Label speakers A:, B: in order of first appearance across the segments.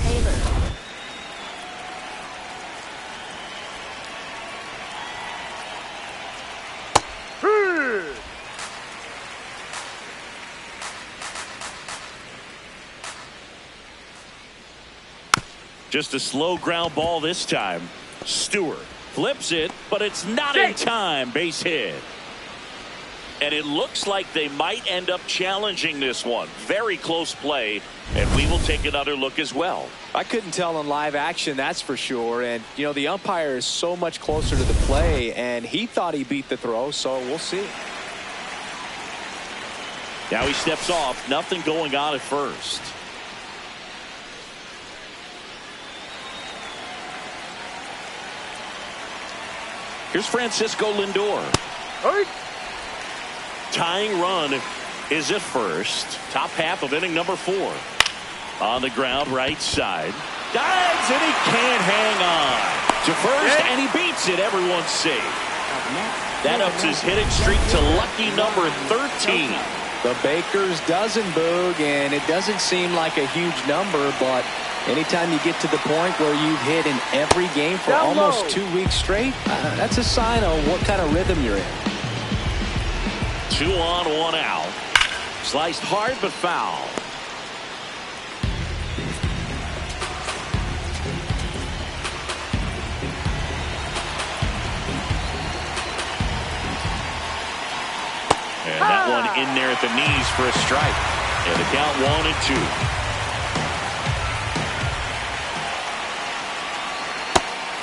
A: Taylor.
B: Just a slow ground ball this time. Stewart flips it, but it's not in time. Base hit. And it looks like they might end up challenging this one. Very close play, and we will take another look as well.
C: I couldn't tell in live action, that's for sure. And, you know, the umpire is so much closer to the play, and he thought he beat the throw, so we'll see.
B: Now he steps off. Nothing going on at first. Here's Francisco Lindor. Tying run is at first. Top half of inning number 4. On the ground, right side. Dives, and he can't hang on. To first, and he beats it. Everyone's safe. That ups his hitting streak to lucky number 13.
C: The Baker's dozen, Boog, and it doesn't seem like a huge number, but anytime you get to the point where you've hit in every game for almost 2 weeks straight, that's a sign of what kind of rhythm you're in.
B: 2 on, 1 out. Sliced hard but foul. And that one in there at the knees for a strike. And the count 1-2.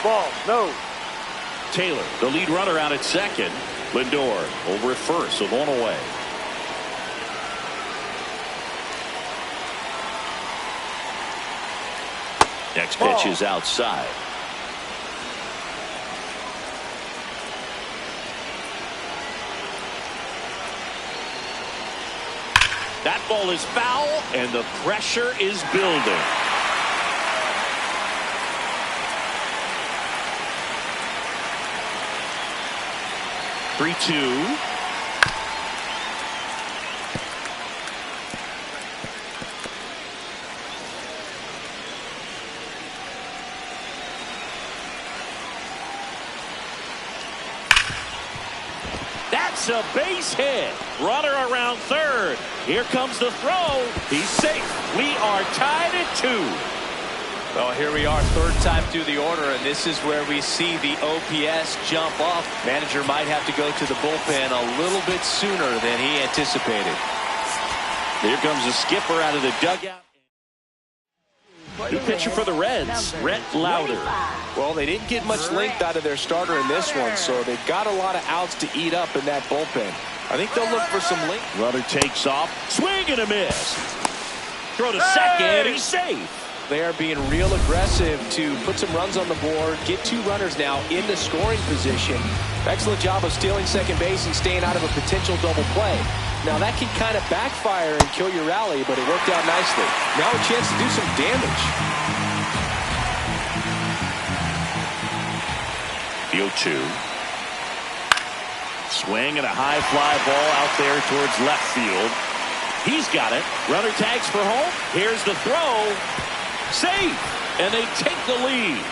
D: Ball, no.
B: Taylor, the lead runner, out at second. Lindor over at first, so 1 away. Next pitch is outside. That ball is foul, and the pressure is building. Three-two. That's a base hit. Runner around third. Here comes the throw. He's safe. We are tied at 2.
C: Well, here we are, third time through the order, and this is where we see the OPS jump up. Manager might have to go to the bullpen a little bit sooner than he anticipated.
B: Here comes the skipper out of the dugout. New pitcher for the Reds, Rhett Lauder.
C: Well, they didn't get much length out of their starter in this one, so they've got a lot of outs to eat up in that bullpen. I think they'll look for some length.
B: Runner takes off, swing and a miss. Throw to second, he's safe.
C: They are being real aggressive to put some runs on the board, get 2 runners now in the scoring position. Excellent job of stealing second base and staying out of a potential double play. Now that can kind of backfire and kill your rally, but it worked out nicely. Now a chance to do some damage.
B: The 0-2. Swing and a high fly ball out there towards left field. He's got it. Runner tags for home. Here's the throw. Safe, and they take the lead.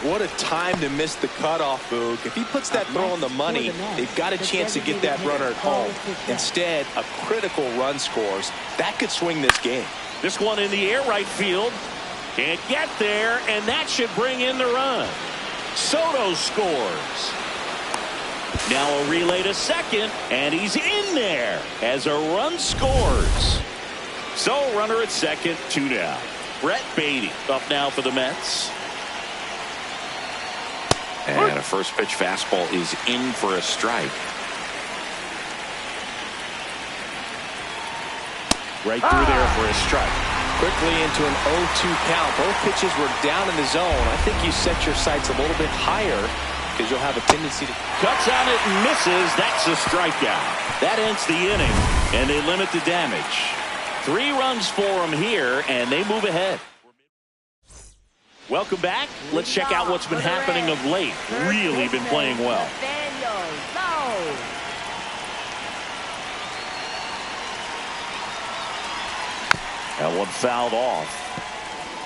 C: What a time to miss the cutoff, Boog. If he puts that throw on the money, they've got a chance to get that runner at home. Instead, a critical run scores. That could swing this game.
B: This one in the air, right field. Can't get there, and that should bring in the run. Soto scores. Now a relay to second, and he's in there as a run scores. So runner at second, 2 down. Brett Beatty up now for the Mets. And a first pitch fastball is in for a strike. Right through there for a strike.
C: Quickly into an 0-2 count. Both pitches were down in the zone. I think you set your sights a little bit higher because you'll have a tendency to...
B: Cuts on it and misses. That's a strikeout. That ends the inning, and they limit the damage. 3 runs for them here, and they move ahead. Welcome back. Let's check out what's been happening of late. Really been playing well. That one fouled off.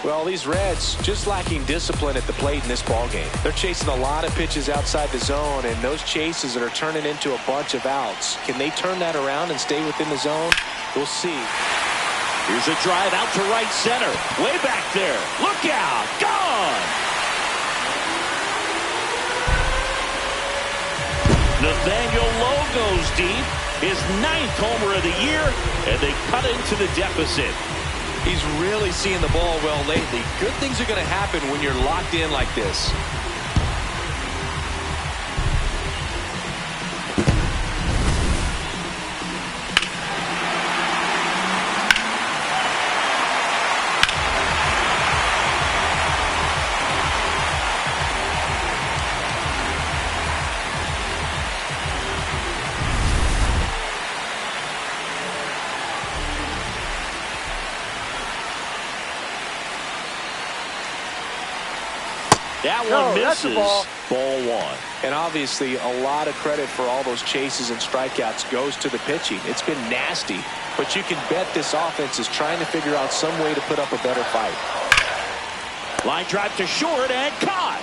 C: Well, these Reds just lacking discipline at the plate in this ballgame. They're chasing a lot of pitches outside the zone, and those chases that are turning into a bunch of outs. Can they turn that around and stay within the zone? We'll see.
B: Here's a drive out to right center. Way back there. Look out. Gone. Nathaniel Lowe goes deep. His 9th homer of the year, and they cut into the deficit.
C: He's really seeing the ball well lately. Good things are going to happen when you're locked in like this.
B: That one misses. Ball 1.
C: And obviously a lot of credit for all those chases and strikeouts goes to the pitching. It's been nasty, but you can bet this offense is trying to figure out some way to put up a better fight.
B: Line drive to short and caught.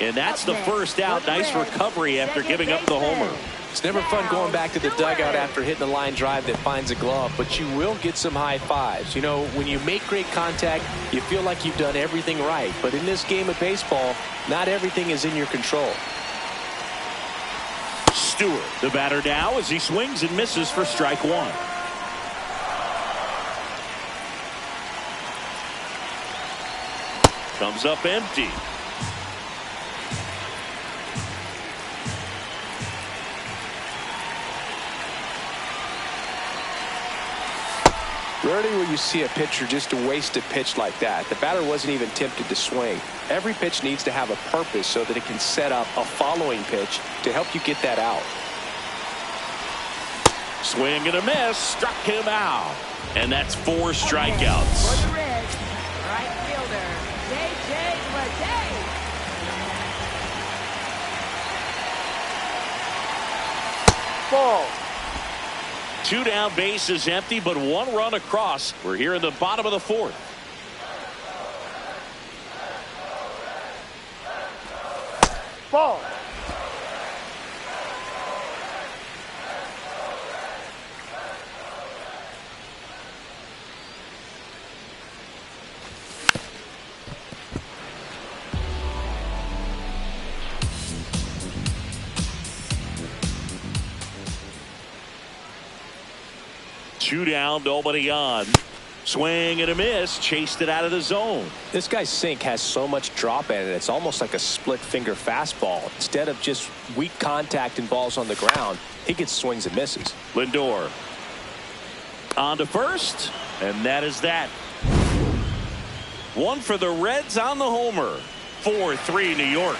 B: And that's the first out. Nice recovery after giving up the homer.
C: It's never fun going back to the dugout after hitting a line drive that finds a glove, but you will get some high fives. You know, when you make great contact, you feel like you've done everything right. But in this game of baseball, not everything is in your control.
B: Stewart, the batter now, as he swings and misses for strike 1. Comes up empty.
C: Rarely will you see a pitcher just waste a pitch like that. The batter wasn't even tempted to swing. Every pitch needs to have a purpose so that it can set up a following pitch to help you get that out.
B: Swing and a miss. Struck him out. And that's 4 strikeouts.
A: For the Reds, right fielder, J.J. Bleday.
B: Ball. 2 down, bases empty, but 1 run across. We're here in the bottom of the 4th.
A: Ball.
B: Two down, nobody on. Swing and a miss. Chased it out of the zone.
C: This guy's sink has so much drop in it. It's almost like a split finger fastball. Instead of just weak contact and balls on the ground, he gets swings and misses.
B: Lindor on to first, and that is that. 1 for the Reds on the homer. 4-3 New York.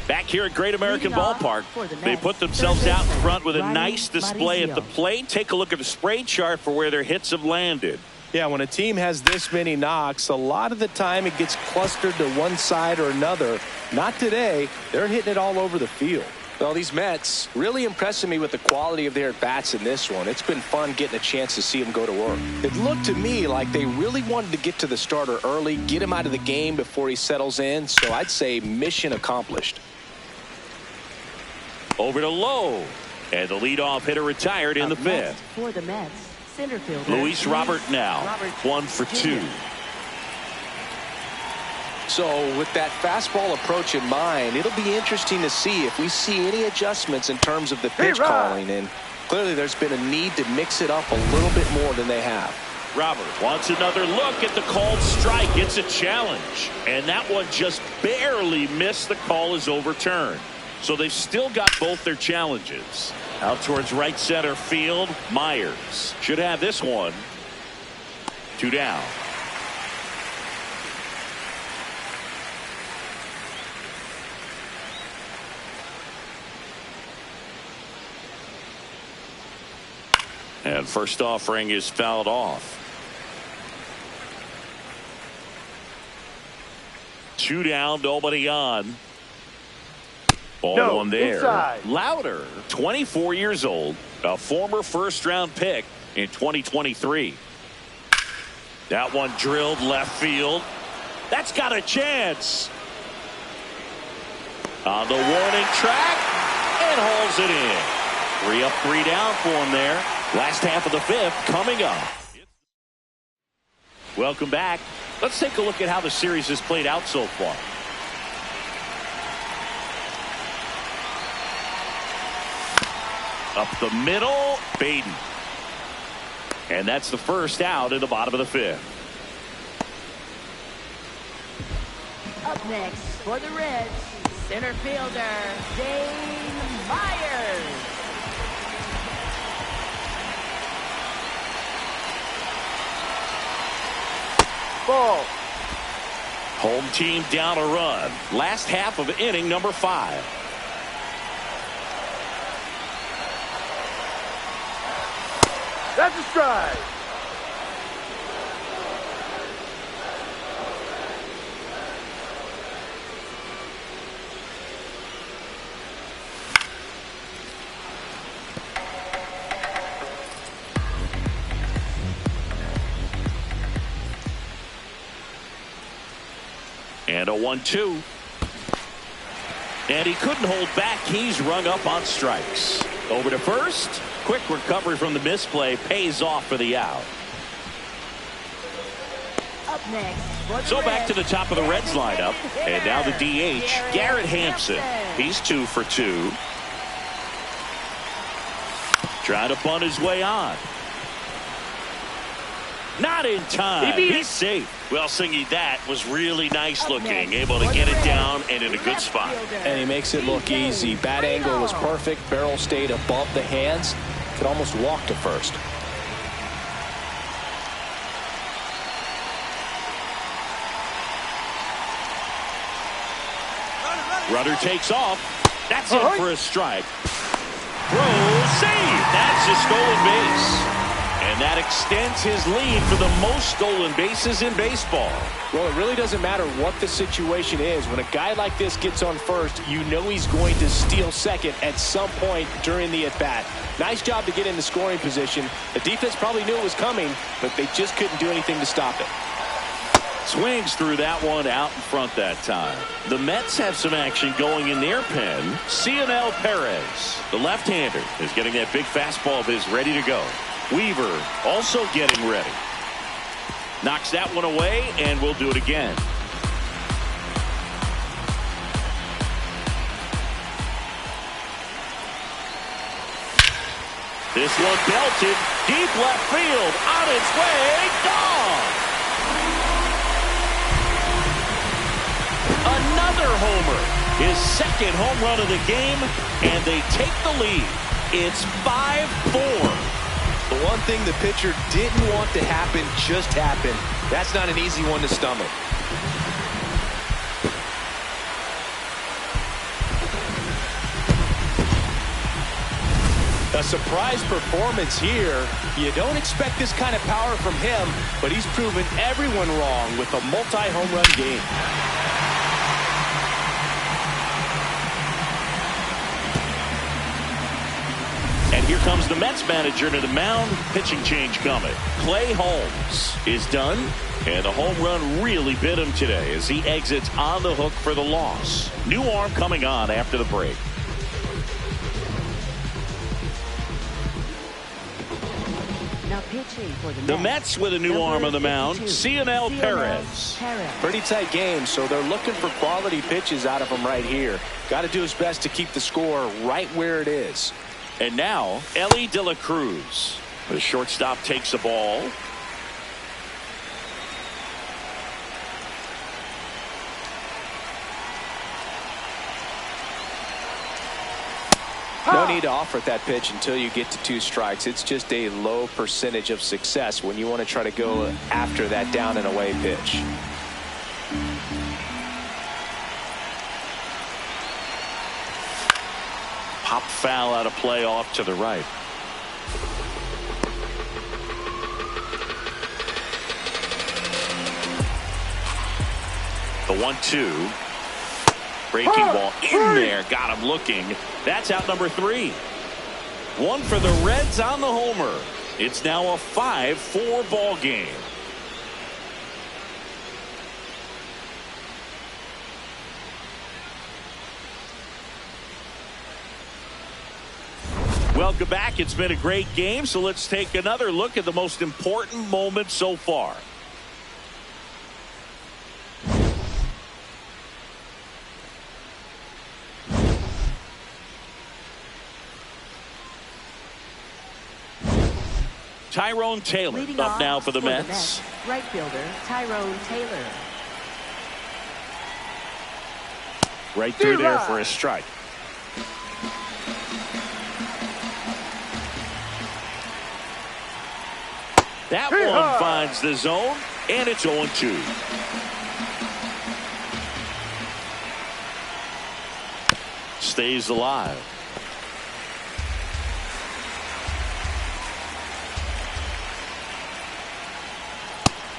B: Back here at Great American Ballpark, they put themselves out in front with a nice display at the plate. Take a look at the spray chart for where their hits have landed.
C: Yeah, when a team has this many knocks, a lot of the time it gets clustered to one side or another. Not today. They're hitting it all over the field. Well, these Mets really impressing me with the quality of their at-bats in this one. It's been fun getting a chance to see them go to work. It looked to me like they really wanted to get to the starter early, get him out of the game before he settles in. So I'd say mission accomplished.
B: Over to Lowe, and the leadoff hitter retired in the 5th.
A: For the Mets, center fielder
B: Luis Robert now, 1 for 2.
C: So with that fastball approach in mind, it'll be interesting to see if we see any adjustments in terms of the pitch calling. And clearly there's been a need to mix it up a little bit more than they have.
B: Robert wants another look at the called strike. It's a challenge, and that one just barely missed. The call is overturned. So they've still got both their challenges. Out towards right center field, Myers should have this one. 2 down. And first offering is fouled off. 2 down, nobody on. Ball 1 there.
D: Inside.
B: Louder, 24 years old, A former first-round pick in 2023. That one drilled left field. That's got a chance. On the warning track, and hauls it in. 3 up, 3 down for him there. Last half of the 5th coming up. Welcome back. Let's take a look at how the series has played out so far. Up the middle, Baden. And that's the first out in the bottom of the 5th.
A: Up next for the Reds, center fielder, Dane Myers.
C: Ball.
B: Home team down a run. Last half of inning number 5.
C: That's a strike.
B: And a 1-2. And he couldn't hold back. He's rung up on strikes. Over to first. Quick recovery from the misplay pays off for the out.
A: Up next.
B: So back to the top of the Reds lineup. And now the DH, Garrett Hampson. He's 2 for 2. Trying to bunt his way on. Not in time. He's safe. Well, Singy, that was really nice looking. Able to get it down and in a good spot.
C: And he makes it look easy. Bat angle was perfect. Barrel stayed above the hands. Could almost walk to first.
B: Runner takes off. That's in for a strike. Throw, save. That's a stolen base. And that extends his lead for the most stolen bases in baseball.
C: Well, it really doesn't matter what the situation is. When a guy like this gets on first, you know he's going to steal second at some point during the at-bat. Nice job to get in the scoring position. The defense probably knew it was coming, but they just couldn't do anything to stop it.
B: Swings through that one out in front that time. The Mets have some action going in their pen. Cincinnati Perez, the left-hander, is getting that big fastball of his ready to go. Weaver also getting ready. Knocks that one away, and we'll do it again. This one belted deep left field, on its way, gone. Another homer, his second home run of the game, and they take the lead. It's 5-4.
D: The one thing the pitcher didn't want to happen just happened. That's not an easy one to stomach.
C: A surprise performance here. You don't expect this kind of power from him, but he's proven everyone wrong with a multi-home run game.
B: And here comes the Mets manager to the mound. Pitching change coming. Clay Holmes is done. And the home run really bit him today as he exits on the hook for the loss. New arm coming on after the break.
A: Now pitching for
B: the Mets with a new arm on the mound. Cincinnati Perez.
C: Pretty tight game, so they're looking for quality pitches out of him right here. Got to do his best to keep the score right where it is.
B: And now, Elly de la Cruz. The shortstop takes the ball.
C: No need to offer that pitch until you get to 2 strikes. It's just a low percentage of success when you want to try to go after that down and away pitch.
B: Pop foul out of play off to the right. The 1-2. Breaking ball in there. Got him looking. That's out number 3. One for the Reds on the homer. It's now a 5-4 ball game. Welcome back. It's been a great game, so let's take another look at the most important moment so far. Tyrone Taylor up now for the Mets.
A: Right fielder Tyrone Taylor.
B: Right through there for a strike. That one finds the zone, and it's 0-2. Stays alive.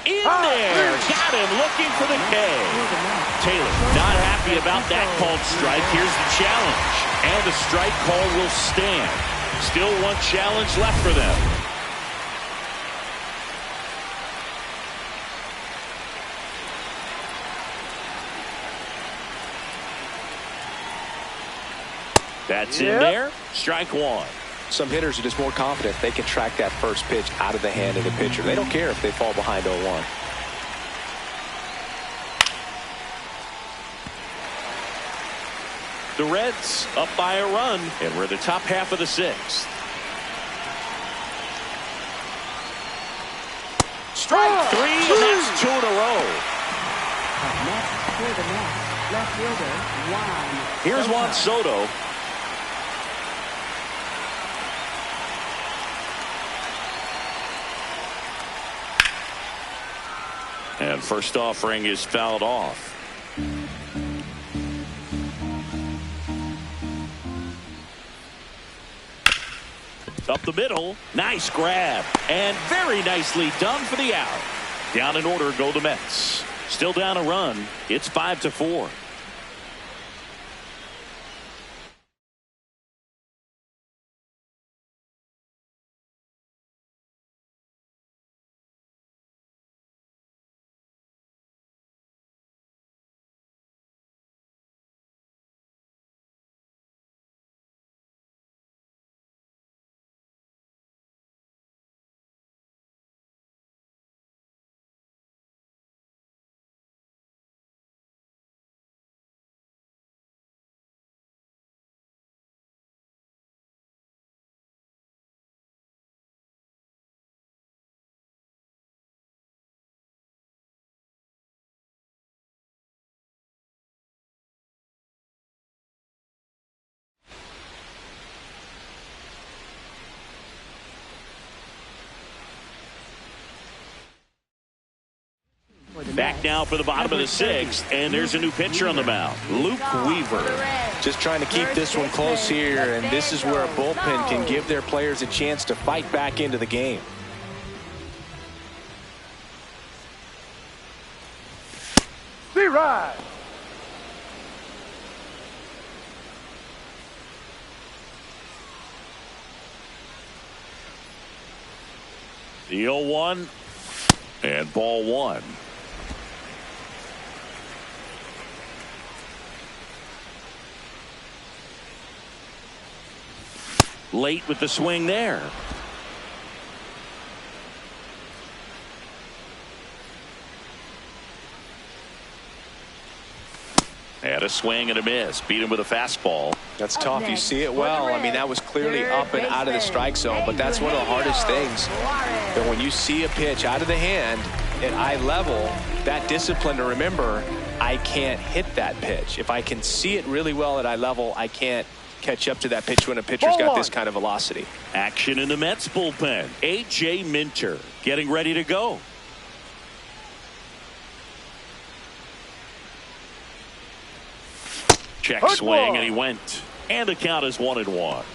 B: In there. Got him looking for the K. Taylor not happy about that called strike. Here's the challenge. And the strike call will stand. Still one challenge left for them. That's in there. Strike one.
C: Some hitters are just more confident they can track that first pitch out of the hand of the pitcher. They don't care if they fall behind 0-1.
B: The Reds up by a run, and we're the top half of the sixth. Strike three, and that's 2 in a row.
A: Left fielder Juan.
B: Here's Juan Soto. And first offering is fouled off. Up the middle. Nice grab. And very nicely done for the out. Down in order go the Mets. Still down a run. It's 5-4. Back now for the bottom of the sixth, and there's a new pitcher on the mound, Luke Weaver.
C: Just trying to keep this one close here, and this is where a bullpen can give their players a chance to fight back into the game.
E: Right.
B: The 0-1 and ball one. Late with the swing there. Had a swing and a miss. Beat him with a fastball.
C: That's tough. You see it well. I mean, that was clearly up and out of the strike zone, but that's one of the hardest things. And when you see a pitch out of the hand at eye level, that discipline to remember, I can't hit that pitch. If I can see it really well at eye level, I can't catch up to that pitch when a pitcher's got this kind of velocity.
B: Action in the Mets bullpen. A.J. Minter getting ready to go. Check swing, and he went. And the count is 1-1.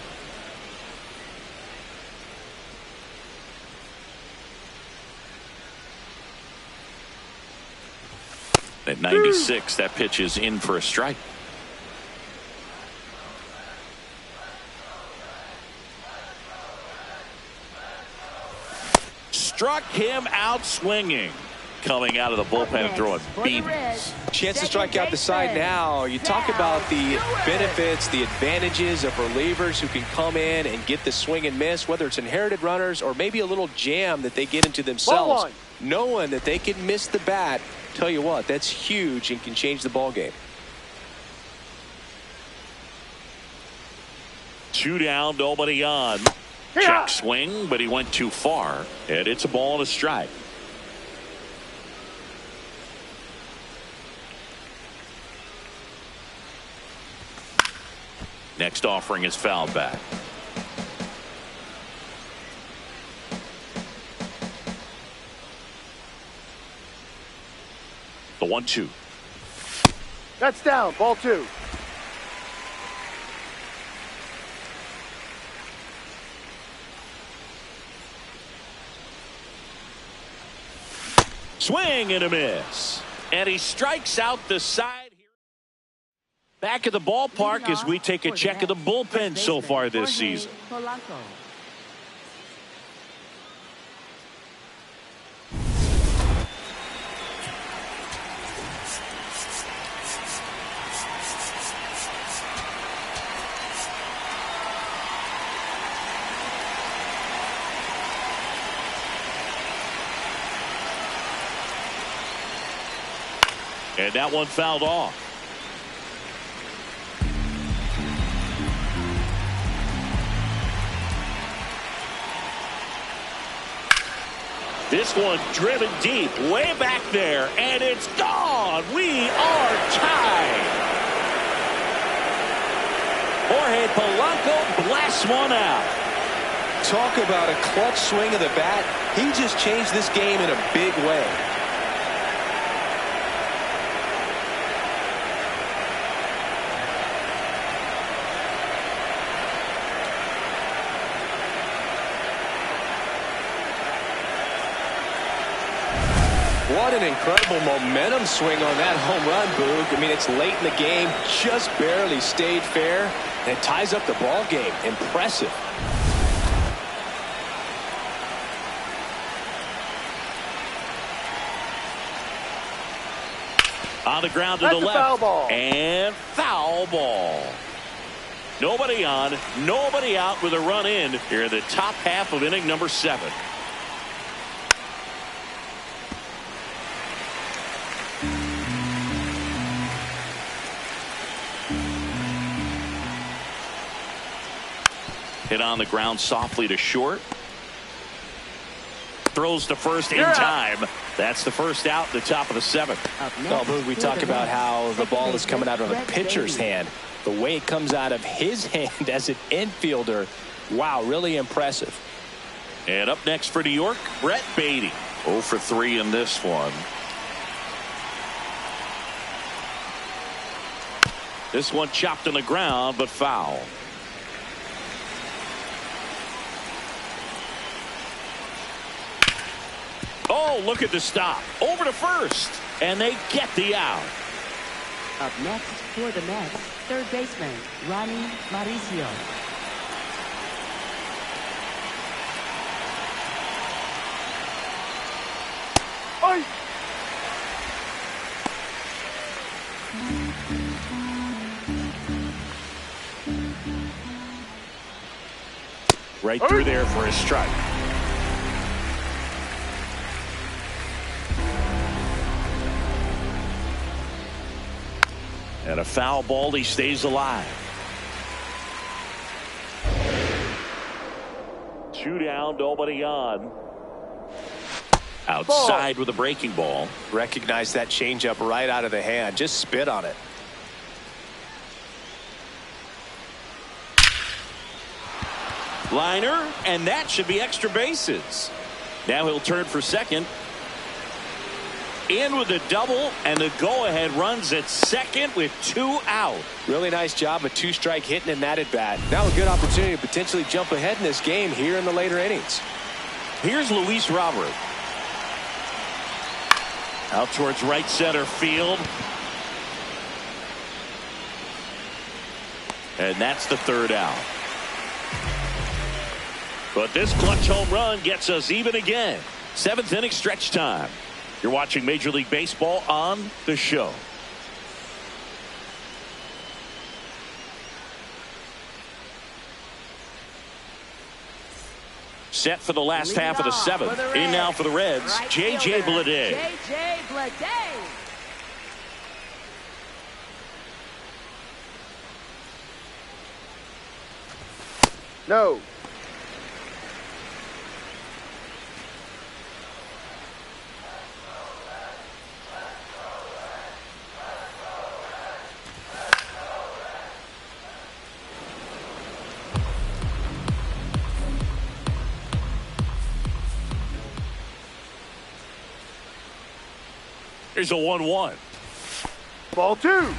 B: At 96, that pitch is in for a strike. struck him out swinging. Coming out of the bullpen and throwing beans.
C: Chance to strike out the side now. You talk about the benefits, the advantages of relievers who can come in and get the swing and miss, whether it's inherited runners or maybe a little jam that they get into themselves. Knowing that they can miss the bat, tell you what, that's huge and can change the ball game.
B: 2 down, nobody on. Check swing, but he went too far, and it's a ball and a strike. Next offering is fouled back. The 1-2.
E: That's down. Ball 2.
B: Swing and a miss. And he strikes out the side. Back at the ballpark as we take a check of the bullpen so far this season. And that one fouled off. This one driven deep, way back there, and it's gone. We are tied. Jorge Polanco blasts one out.
C: Talk about a clutch swing of the bat. He just changed this game in a big way. What an incredible momentum swing on that home run, Boog. I mean, it's late in the game, just barely stayed fair, and it ties up the ball game. Impressive.
B: On the ground to the left.
E: Foul ball.
B: And foul ball. Nobody on, nobody out with a run in here in the top half of inning number 7. Hit on the ground softly to short. Throws to first in time. That's the first out, the top of the 7th.
C: Oh, Boog, we talk about how the ball is coming out of a pitcher's hand. The way it comes out of his hand as an infielder, wow, really impressive.
B: And up next for New York, Brett Beatty. 0 for 3 in this one. This one chopped on the ground, but foul. Oh, look at the stop. Over to first. And they get the out.
A: Up next for the Mets, third baseman, Ronnie Mauricio.
E: Oi!
B: Right through there for a strike. And a foul ball, he stays alive. 2 down, nobody on. Outside with a breaking ball.
C: Recognize that changeup right out of the hand. Just spit on it.
B: Liner, and that should be extra bases. Now he'll turn for second. In with a double, and the go-ahead runs at second with 2 out.
C: Really nice job, a 2-strike hitting in that at bat. Now a good opportunity to potentially jump ahead in this game here in the later innings.
B: Here's Luis Robert. Out towards right center field. And that's the 3rd out. But this clutch home run gets us even again. Seventh inning stretch time. You're watching Major League Baseball on The Show. Set for the last half of the seventh. In now for the Reds, J.J. Bleday.
A: J.J. Bleday.
E: No.
B: Here's a 1-1.
E: Ball 2.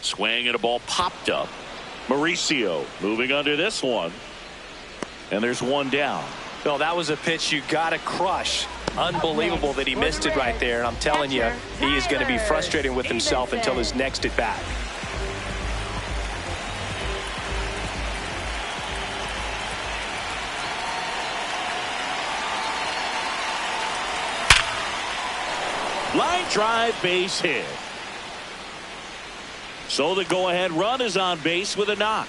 B: Swing and a ball popped up. Mauricio moving under this one. And there's one down.
C: No, that was a pitch you got to crush. Unbelievable that he missed it right there. And I'm telling you, he is going to be frustrated with himself until his next at bat.
B: Line drive, base hit. So the go-ahead run is on base with a knock.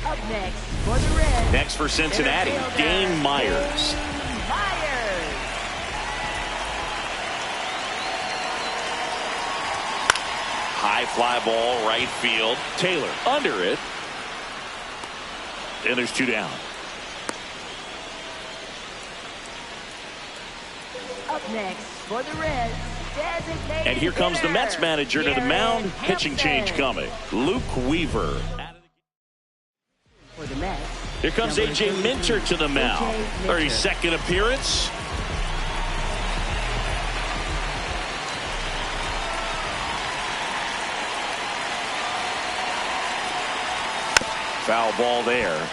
A: Up next for the Reds.
B: Next for Cincinnati, Dane Myers.
A: Myers.
B: High fly ball, right field. Taylor under it. And there's two down.
A: Up next for the Reds. Designated
B: And here comes the
A: hitter,
B: Mets manager to the mound.
A: Garrett
B: Pitching change
A: Hampson.
B: coming. Luke Weaver.
A: For the Mets.
B: Here comes
A: Number
B: A.J.
A: 32,
B: Minter to the mound.
A: A.J. Minter.
B: 32nd appearance. Foul ball there.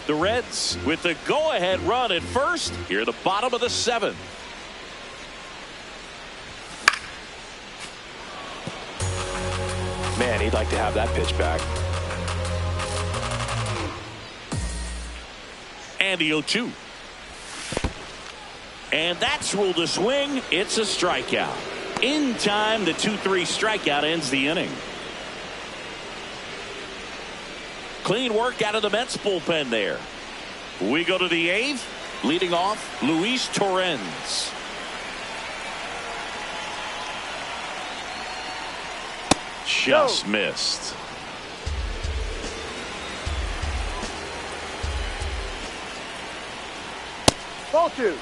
B: The Reds with the go-ahead run at first here at the bottom of the seventh.
C: Man, he'd like to have that pitch back.
B: And the 0-2. And that's ruled a swing. It's a strikeout. In time, the 2-3 strikeout ends the inning. Clean work out of the Mets bullpen there. We go to the eighth. Leading off, Luis Torrens. Just missed.
E: Ball 2.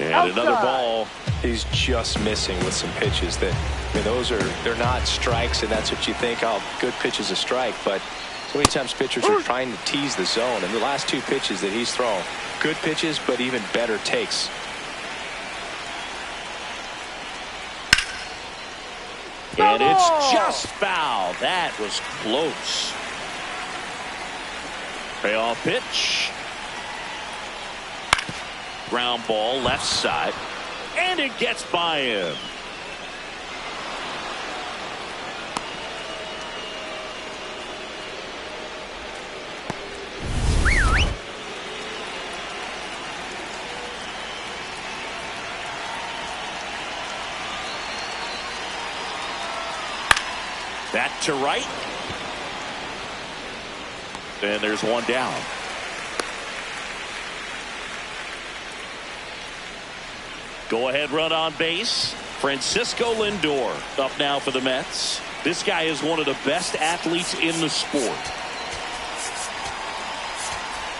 B: And
E: Outside.
B: another ball.
C: He's just missing with some pitches that, I mean, they're not strikes, and that's what you think. Oh, good pitch is a strike, but so many times pitchers are trying to tease the zone, and the last two pitches that he's thrown, good pitches, but even better takes.
B: And it's just foul. That was close. Payoff pitch. Ground ball left side. And it gets by him. That to right. And there's one down. Go ahead run on base. Francisco Lindor up now for the Mets. This guy is one of the best athletes in the sport.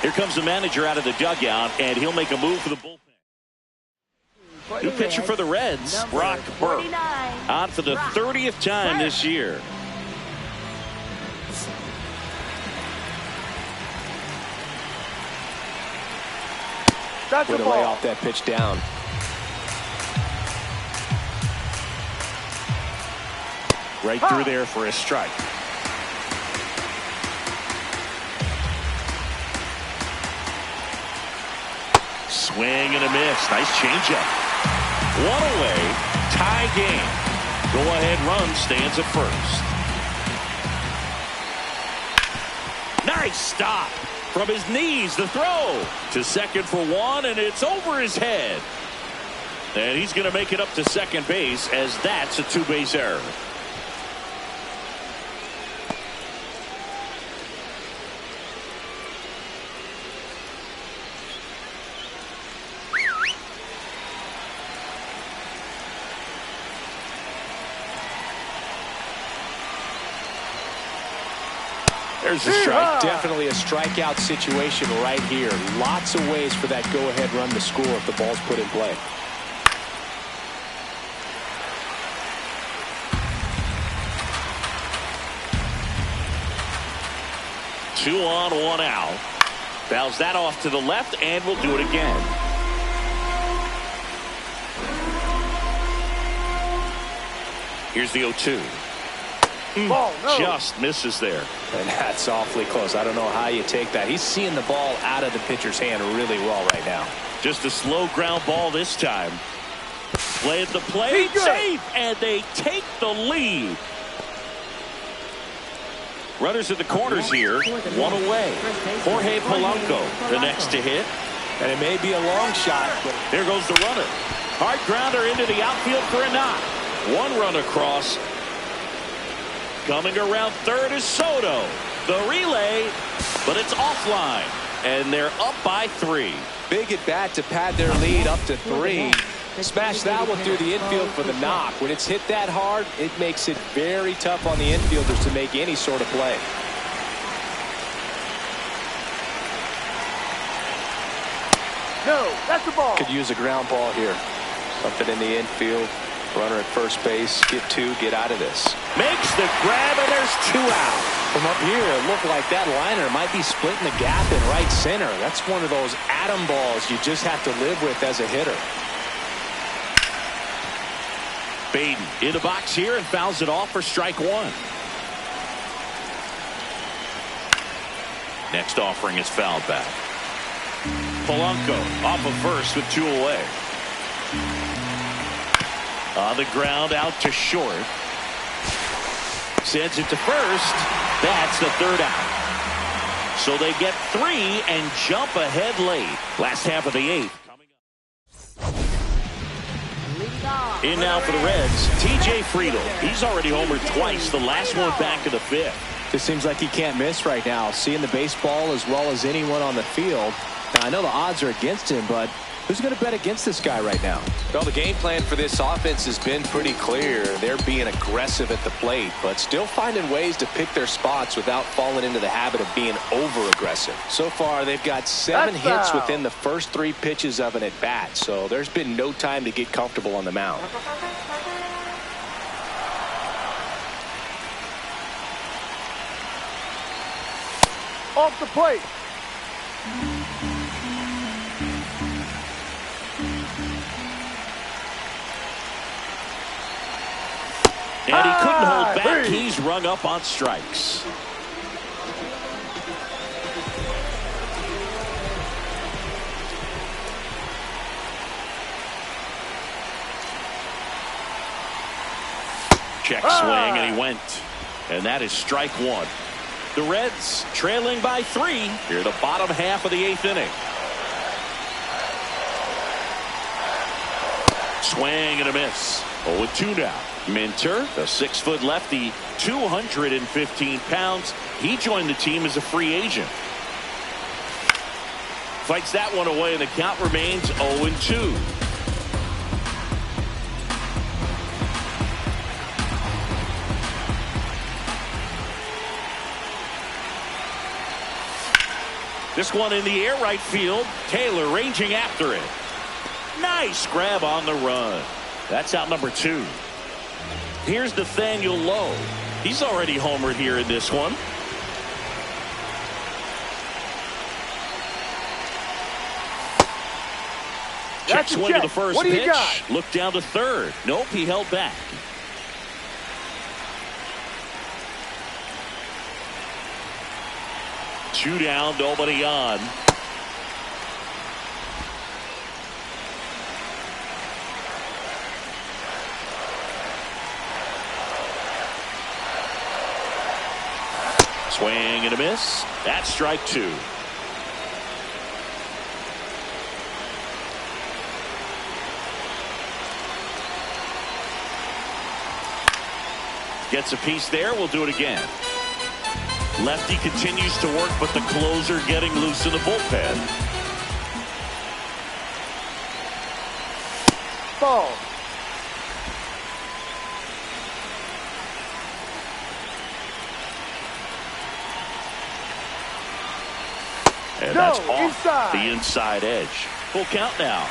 B: Here comes the manager out of the dugout, and he'll make a move for the bullpen. New pitcher for the Reds, Brock Burke, on for the 30th time this year.
E: That's
C: Way
E: a
C: to lay
E: ball.
C: off that pitch down.
B: Right through there for a strike. Swing and a miss. Nice changeup. One away. Tie game. Go-ahead run stands at first. Nice stop. From his knees, the throw. To second for one, and it's over his head. And he's going to make it up to second base, as that's a two-base error. There's a strike.
C: Definitely a strikeout situation right here. Lots of ways for that go-ahead run to score if the ball's put in play.
B: Two on, one out. Fouls that off to the left, and we'll do it again. Here's the 0-2.
E: Ball, no.
B: Just misses there.
C: And that's awfully close. I don't know how you take that. He's seeing the ball out of the pitcher's hand really well right now.
B: Just a slow ground ball this time. Play at the plate, safe, and they take the lead. Runners at the corners here, one away. Jorge Polanco, the next to hit.
C: And it may be a long shot, but
B: there goes the runner. Hard grounder into the outfield for a knock. One run across. Coming around third is Soto. The relay, but it's offline. And they're up by 3.
C: Big at bat to pad their lead up to 3. Smash that one through the infield for the knock. When it's hit that hard, it makes it very tough on the infielders to make any sort of play.
E: No, that's the ball.
C: Could use a ground ball here. Something in the infield. Runner at first base. Get 2. Get out of this.
B: Makes the grab, and there's 2 out.
C: From up here, it looked like that liner might be splitting the gap in right center. That's one of those atom balls you just have to live with as a hitter.
B: Baden in the box here and fouls it off for strike 1. Next offering is fouled back. Polanco off of first with 2 away. On the ground, out to short. Sends it to first. That's the 3rd out. So they get 3 and jump ahead late. Last half of the 8th. In now for the Reds, T.J. Friedl. He's already homered twice, the last one back in the 5th.
C: Just seems like he can't miss right now. Seeing the baseball as well as anyone on the field. Now, I know the odds are against him, but who's going to bet against this guy right now?
D: Well, the game plan for this offense has been pretty clear. They're being aggressive at the plate, but still finding ways to pick their spots without falling into the habit of being over-aggressive.
C: So far, they've got 7 hits within the first 3 pitches of an at-bat, so there's been no time to get comfortable on the mound.
E: Off the plate.
B: And he couldn't hold back. He's rung up on strikes. Check swing, and he went. And that is strike 1. The Reds trailing by 3 here the bottom half of the 8th inning. Swing and a miss. 0-2 now. Minter, the 6-foot lefty, 215 pounds. He joined the team as a free agent. Fights that one away, and the count remains 0-2. This one in the air right field. Taylor ranging after it. Nice grab on the run. That's out number 2. Here's Nathaniel Lowe. He's already homered here in this one. Check swing to the first pitch. Look down to third. Nope, he held back. 2 down, nobody on. Swing and a miss. That's strike 2. Gets a piece there. We'll do it again. Lefty continues to work, but the closer getting loose in the bullpen.
E: Ball.
B: And
E: No,
B: that's off
E: inside.
B: the inside edge. Full count now.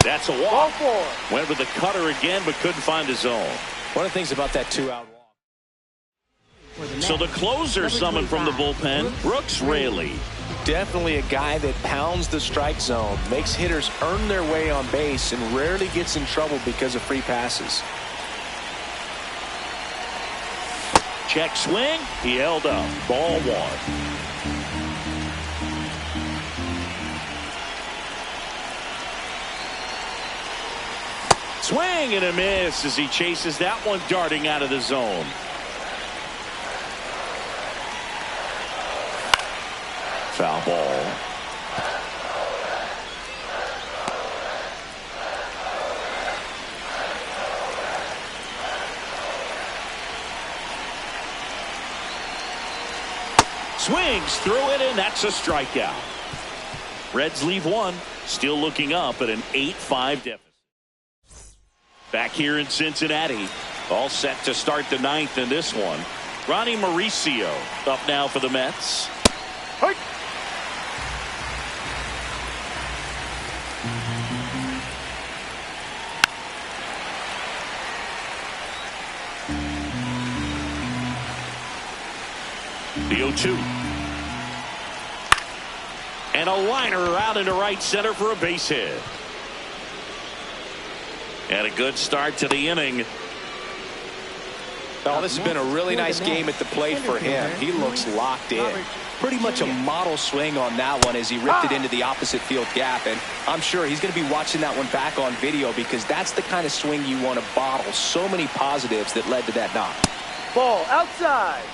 B: That's a walk.
E: Ball 4.
B: Went with the cutter again, but couldn't find his zone.
C: One of the things about that 2-out walk.
B: So the closer summoned from the bullpen, Brooks Raley.
C: Definitely a guy that pounds the strike zone, makes hitters earn their way on base, and rarely gets in trouble because of free passes.
B: Check swing. He held up. Ball 1. Swing and a miss as he chases that one darting out of the zone. Foul ball. Swings through it, and that's a strikeout. Reds leave 1, still looking up at an 8-5 deficit. Back here in Cincinnati, all set to start the 9th in this one. Ronnie Mauricio up now for the Mets.
E: Hey.
B: The 0-2. And a liner out into right center for a base hit. And a good start to the inning.
C: Oh, this has been a really nice game at the plate for him. He looks locked in. Pretty much a model swing on that one as he ripped it into the opposite field gap. And I'm sure he's going to be watching that one back on video because that's the kind of swing you want to bottle. So many positives that led to that knock.
E: Ball outside.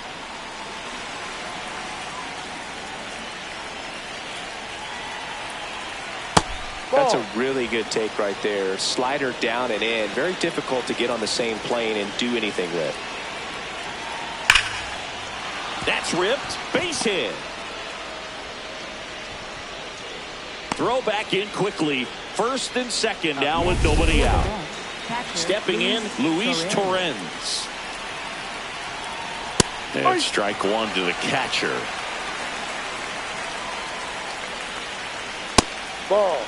C: That's a really good take right there. Slider down and in. Very difficult to get on the same plane and do anything with.
B: That's ripped. Base hit. Throw back in quickly. First and second now with nobody out. Stepping in, Luis Torrens. And strike 1 to the catcher.
E: Ball.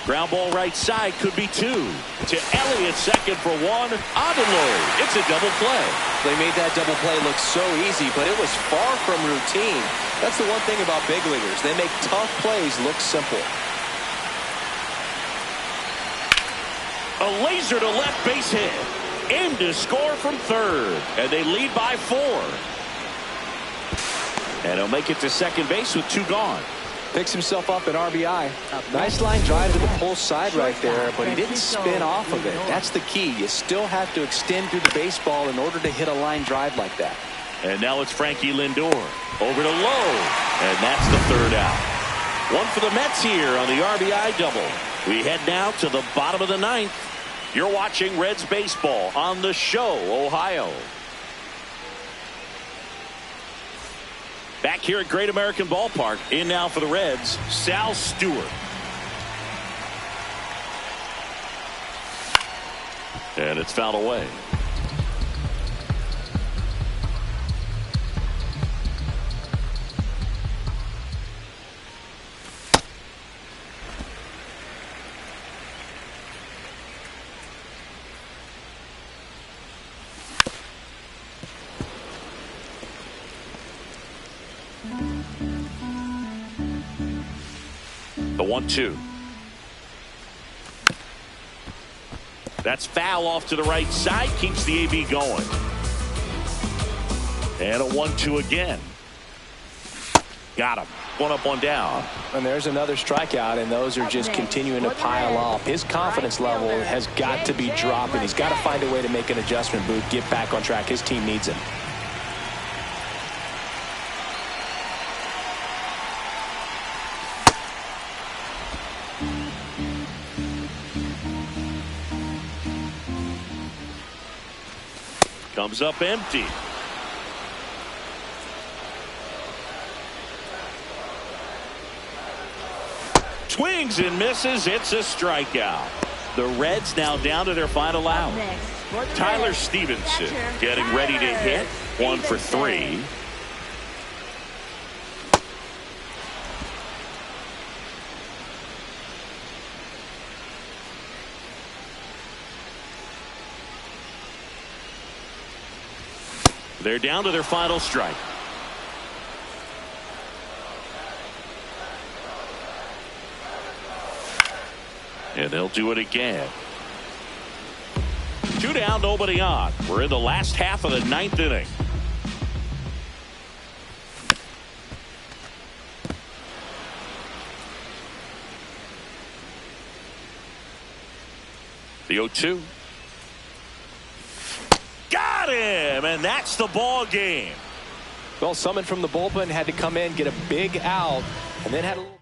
B: Ground ball right side, could be 2. To Elly at second for 1. Adelard. It's a double play.
C: They made that double play look so easy, but it was far from routine. That's the one thing about big leaguers. They make tough plays look simple.
B: A laser to left base hit. Aimed to score from third. And they lead by 4. And he'll make it to second base with 2 gone.
C: Picks himself up an RBI. Nice line drive to the pull side right there, but he didn't spin off of it. That's the key. You still have to extend through the baseball in order to hit a line drive like that.
B: And now it's Frankie Lindor. Over to Lowe. And that's the 3rd out. 1 for the Mets here on the RBI double. We head now to the bottom of the 9th. You're watching Reds baseball on The Show, Ohio. Back here at Great American Ballpark, in now for the Reds, Sal Stewart. And it's fouled away. The 1-2. That's foul off to the right side. Keeps the AB going. And a 1-2 again. Got him. One up, one down.
C: And there's another strikeout, and those are just continuing to pile up. His confidence level has got to be dropping. He's got to find a way to make an adjustment, Boot, get back on track. His team needs him.
B: Comes up empty. Swings and misses. It's a strikeout. The Reds now down to their final out. Tyler Stevenson getting ready to hit. 1 for 3. They're down to their final strike. And they'll do it again. 2 down, nobody on. We're in the last half of the 9th inning. The 0-2. Got him, and that's the ball game.
C: Well, someone from the bullpen had to come in, get a big out, and then had a little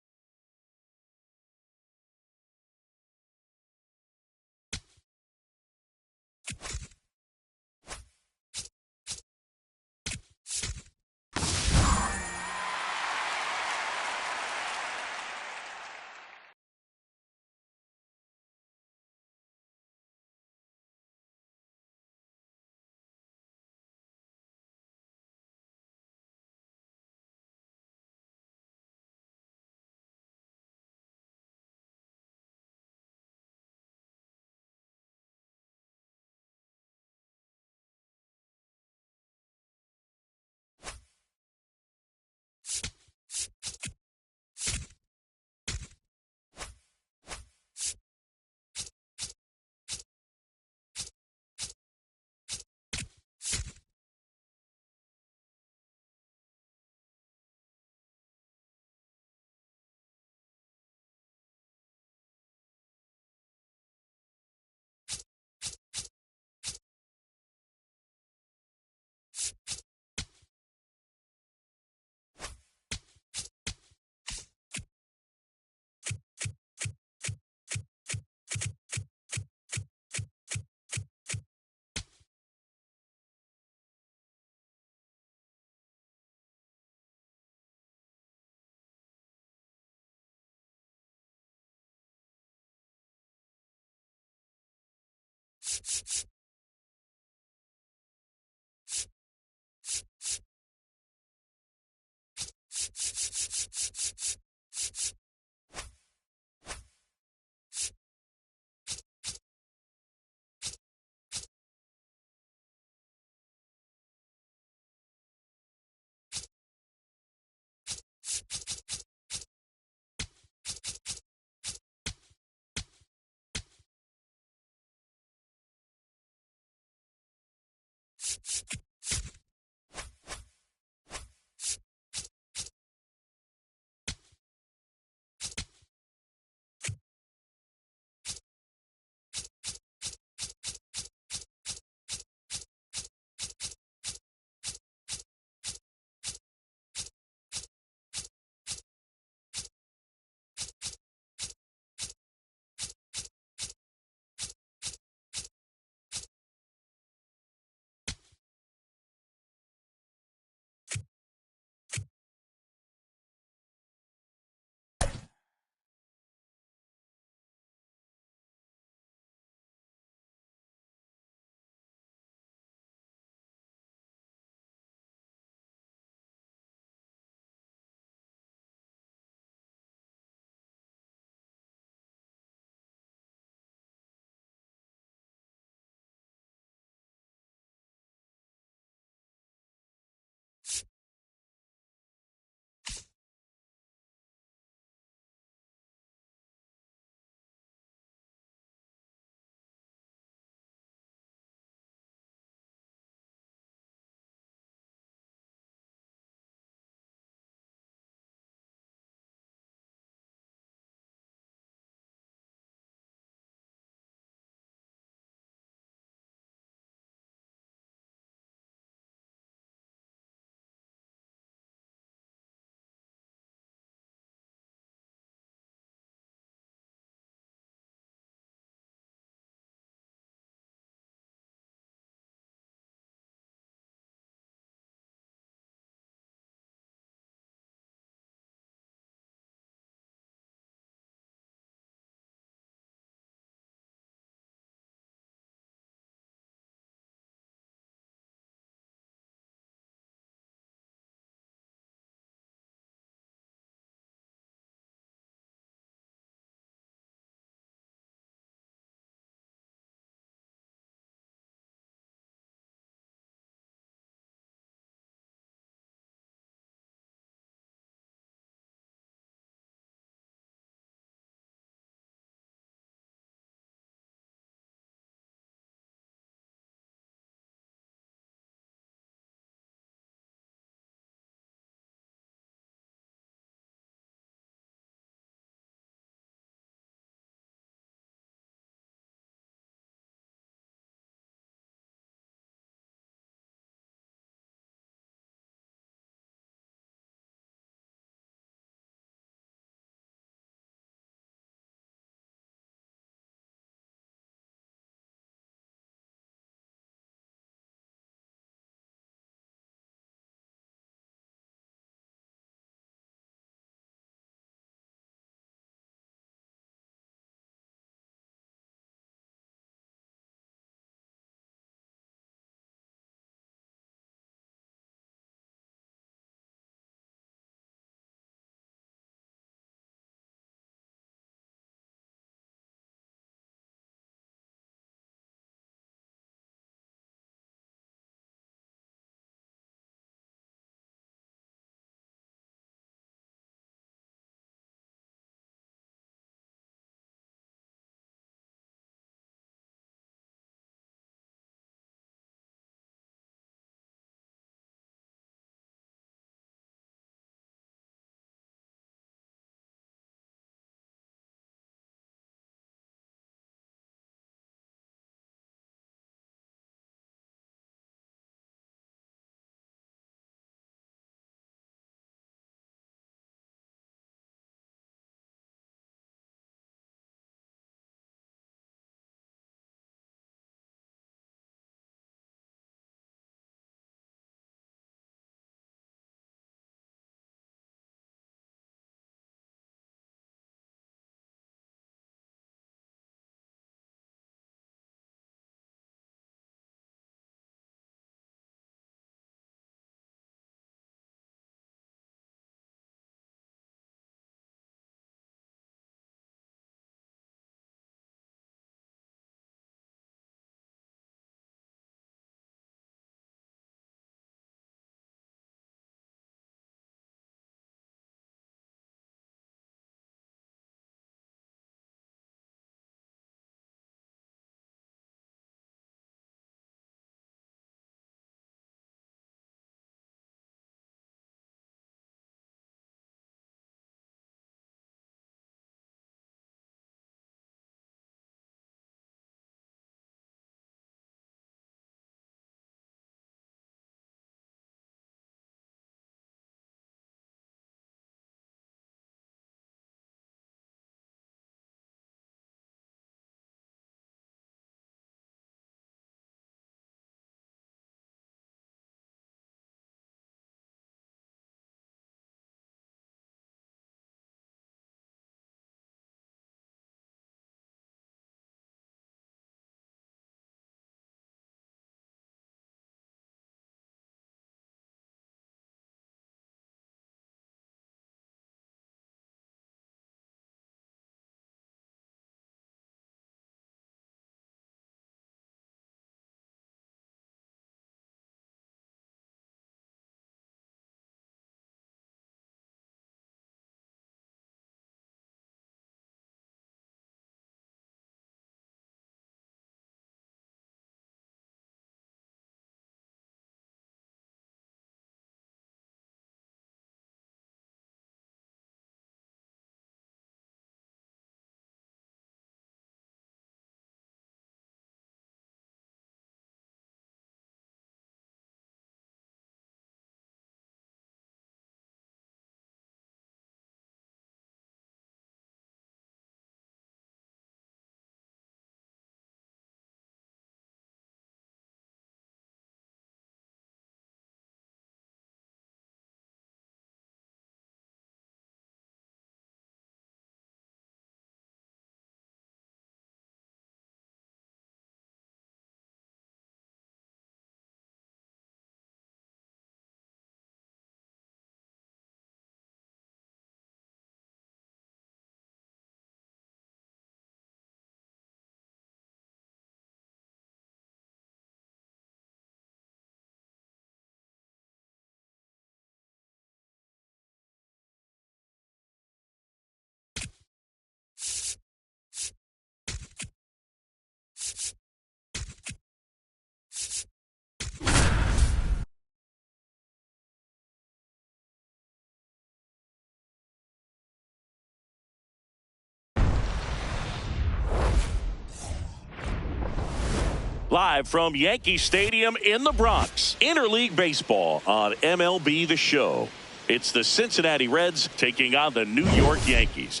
B: Live from Yankee Stadium in the Bronx, interleague baseball on MLB The Show. It's the Cincinnati Reds taking on the New York Yankees.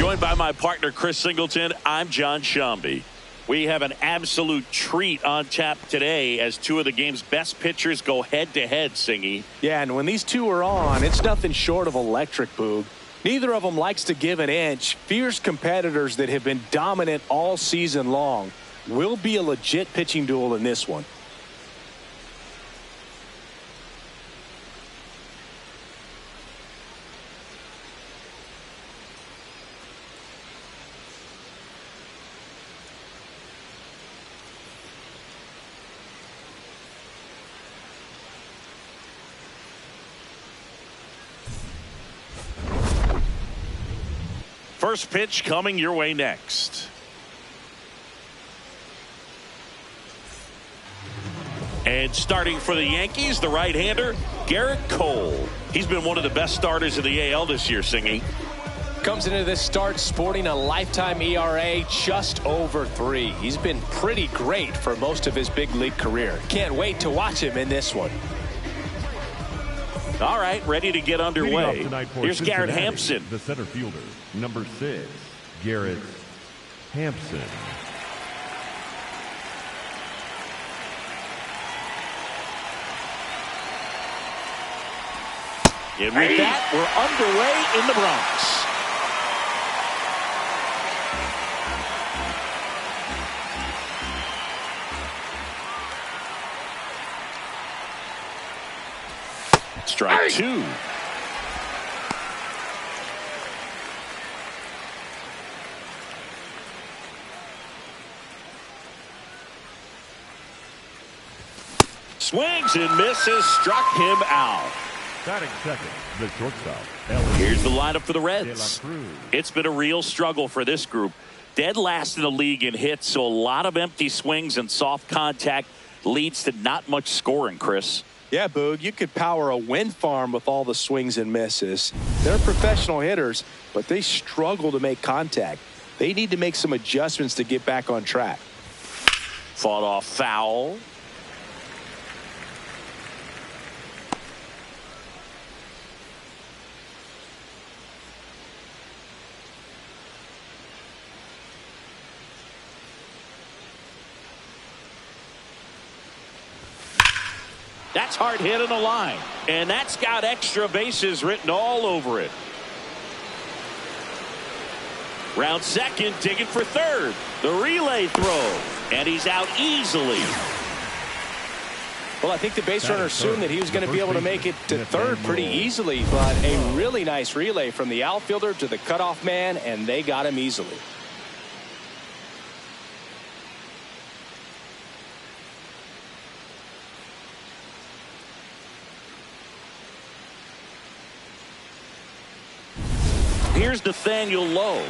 B: Joined by my partner, Chris Singleton, I'm John Shambi. We have an absolute treat on tap today as two of the game's best pitchers go head-to-head, Singy.
C: Yeah, and when these two are on, it's nothing short of electric, Boog. Neither of them likes to give an inch. Fierce competitors that have been dominant all season long. Will be a legit pitching duel in this one.
B: First pitch coming your way next. And starting for the Yankees, the right-hander, Garrett Cole. He's been one of the best starters of the AL this year, Singy.
C: Comes into this start sporting a lifetime ERA just over 3. He's been pretty great for most of his big league career. Can't wait to watch him in this one.
B: All right, ready to get underway. Here's Garrett Hampson.
F: The center fielder, number 6, Garrett Hampson.
B: And with that, we're underway in the Bronx. Strike 2. Swings and misses, struck him out.
F: Batting second, the shortstop, Elly.
B: Here's the lineup for the Reds. It's been a real struggle for this group. Dead last in the league in hits, so a lot of empty swings and soft contact leads to not much scoring, Chris.
C: Yeah, Boog, you could power a wind farm with all the swings and misses. They're professional hitters, but they struggle to make contact. They need to make some adjustments to get back on track.
B: Fought off foul. That's hard hit on the line. And that's got extra bases written all over it. Round second, digging for third. The relay throw. And he's out easily.
C: Well, I think the base runner assumed that he was going to be able to make it to third pretty easily, but a really nice relay from the outfielder to the cutoff man, and they got him easily.
B: Here's Nathaniel Lowe.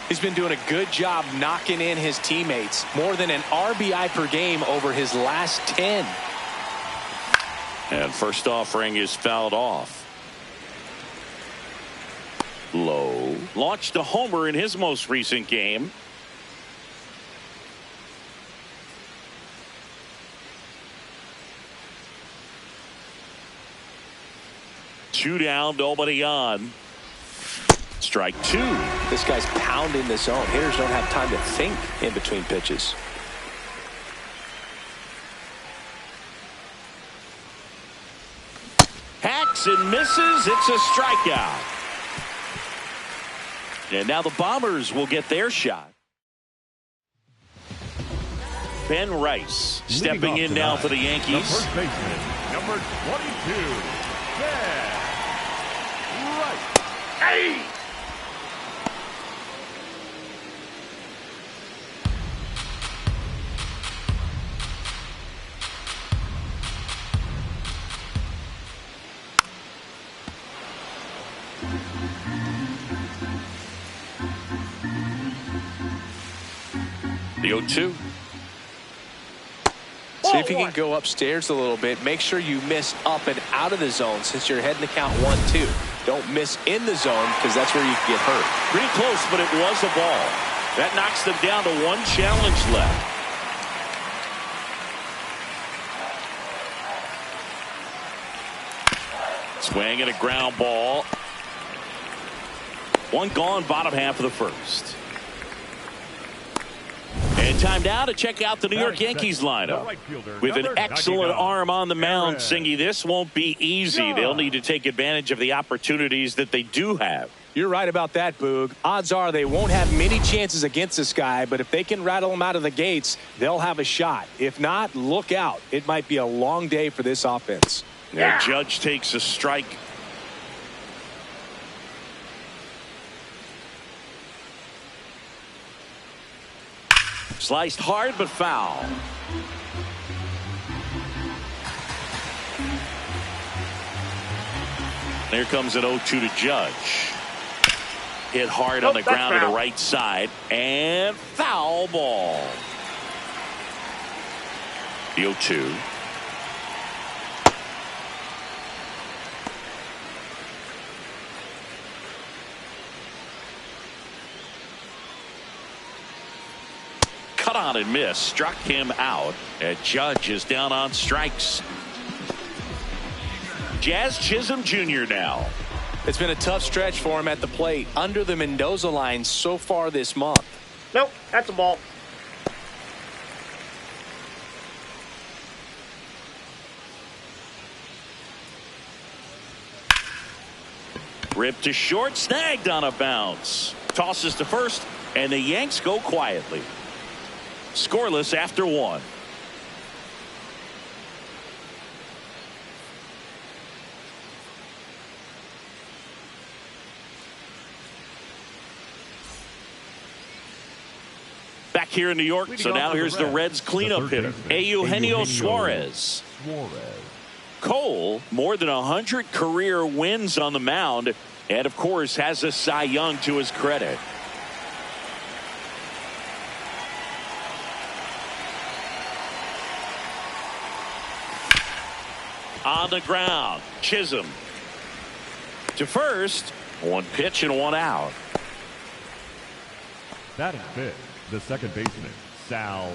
C: He's been doing a good job knocking in his teammates. More than an RBI per game over his last 10.
B: And first offering is fouled off. Lowe launched a homer in his most recent game. Two down, nobody on. Strike 2.
C: This guy's pounding the zone. Hitters don't have time to think in between pitches.
B: Hacks and misses. It's a strikeout. And now the Bombers will get their shot. Ben Rice stepping in now for the Yankees.
F: The first baseman, number 22, Ben Rice.
E: Hey!
B: The 0-2.
C: See if you can go upstairs a little bit. Make sure you miss up and out of the zone since you're heading to count 1-2. Don't miss in the zone because that's where you can get hurt.
B: Pretty close, but it was a ball. That knocks them down to one challenge left. Swing and a ground ball. One gone, bottom half of the first. And time now to check out the New York Yankees lineup. With an excellent arm on the mound, Singy, this won't be easy. They'll need to take advantage of the opportunities that they do have.
C: You're right about that, Boog. Odds are they won't have many chances against this guy, but if they can rattle him out of the gates, they'll have a shot. If not, look out. It might be a long day for this offense.
B: Yeah. Judge takes a strike. Sliced hard but foul. There comes an 0-2 to Judge. Hit hard on the ground to the right side. And foul ball. The 0-2. Cut on and miss. Struck him out. And Judge is down on strikes. Jazz Chisholm Jr. now.
C: It's been a tough stretch for him at the plate. Under the Mendoza line so far this month.
E: Nope, that's a ball.
B: Ripped to short, snagged on a bounce. Tosses to first, and the Yanks go quietly. Scoreless after one. Back here in New York, so now here's the Reds cleanup hitter, Eugenio Suarez. Cole, more than 100 career wins on the mound, and of course has a Cy Young to his credit. On the ground, Chisholm to first. One pitch and one out.
F: Batting fifth, the second baseman, Sal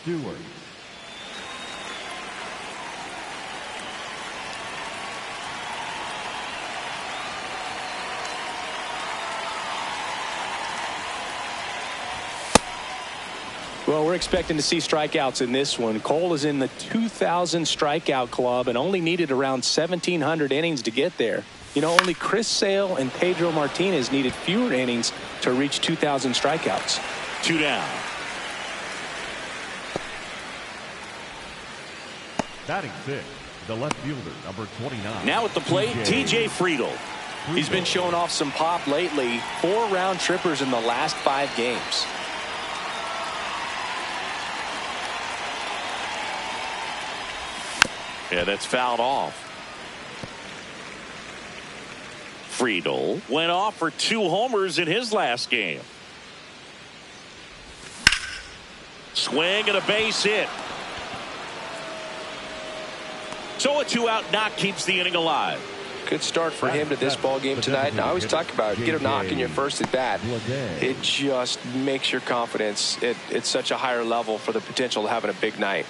F: Stewart.
C: Well, we're expecting to see strikeouts in this one. Cole is in the 2,000 strikeout club and only needed around 1,700 innings to get there. You know, only Chris Sale and Pedro Martinez needed fewer innings to reach 2,000 strikeouts.
B: Two down.
F: Batting sixth, the left fielder, number 29.
B: Now at the plate, TJ Friedl.
C: He's been showing off some pop lately. 4 round trippers in the last 5 games.
B: Yeah, that's fouled off. Friedl went off for 2 homers in his last game. Swing and a base hit. So a 2-out knock keeps the inning alive.
C: Good start for him to this ball game tonight. And I always talk about it. Get a knock in your first at bat. It just makes your confidence at such a higher level for the potential of having a big night.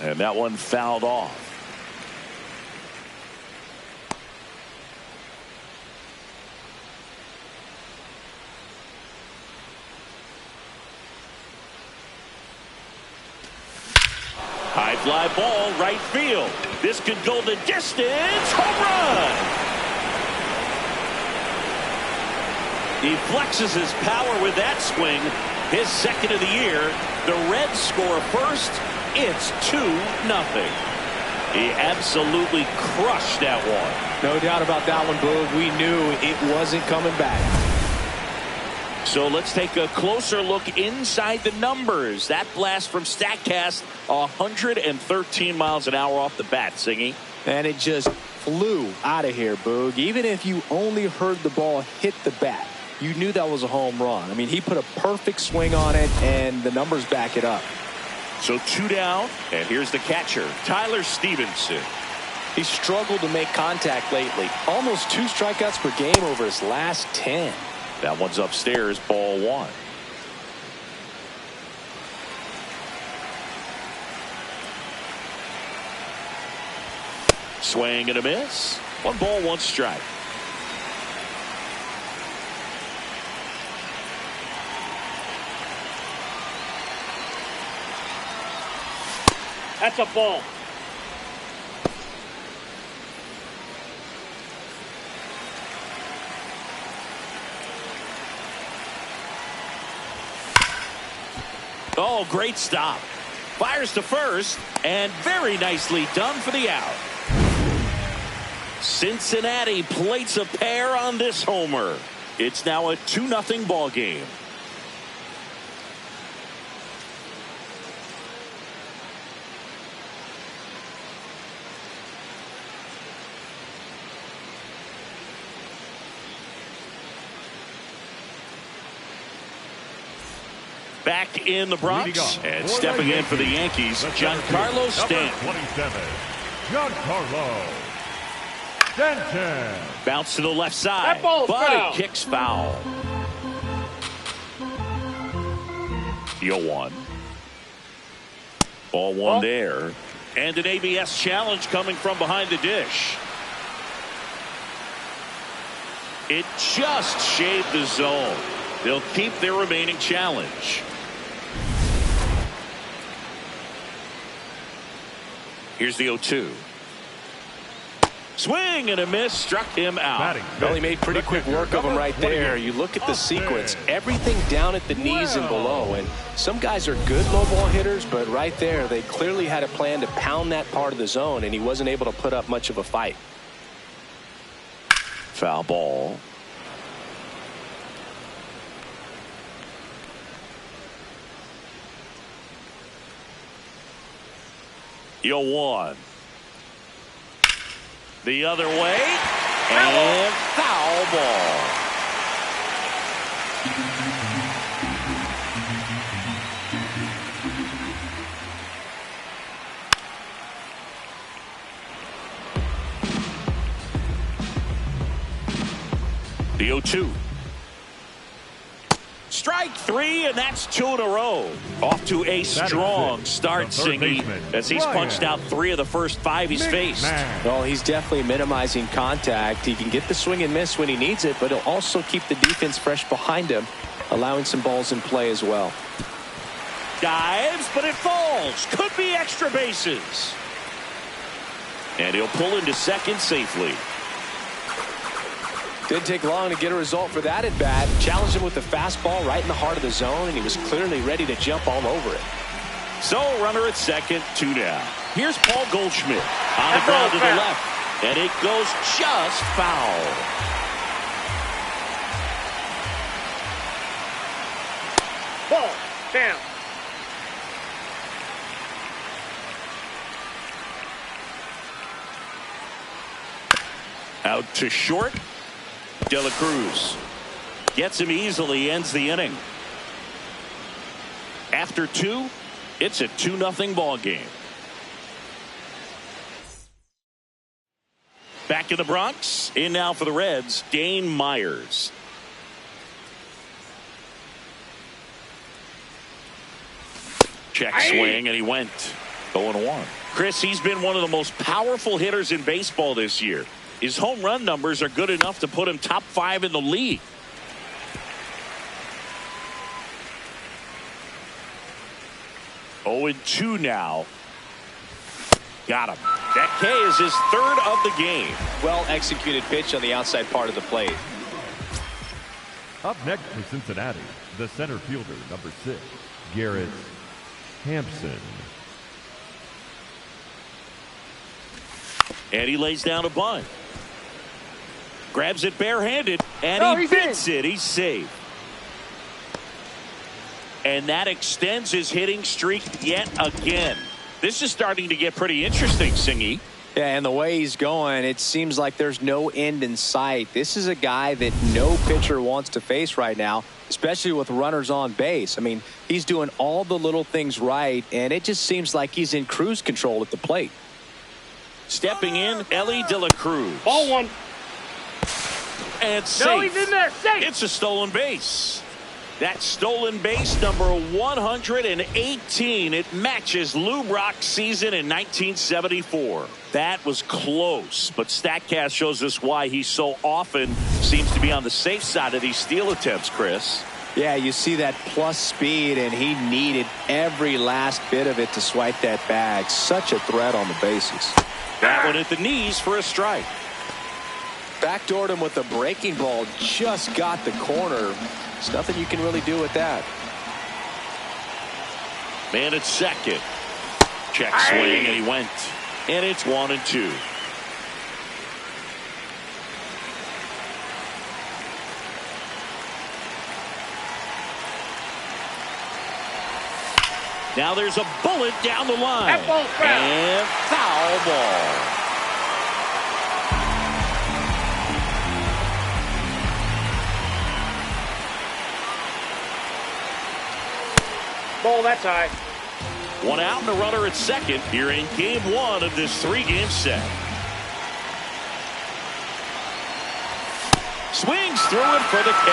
B: And that one fouled off. High fly ball, right field. This could go the distance. Home run! He flexes his power with that swing. His second of the year. The Reds score first. It's 2-0. He absolutely crushed that one.
C: No doubt about that one, Boog. We knew it wasn't coming back.
B: So let's take a closer look inside the numbers. That blast from StatCast, 113 miles an hour off the bat, Singy.
C: And it just flew out of here, Boog. Even if you only heard the ball hit the bat, you knew that was a home run. I mean, he put a perfect swing on it, and the numbers back it up.
B: So 2 down, and here's the catcher, Tyler Stevenson.
C: He struggled to make contact lately. Almost 2 strikeouts per game over his last 10.
B: That one's upstairs, ball 1. Swing and a miss. 1 ball, 1 strike.
E: That's a ball.
B: Oh, great stop. Fires to first, and very nicely done for the out. Cincinnati plates a pair on this homer. It's now a 2-0 ball game. Back in the Bronx and stepping in for the Yankees, Giancarlo Stanton.
F: 27, Giancarlo Stanton.
B: Bounce to the left side,
E: That ball's
B: but
E: foul.
B: it kicks foul. 0-1. Ball 1 there. And an ABS challenge coming from behind the dish. It just shaved the zone. They'll keep their remaining challenge. Here's the 0-2. Swing and a miss, struck him out.
C: Well, he made pretty quick work of him right there. You look at the sequence, everything down at the knees and below. And some guys are good low ball hitters, but right there, they clearly had a plan to pound that part of the zone, and he wasn't able to put up much of a fight.
B: Foul ball. You'll 1. The other way. And foul ball. The 0-2. Strike 3, and that's 2 in a row. Off to a strong start, Singy, as he's punched out 3 of the first 5 he's faced.
C: Well, he's definitely minimizing contact. He can get the swing and miss when he needs it, but he'll also keep the defense fresh behind him, allowing some balls in play as well.
B: Dives, but it falls. Could be extra bases. And he'll pull into second safely.
C: Didn't take long to get a result for that at bat. Challenged him with the fastball right in the heart of the zone, and he was clearly ready to jump all over it.
B: So runner at second, 2 down. Here's Paul Goldschmidt on the ground to the left, and it goes just foul.
E: Ball. Down.
B: Out to short. De La Cruz gets him easily, ends the inning. After 2, it's a 2-0 ball game. Back in the Bronx, in now for the Reds, Dane Myers. Check swing, and he went 0-1. Chris, he's been one of the most powerful hitters in baseball this year. His home run numbers are good enough to put him top 5 in the league. Oh, 2 now. Got him. That K is his 3rd of the game.
C: Well executed pitch on the outside part of the plate.
F: Up next for Cincinnati, the center fielder, number 6, Garrett Hampson.
B: And he lays down a bunt. Grabs it barehanded, and he beats it. He's safe. And that extends his hitting streak yet again. This is starting to get pretty interesting, Singy.
C: Yeah, and the way he's going, it seems like there's no end in sight. This is a guy that no pitcher wants to face right now, especially with runners on base. I mean, he's doing all the little things right, and it just seems like he's in cruise control at the plate.
B: Stepping in, Elly De La Cruz.
E: Ball 1.
B: And safe.
E: No, he's in there. Safe.
B: It's a stolen base. That's stolen base number 118. It matches Lou Brock's season in 1974. That was close, but StatCast shows us why he so often seems to be on the safe side of these steal attempts, Chris.
C: Yeah, you see that plus speed, and he needed every last bit of it to swipe that bag. Such a threat on the bases.
B: That one at the knees for a strike.
C: Backdoored him with a breaking ball. Just got the corner. There's nothing you can really do with that.
B: Man at second. Check swing, and he went. And it's 1-2. Now there's a bullet down the line.
E: That ball's foul.
B: And foul ball.
E: Ball, that's high.
B: One out and a runner at second here in game one of this three-game set. Swings through it for the K.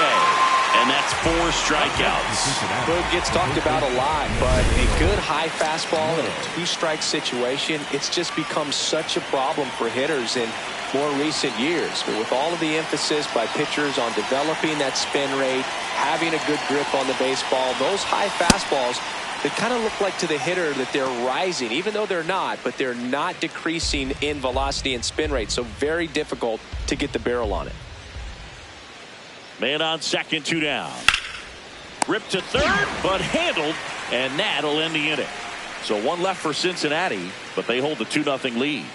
B: And that's 4 strikeouts.
C: Bird gets talked about a lot, but a good high fastball in a 2-strike situation, it's just become such a problem for hitters in more recent years. But with all of the emphasis by pitchers on developing that spin rate, having a good grip on the baseball, those high fastballs, they kind of look like to the hitter that they're rising, even though they're not, but they're not decreasing in velocity and spin rate. So very difficult to get the barrel on it.
B: Man on second, 2 down. Ripped to third, but handled, and that'll end the inning. So 1 left for Cincinnati, but they hold the 2-0 lead.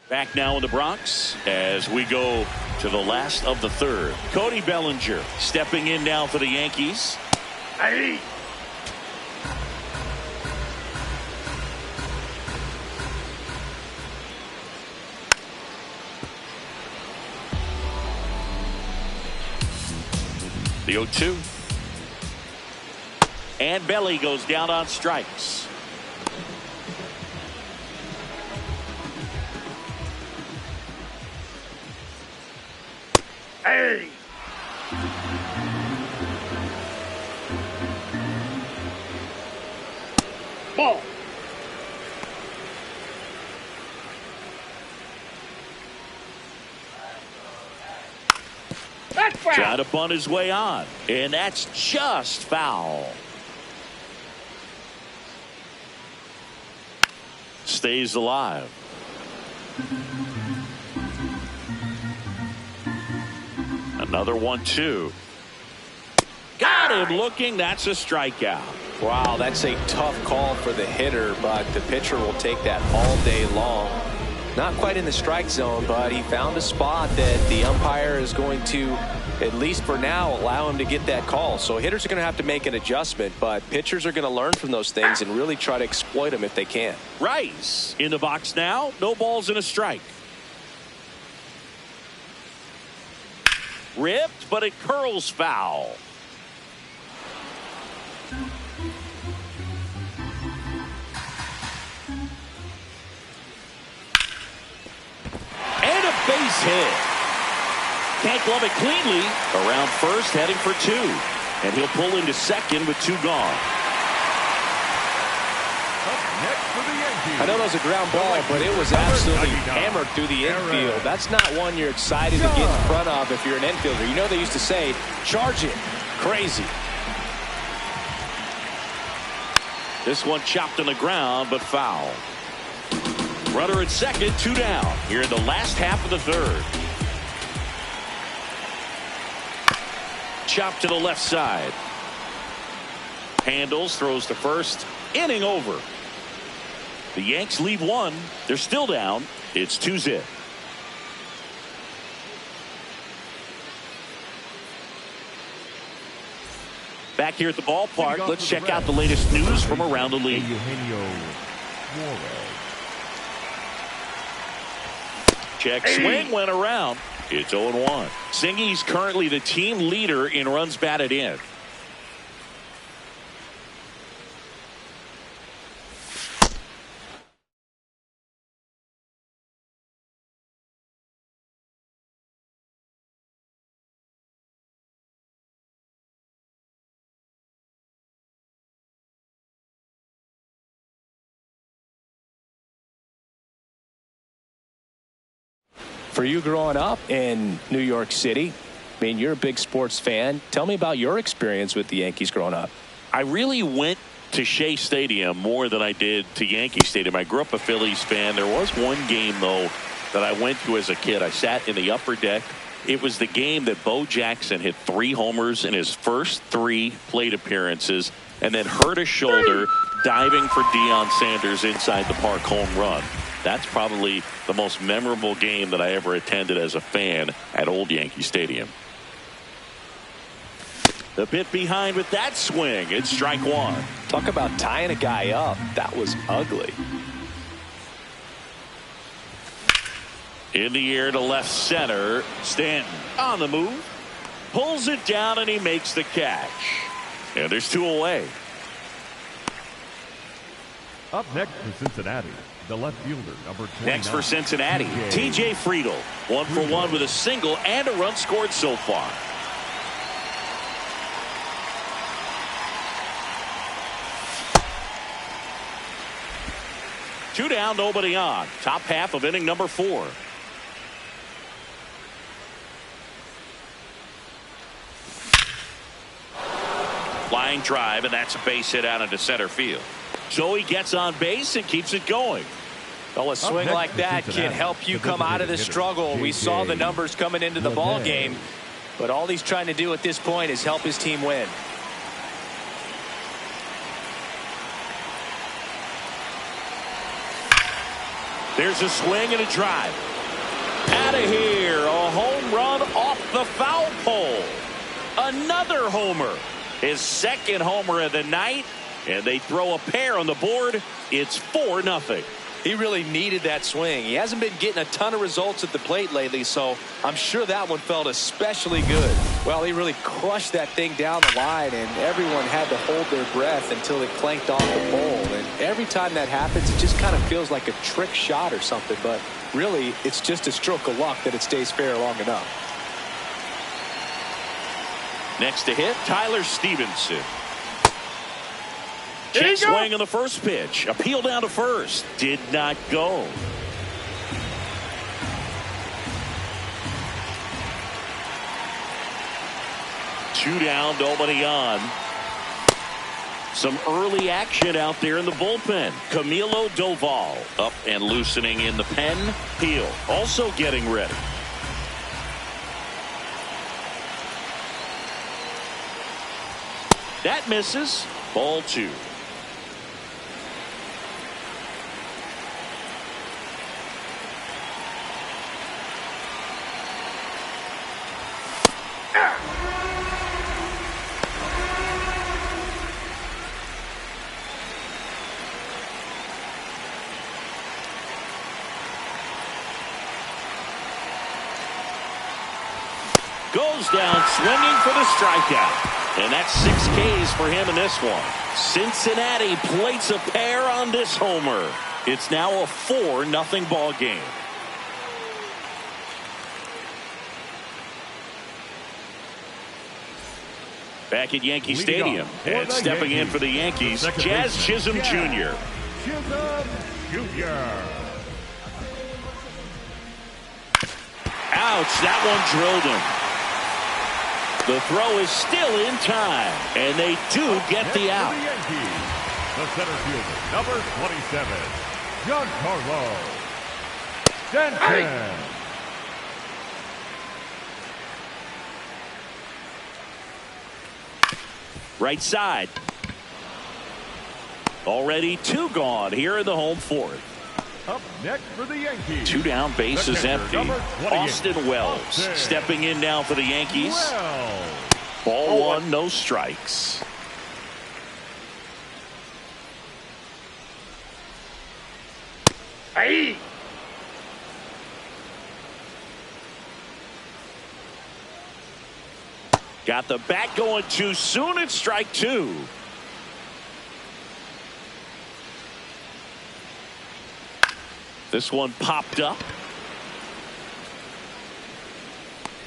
B: Back now in the Bronx as we go to the last of the third. Cody Bellinger stepping in now for the Yankees.
E: Hey.
B: The 0-2. And Belly goes down on strikes.
E: Hey. Ball. That's foul.
B: Trying to bunt his way on. And that's just foul. Stays alive. Another 1-2. Got him looking. That's a strikeout.
C: Wow, that's a tough call for the hitter, but the pitcher will take that all day long. Not quite in the strike zone, but he found a spot that the umpire is going to, at least for now, allow him to get that call. So hitters are going to have to make an adjustment, but pitchers are going to learn from those things and really try to exploit them if they can.
B: Rice in the box now. No balls and a strike. Ripped, but it curls foul. And a base hit. Can't glove it cleanly. Around first, heading for 2. And he'll pull into second with 2 gone.
F: Next for the Yankees.
C: I know it was a ground ball, but it was absolutely hammered through the infield. That's not one you're excited to get in front of if you're an infielder. You know they used to say, charge it. Crazy.
B: This one chopped on the ground, but foul. Runner at second, 2 down. Here in the last half of the third. Chopped to the left side. Handles, throws to first. Inning over. The Yanks leave 1. They're still down. It's 2-0. Back here at the ballpark, let's check out the latest news from around the league. Check swing went around. It's 0-1. Singy's currently the team leader in runs batted in.
C: For you growing up in New York City, I mean, you're a big sports fan. Tell me about your experience with the Yankees growing up.
B: I really went to Shea Stadium more than I did to Yankee Stadium. I grew up a Phillies fan. There was one game, though, that I went to as a kid. I sat in the upper deck. It was the game that Bo Jackson hit 3 homers in his first 3 plate appearances and then hurt his shoulder diving for Deion Sanders inside the park home run. That's probably the most memorable game that I ever attended as a fan at Old Yankee Stadium. The bit behind with that swing. It's strike 1.
C: Talk about tying a guy up. That was ugly.
B: In the air to left center. Stanton on the move. Pulls it down and he makes the catch. And there's 2 away.
F: Up next for Cincinnati, the left fielder, number 29.
B: Next for Cincinnati, TJ Friedl. 1 for 1 with a single and a run scored so far. Two down, nobody on. Top half of inning number 4. Line drive, and that's a base hit out into center field. So he gets on base and keeps it going.
C: Well, a swing like that can help you come out of the struggle. We saw the numbers coming into the ball game, but all he's trying to do at this point is help his team win.
B: There's a swing and a drive. Out of here, a home run off the foul pole. Another homer. His second homer of the night, and they throw a pair on the board. It's 4-0.
C: He really needed that swing. He hasn't been getting a ton of results at the plate lately, so I'm sure that one felt especially good. Well, he really crushed that thing down the line, and everyone had to hold their breath until it clanked off the pole. And every time that happens, it just kind of feels like a trick shot or something, but really, it's just a stroke of luck that it stays fair long enough.
B: Next to hit, Tyler Stevenson. Check swing on the first pitch. Appeal down to first. Did not go. Two down, nobody on. Some early action out there in the bullpen. Camilo Doval up and loosening in the pen. Peel also getting ready. That misses. Ball 2. Goes down swinging for the strikeout. And that's 6 Ks for him in this one. Cincinnati plates a pair on this homer. It's now a 4-0 ball game. Back at Yankee Stadium, and stepping in for the Yankees, Jazz Chisholm Jr. Ouch, that one drilled him. The throw is still in time, and they do get the out.
F: The center fielder, number 27, Giancarlo Stanton.
B: Right side. Already 2 gone here in the home 4th.
F: Up next for the Yankees.
B: 2 down, base is empty. Austin Wells stepping in now for the Yankees. Ball 1, no strikes.
E: Hey!
B: Got the bat going too soon. It's strike 2. This one popped up.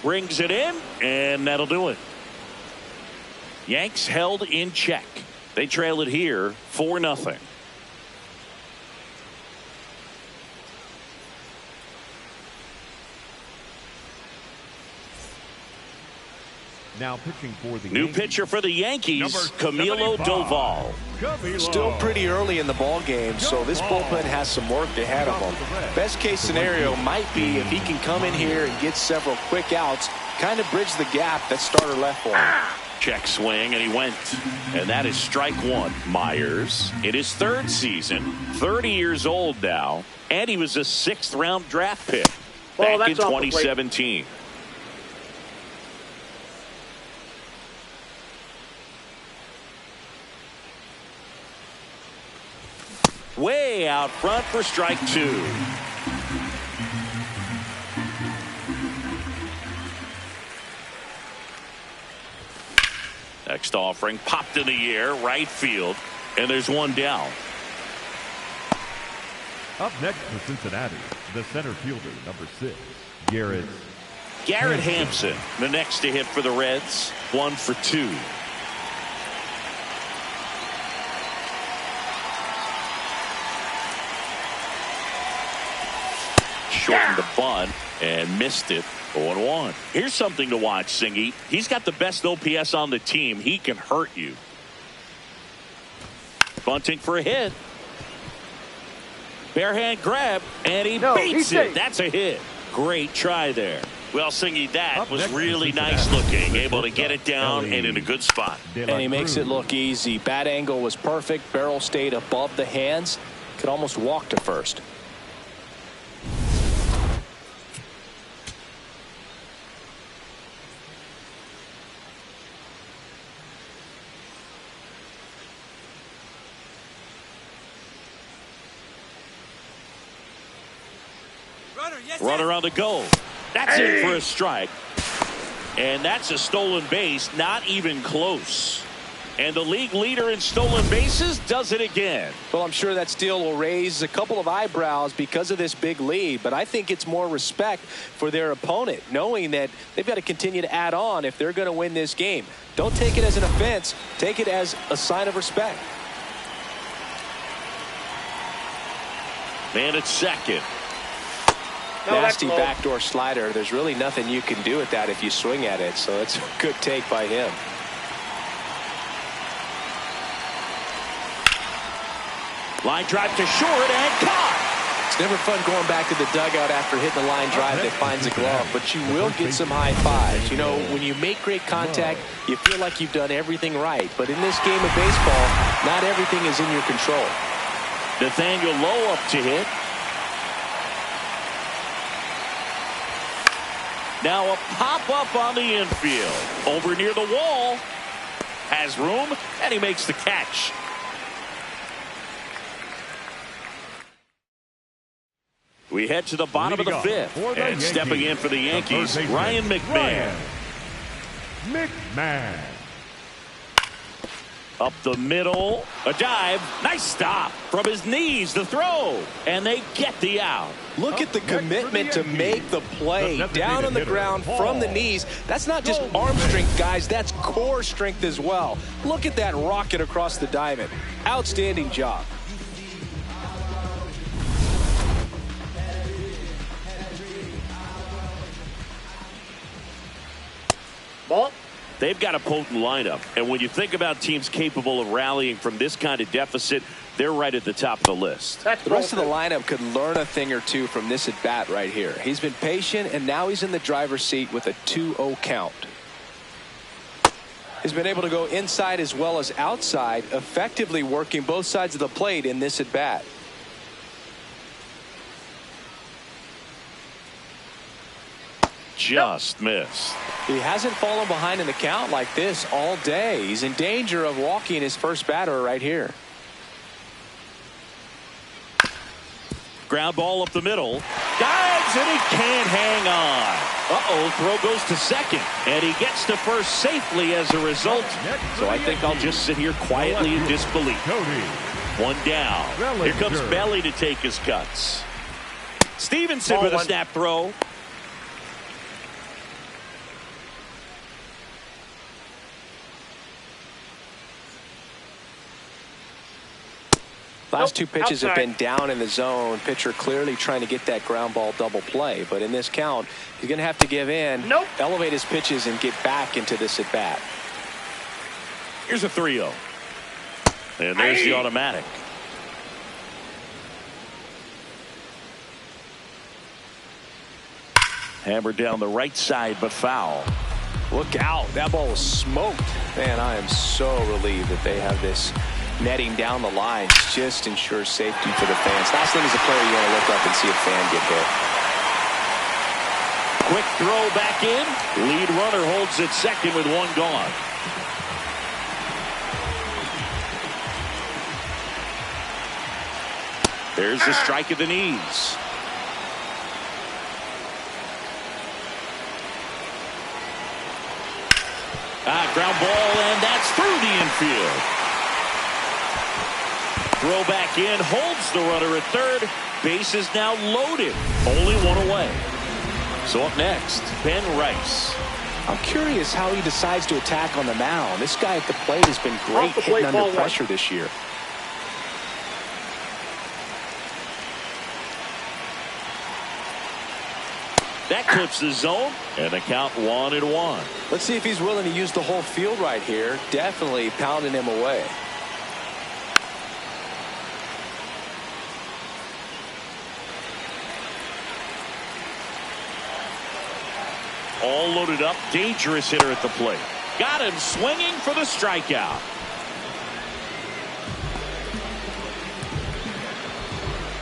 B: Brings it in, and that'll do it. Yanks held in check. They trail it here 4-0.
F: Now pitching for the
B: New
F: Yankees.
B: pitcher for the Yankees,
F: Number
B: Camilo
F: 75,
B: Doval.
F: Camilo.
C: Still pretty early in the ball game, so this bullpen has some work ahead of him. Best case scenario might be if he can come in here and get several quick outs, kind of bridge the gap that starter left for him.
B: Check swing, and he went. And that is strike one. Myers in his third season, 30 years old now, and he was a 6th-round draft pick
E: Ball,
B: back in
E: that's off the plate.
B: 2017. Way out front for strike two. Next offering popped in the air, right field, and there's one down.
F: Up next for Cincinnati, the center fielder, number 6,
B: Garrett Hampson, the next to hit for the Reds, 1 for 2. Shortened the bunt and missed it. 0-1. Here's something to watch, Singy. He's got the best OPS on the team. He can hurt you. Bunting for a hit. Barehand grab, and he beats it. That's a hit. Great try there. Well, Singy, that was really nice looking. Able to get it down and in a good spot.
C: And he makes it look easy. Bat angle was perfect. Barrel stayed above the hands. Could almost walk to first.
B: Runner on the go. That's it for a strike. And that's a stolen base, not even close. And the league leader in stolen bases does it again.
C: Well, I'm sure that steal will raise a couple of eyebrows because of this big lead, but I think it's more respect for their opponent, knowing that they've got to continue to add on if they're going to win this game. Don't take it as an offense. Take it as a sign of respect.
B: Man at second.
C: Nasty backdoor slider. There's really nothing you can do with that if you swing at it, so it's a good take by him.
B: Line drive to short and caught.
C: It's never fun going back to the dugout after hitting the line drive that finds a glove, but you will get some high fives. You know, when you make great contact, you feel like you've done everything right. But in this game of baseball, not everything is in your control.
B: Nathaniel Lowe up to hit. Now a pop-up on the infield. Over near the wall. Has room, and he makes the catch. We head to the bottom of the 5th. And stepping in for the Yankees, Ryan McMahon. Up the middle. A dive. Nice stop. From his knees, the throw. And they get the out.
C: Look at the commitment to make the play. Down on the ground from the knees. That's not just arm strength, guys. That's core strength as well. Look at that rocket across the diamond. Outstanding job.
E: Ball.
B: They've got a potent lineup, and when you think about teams capable of rallying from this kind of deficit, they're right at the top of the list.
C: The rest of the lineup could learn a thing or two from this at bat right here. He's been patient, and now he's in the driver's seat with a 2-0 count. He's been able to go inside as well as outside, effectively working both sides of the plate in this at bat.
B: Just missed.
C: He hasn't fallen behind in the count like this all day. He's in danger of walking his first batter right here.
B: Ground ball up the middle. Dives, and he can't hang on. Throw goes to second, and he gets to first safely as a result. So I think I'll just sit here quietly in disbelief. One down. Here comes Belly to take his cuts. Stevenson with a snap throw.
C: Last two pitches have
E: outside.
C: been down in the zone. Pitcher clearly trying to get that ground ball double play. But in this count, he's going to have to give in,
E: Nope.
C: elevate his pitches, and get back into this at bat.
B: Here's a 3-0. And there's the automatic. Hammered down the right side, but foul.
C: Look out. That ball was smoked. Man, I am so relieved that they have this netting down the line. Just ensures safety for the fans. Last thing as a player, you want to look up and see a fan get hit.
B: Quick throw back in. Lead runner holds at second with one gone. There's the strike at the knees. Ground ball, and that's through the infield. Throw back in, holds the runner at third. Base is now loaded. Only one away. So up next, Ben Rice.
C: I'm curious how he decides to attack on the mound. This guy at the plate has been great
E: Off the plate,
C: hitting
E: ball
C: under
E: one.
C: pressure this year.
B: That clips the zone, and the count 1-1.
C: Let's see if he's willing to use the whole field right here. Definitely pounding him away.
B: All loaded up, dangerous hitter at the plate. Got him swinging for the strikeout.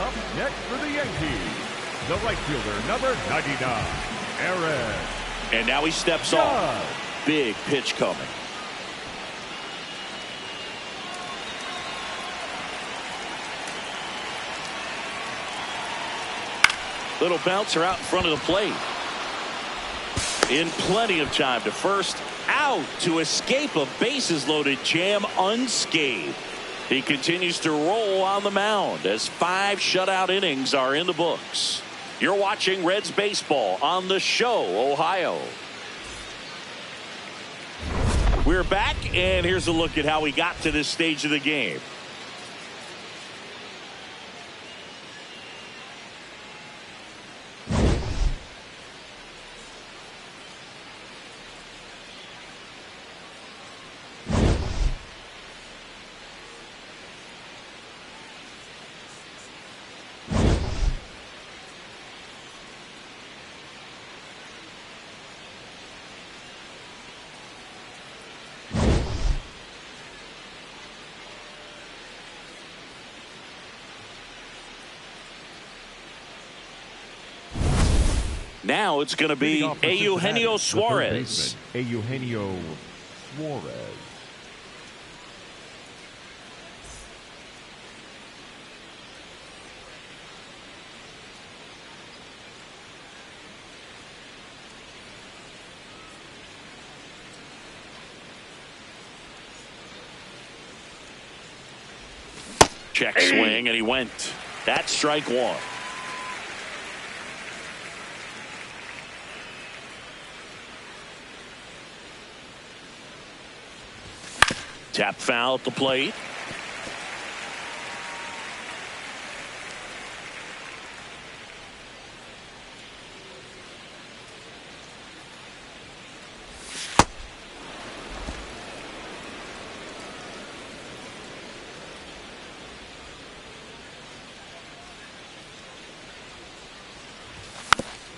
F: Up next for the Yankees, the right fielder, number 99, Aaron.
B: And now he steps
F: Judge.
B: off. Big pitch coming. Little bouncer out in front of the plate. In plenty of time to first, out to escape a bases loaded jam unscathed. He continues to roll on the mound as 5 shutout innings are in the books. You're watching Reds baseball on The Show, Ohio. We're back, and here's a look at how we got to this stage of the game. Now it's going to be
F: Leading off for Cincinnati,
B: Eugenio
F: the third
B: Suarez.
F: baseman, Eugenio Suarez.
B: Check swing, and he went. That's strike one. Tap foul at the plate.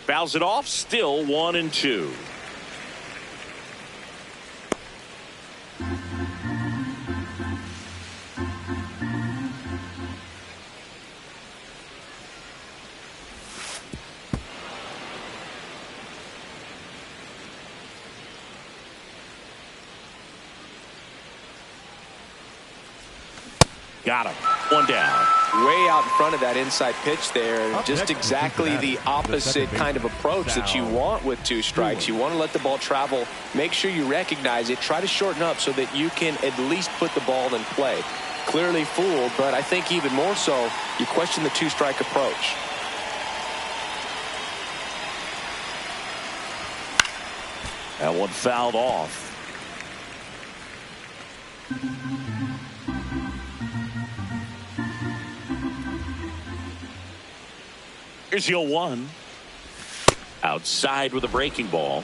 B: Fouls it off, still 1-2. Got him. One down.
C: Way out in front of that inside pitch there.
F: Up
C: Just
F: next,
C: exactly
F: Cincinnati,
C: the
F: the
C: opposite
F: second
C: kind of
F: baseman,
C: approach that you
F: Sal.
C: want with 2 strikes. You want to let the ball travel. Make sure you recognize it. Try to shorten up so that you can at least put the ball in play. Clearly fooled, but I think even more so, you question the 2-strike approach.
B: That one fouled off. Here's your 1. Outside with a breaking ball.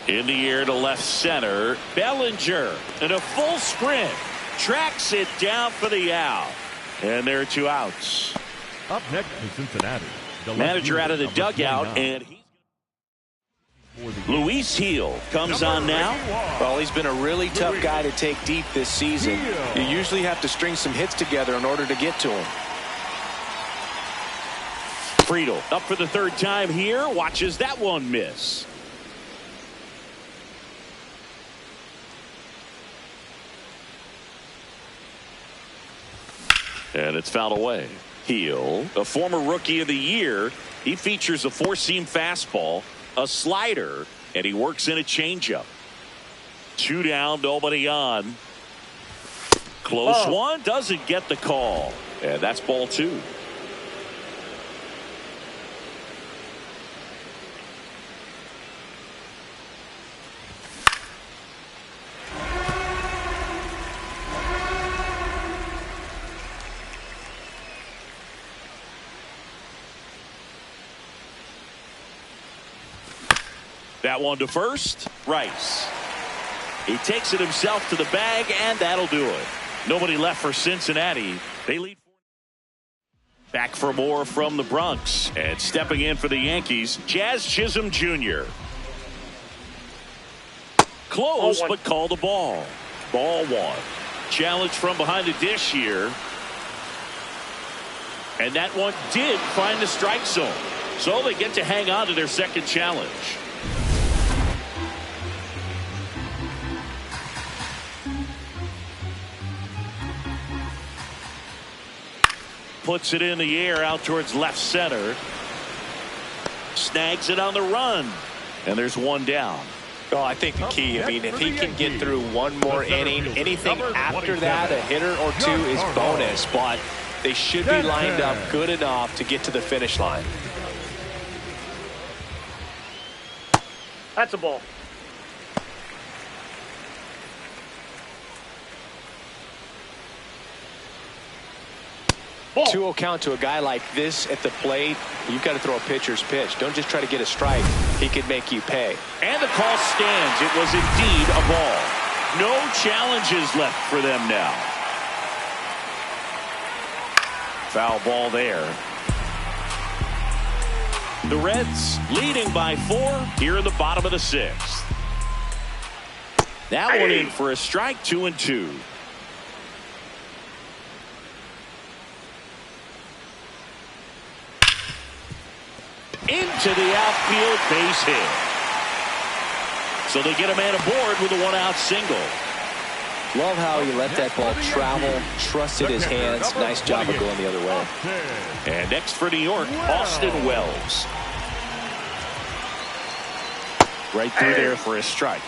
B: In the air to left center. Bellinger in a full sprint. Tracks it down for the out. And there are 2 outs.
F: Up next for Cincinnati. The
B: Manager out of the dugout, and Luis Heel comes on now.
C: Well, he's been a really tough guy to take deep this season. You usually have to string some hits together in order to get to him.
B: Friedel up for the 3rd time here. Watches that one miss. And it's fouled away. Heel, a former Rookie of the Year. He features a 4-seam fastball, a slider, and he works in a changeup. 2 down, nobody on. Close one, doesn't get the call. And that's ball 2. That one to first. Rice. He takes it himself to the bag, and that'll do it. Nobody left for Cincinnati. They lead. Back for more from the Bronx. And stepping in for the Yankees, Jazz Chisholm Jr. Close, but called the ball. Ball 1. Challenge from behind the dish here. And that one did find the strike zone. So they get to hang on to their second challenge. Puts it in the air out towards left center. Snags it on the run. And there's 1 down.
C: Oh, I think the key, I mean, if he can get through 1 more inning, anything after that, a hitter or 2 is bonus. But they should be lined up good enough to get to the finish line.
E: That's a ball. Ball.
C: 2-0 count to a guy like this at the plate. You've got to throw a pitcher's pitch. Don't just try to get a strike. He could make you pay.
B: And the call stands. It was indeed a ball. No challenges left for them now. Foul ball there. The Reds leading by 4 here in the bottom of the 6th. That one in for a strike. 2-2. Into the outfield, base hit. So they get a man aboard with a 1-out single.
C: Love how he let that ball travel, trusted his hands. Nice job of going the other way.
B: And next for New York, Austin Wells. Right through there for a strike.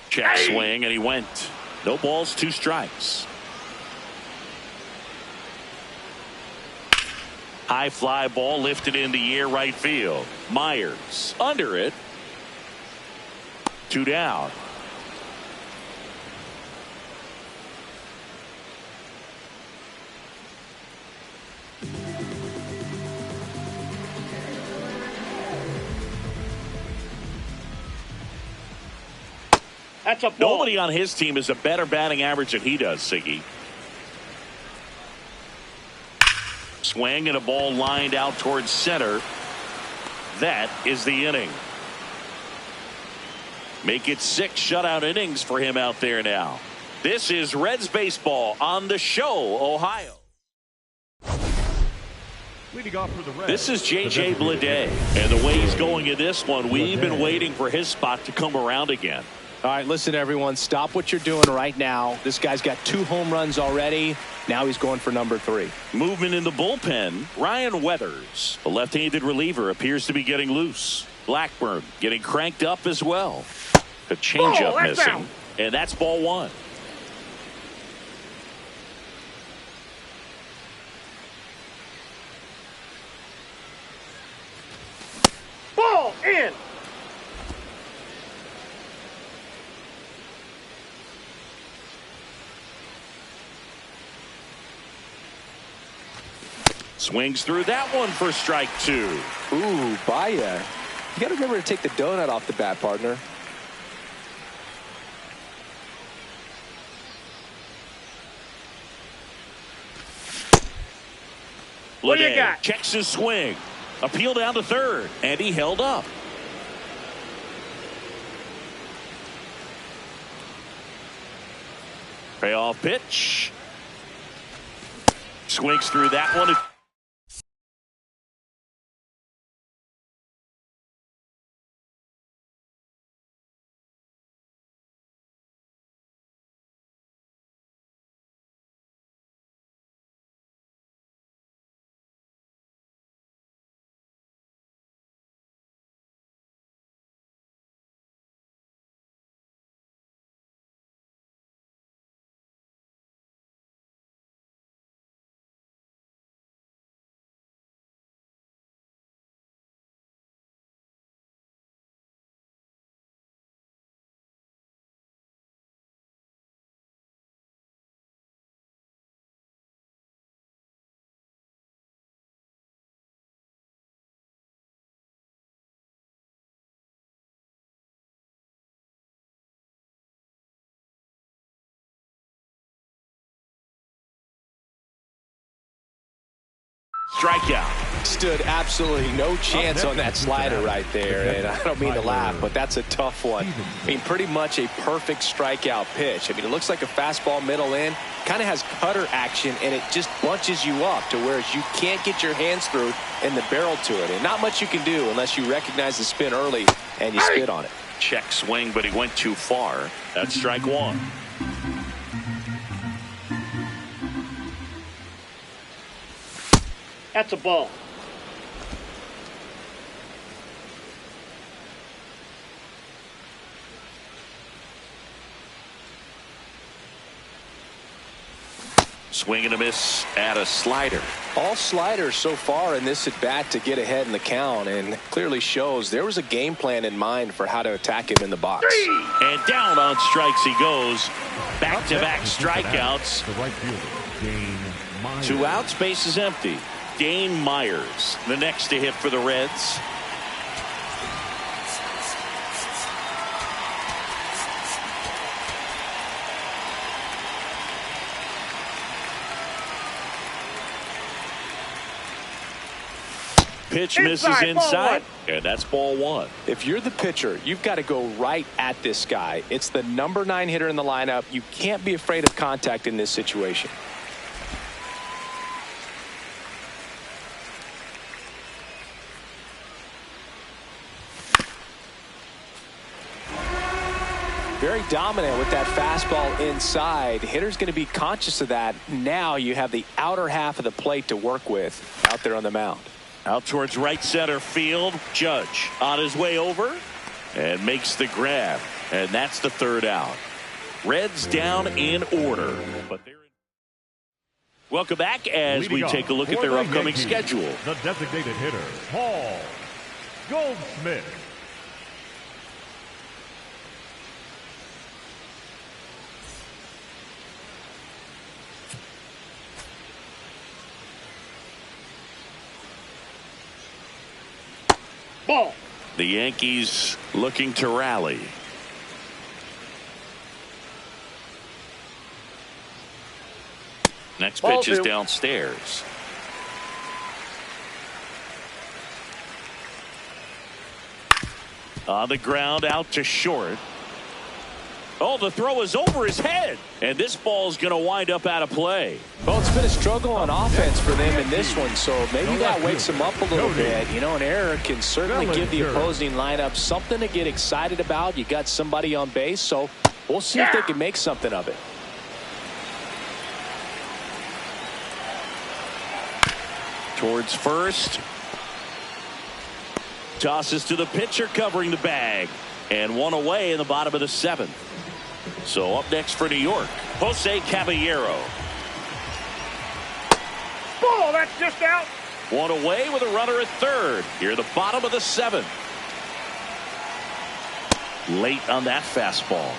B: Check swing, and he went. No balls, 2 strikes. High fly ball lifted in the air right field. Myers under it. 2 down.
E: That's a ball.
B: Nobody on his team has a better batting average than he does, Siggy. Swing and a ball lined out towards center. That is the inning. Make it 6 shutout innings for him out there now. This is Reds baseball on the show, Ohio.
F: Leading off for the Reds,
B: this is J.J. Bleday, and the way he's going in this one, we've been waiting for his spot to come around again.
C: All right, listen, everyone. Stop what you're doing right now. This guy's got 2 home runs already. Now he's going for number 3.
B: Movement in the bullpen. Ryan Weathers, the left-handed reliever, appears to be getting loose. Blackburn getting cranked up as well. The changeup missing. And that's ball one.
E: Ball in.
B: Swings through that one for strike two.
C: Ooh, Baya. You got to remember to take the donut off the bat, partner.
E: What do you
B: Ledet
E: got?
B: checks his swing. Appeal down to third, and he held up. Payoff pitch. Swings through that one. Strikeout.
C: Stood absolutely no chance on that slider right there, and I don't mean to laugh, but that's a tough one. I mean, pretty much a perfect strikeout pitch. I mean, it looks like a fastball middle in, kind of has cutter action, and it just bunches you up to where you can't get your hands through and the barrel to it, and not much you can do unless you recognize the spin early and you spit on it.
B: Check swing, but he went too far. That's strike one.
E: That's a ball.
B: Swing and a miss at a slider.
C: All sliders so far in this at bat to get ahead in the count, and clearly shows there was a game plan in mind for how to attack him in the box.
B: And down on strikes he goes. Back-to-back strikeouts.
F: The right fielder, Dane Myers.
B: 2 outs, base is empty. Dane Myers, the next to hit for the Reds. Pitch misses inside, and that's ball one.
C: If you're the pitcher, you've got to go right at this guy. It's the number 9 hitter in the lineup. You can't be afraid of contact in this situation. Very dominant with that fastball inside. Hitter's going to be conscious of that. Now you have the outer half of the plate to work with out there on the mound.
B: Out towards right center field. Judge on his way over and makes the grab. And that's the 3rd out. Reds down in order. But they're welcome back as we take a look at their upcoming schedule.
F: The designated hitter, Paul Goldschmidt.
E: Ball.
B: The Yankees looking to rally. Next pitch is downstairs. On the ground, out to short. Oh, the throw is over his head. And this ball is going to wind up out of play.
C: Well, it's been a struggle on offense for them in this one, so maybe that wakes them up a little bit. You know, an error can certainly give the opposing lineup something to get excited about. You got somebody on base, so we'll see if they can make something of it.
B: Towards first. Tosses to the pitcher covering the bag. And one away in the bottom of the 7th. So up next for New York, Jose Caballero.
E: Ball, that's just out.
B: One away with a runner at third. Here the bottom of the seventh. Late on that fastball.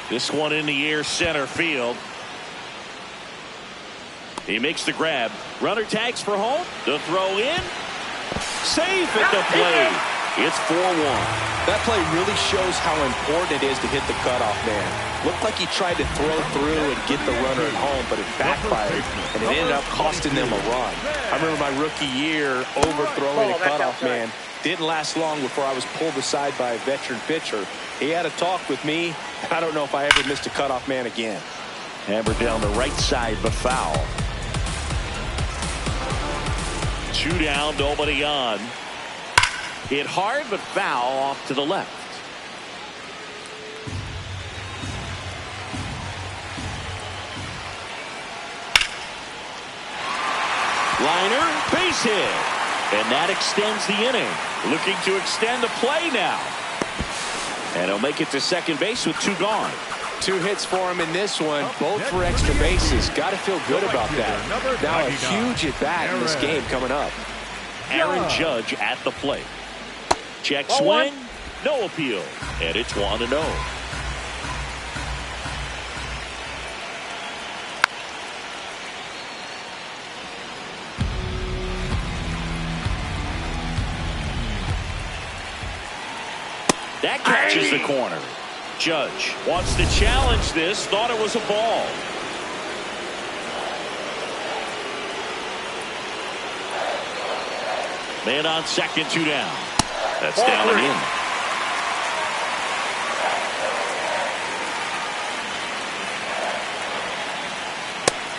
B: This one in the air center field. He makes the grab. Runner tags for home. The throw in. Safe at the plate. It's 4-1.
C: That play really shows how important it is to hit the cutoff man. Looked like he tried to throw through and get the runner at home, but it backfired, and it ended up costing them a run. I remember my rookie year overthrowing a cutoff man. Didn't last long before I was pulled aside by a veteran pitcher. He had a talk with me. I don't know if I ever missed a cutoff man again.
B: Hammered down the right side, but foul. 2 down, nobody on. Hit hard, but foul off to the left. Liner, base hit. And that extends the inning. Looking to extend the play now. And he'll make it to second base with 2 gone.
C: 2 hits for him in this one, both for extra bases. Got to feel good about that. Now a huge at bat in this game coming up.
B: Aaron Judge at the plate. Check swing, no appeal, and it's 1-0. That catches the corner. Judge wants to challenge this, thought it was a ball. Man on second, 2 down. That's down and in.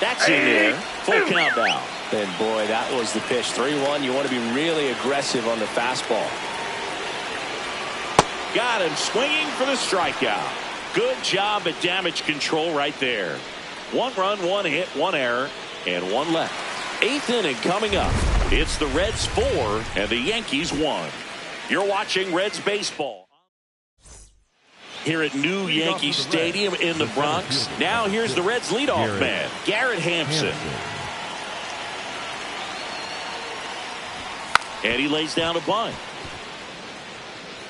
B: That's in there. Full count now.
C: And boy, that was the pitch. 3-1. You want to be really aggressive on the fastball.
B: Got him swinging for the strikeout. Good job at damage control right there. 1 run, 1 hit, 1 error, and 1 left. 8th inning coming up. It's the Reds 4 and the Yankees 1. You're watching Reds baseball here at New Yankee Stadium in the Bronx. Now here's the Reds leadoff man, Garrett Hampson. And he lays down a bunt.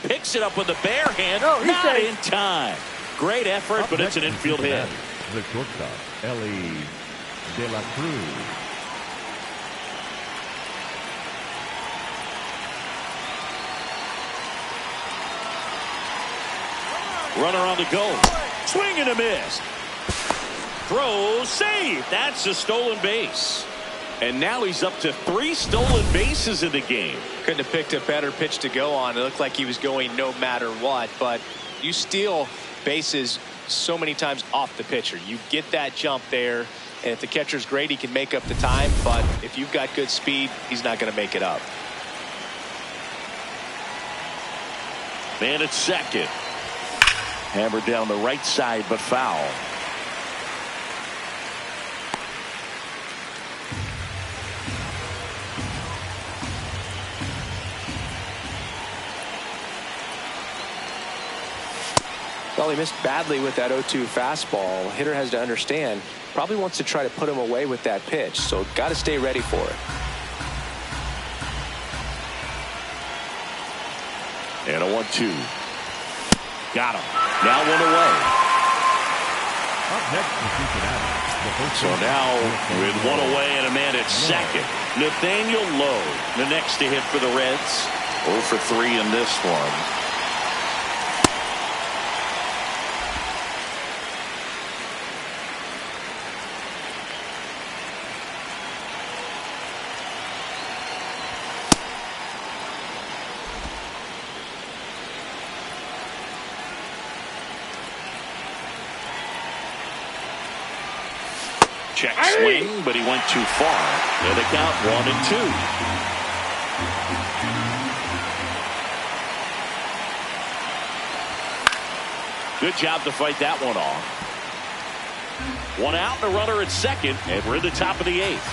B: Picks it up with the bare hand. Not in time. Great effort, but it's an infield hit.
F: The shortstop, Elly de la Cruz.
B: Runner on the go. Swing and a miss. Throw, save. That's a stolen base. And now he's up to 3 stolen bases in the game.
C: Couldn't have picked a better pitch to go on. It looked like he was going no matter what. But you steal bases so many times off the pitcher. You get that jump there. And if the catcher's great, he can make up the time. But if you've got good speed, he's not going to make it up.
B: Man at second. Hammered down the right side, but foul.
C: Well, he missed badly with that 0-2 fastball. Hitter has to understand, probably wants to try to put him away with that pitch, so got to stay ready for it.
B: And a 1-2. Got him. Now 1 away.
F: Up next for Cincinnati.
B: So now with 1 away and a man at second, Nathaniel Lowe, the next to hit for the Reds. 0 for 3 in this one. Check swing, but he went too far. And the count 1-2. Good job to fight that one off. 1 out, and a runner at second, and we're in the top of the 8th.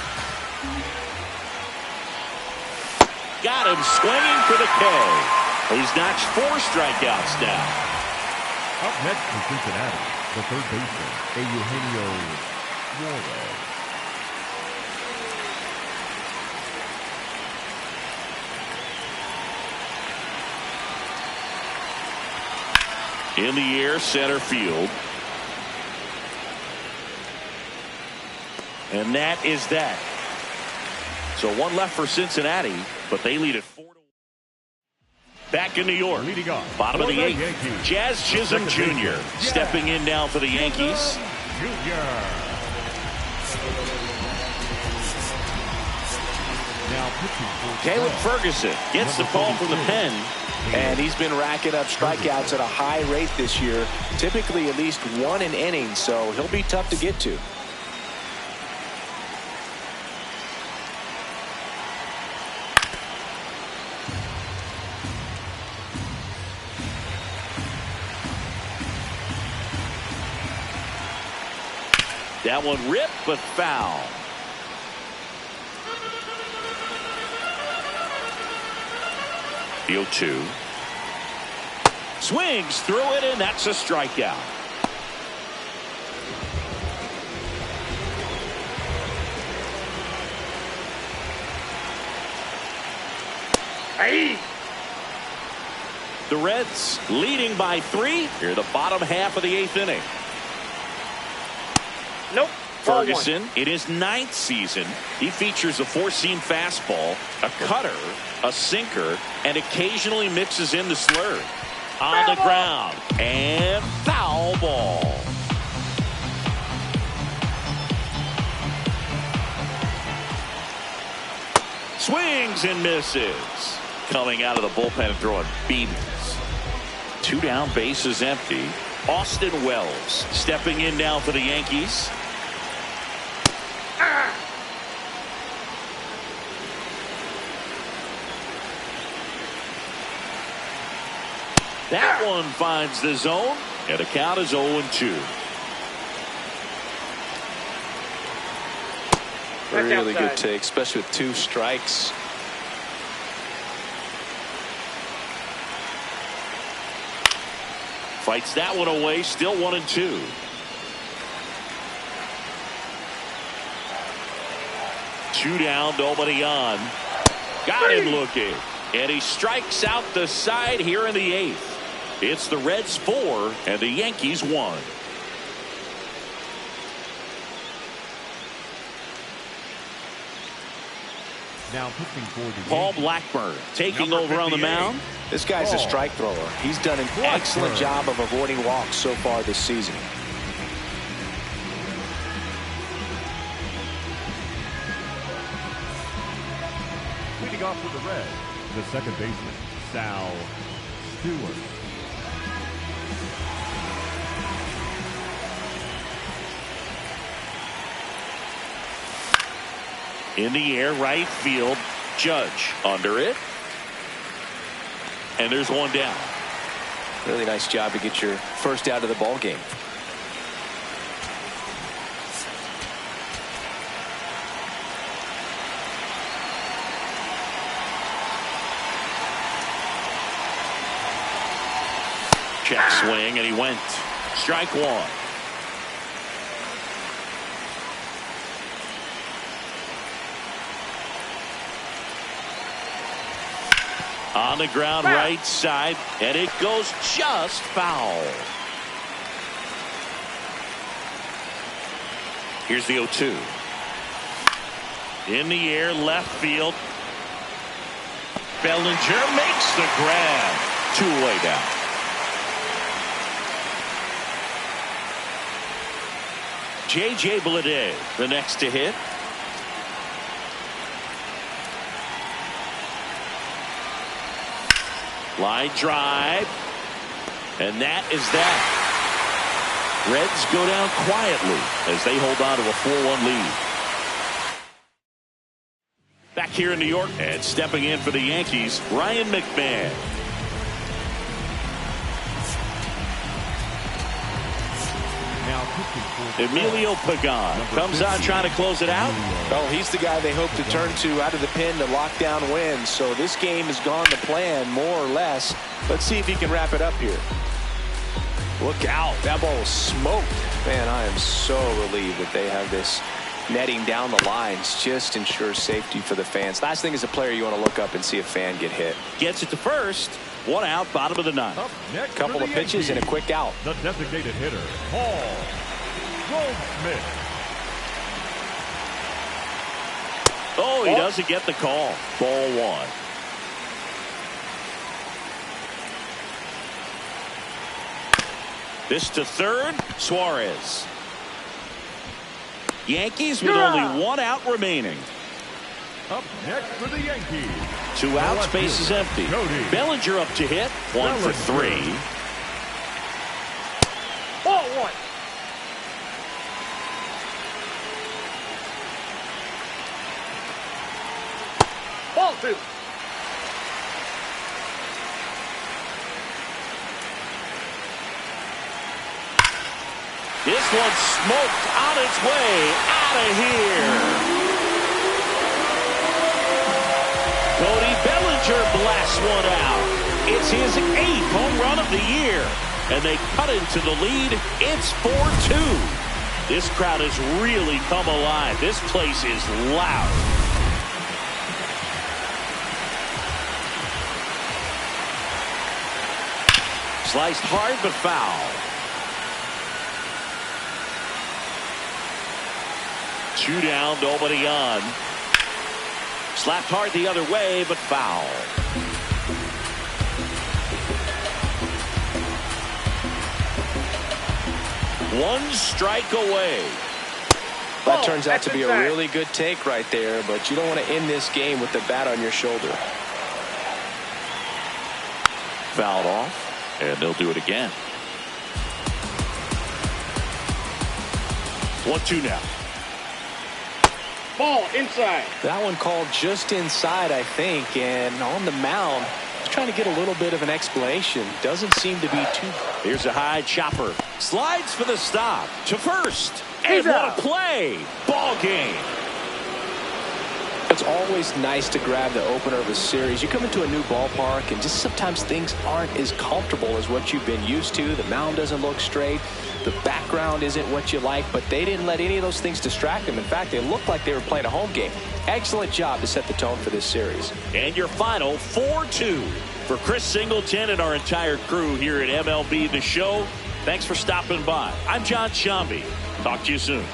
B: got him swinging for the K. He's notched 4 strikeouts now.
F: Up next for Cincinnati, the third baseman, Eugenio Suarez.
B: In the air, center field. And that is that. So 1 left for Cincinnati, but they lead at 4-1. Back in New York,
F: Leading off,
B: bottom of the 8th,
F: Yankees,
B: Jazz Chisholm Jr. stepping in now for the Yankees.
F: Now pitching for
B: Caleb Ferguson gets the call from the pen.
C: And he's been racking up strikeouts at a high rate this year, typically at least 1 an inning, so he'll be tough to get to.
B: That one ripped, but foul. The 0-2. Swings through it, and that's a strikeout.
E: Hey!
B: The Reds leading by 3 here the bottom half of the 8th inning.
E: Nope.
B: Ferguson, in his 9th season, he features a 4-seam fastball, a cutter, a sinker, and occasionally mixes in the slurve. On the ground, and foul ball. Swings and misses. Coming out of the bullpen and throwing beatings. 2 down, bases empty. Austin Wells stepping in now for the Yankees. That one finds the zone, and the count is 0-2.
C: Really good take, especially with 2 strikes.
B: Fights that one away, still 1-2. Two down, nobody on. Got him looking. And he strikes out the side here in the 8th. It's the Reds 4 and the Yankees 1.
F: Now pitching for the
B: Paul
F: Yankees,
B: Blackburn taking
F: number
B: over on the
F: 58.
B: mound.
C: This guy's a strike thrower. He's done an excellent job of avoiding walks so far this season.
F: leading off for the Reds, the second baseman, Sal Stewart.
B: In the air, right field. Judge under it. And there's one down.
C: Really nice job to get your first out of the ball game.
B: Check swing, and he went. Strike one. On the ground, right side, and it goes just foul. Here's the 0-2. In the air, left field. Bellinger makes the grab. Two-way down. J.J. Bleday, the next to hit. Line drive. And that is that. Reds go down quietly as they hold on to a 4-1 lead. Back here in New York and stepping in for the Yankees, Ryan McMahon.
F: Now
B: Emilio Pagan comes on trying to close it out.
C: Oh, he's the guy they hope to turn to out of the pen to lock down wins. So this game has gone to plan, more or less. Let's see if he can wrap it up here. Look out. That ball was smoked. Man, I am so relieved that they have this netting down the lines. Just ensures safety for the fans. Last thing as a player, you want to look up and see a fan get hit.
B: Gets it to first. One out, bottom of the ninth.
C: Couple of pitches and a quick out.
F: The designated hitter, Paul Goldschmidt.
B: Oh, he doesn't get the call. Ball one. This to third, Suarez. Yankees with only one out remaining.
F: Up next for the Yankees.
B: 2 outs, base is empty. Bellinger up to hit. 1 for 3.
E: Ball one. Ball two.
B: This one's smoked on its way out of here. Cody Bellinger blasts one out. It's his 8th home run of the year. And they cut into the lead. It's 4-2. This crowd has really come alive. This place is loud. Sliced hard but foul. 2 down, nobody on. Slapped hard the other way, but foul. One strike away.
C: That turns out to be a really good take right there, but you don't want to end this game with the bat on your shoulder.
B: Fouled off, and they'll do it again. 1-2 now.
E: Ball inside.
C: That one called just inside, I think, and on the mound, he's trying to get a little bit of an explanation. Doesn't seem to be too.
B: Here's a high chopper. Slides for the stop to first. And what a play. Ball game.
C: It's always nice to grab the opener of a series. You come into a new ballpark and just sometimes things aren't as comfortable as what you've been used to. The mound doesn't look straight. The background isn't what you like, but they didn't let any of those things distract them. In fact, they looked like they were playing a home game. Excellent job to set the tone for this series.
B: And your final 4-2 for Chris Singleton and our entire crew here at MLB The Show. Thanks for stopping by. I'm John Shambi. Talk to you soon.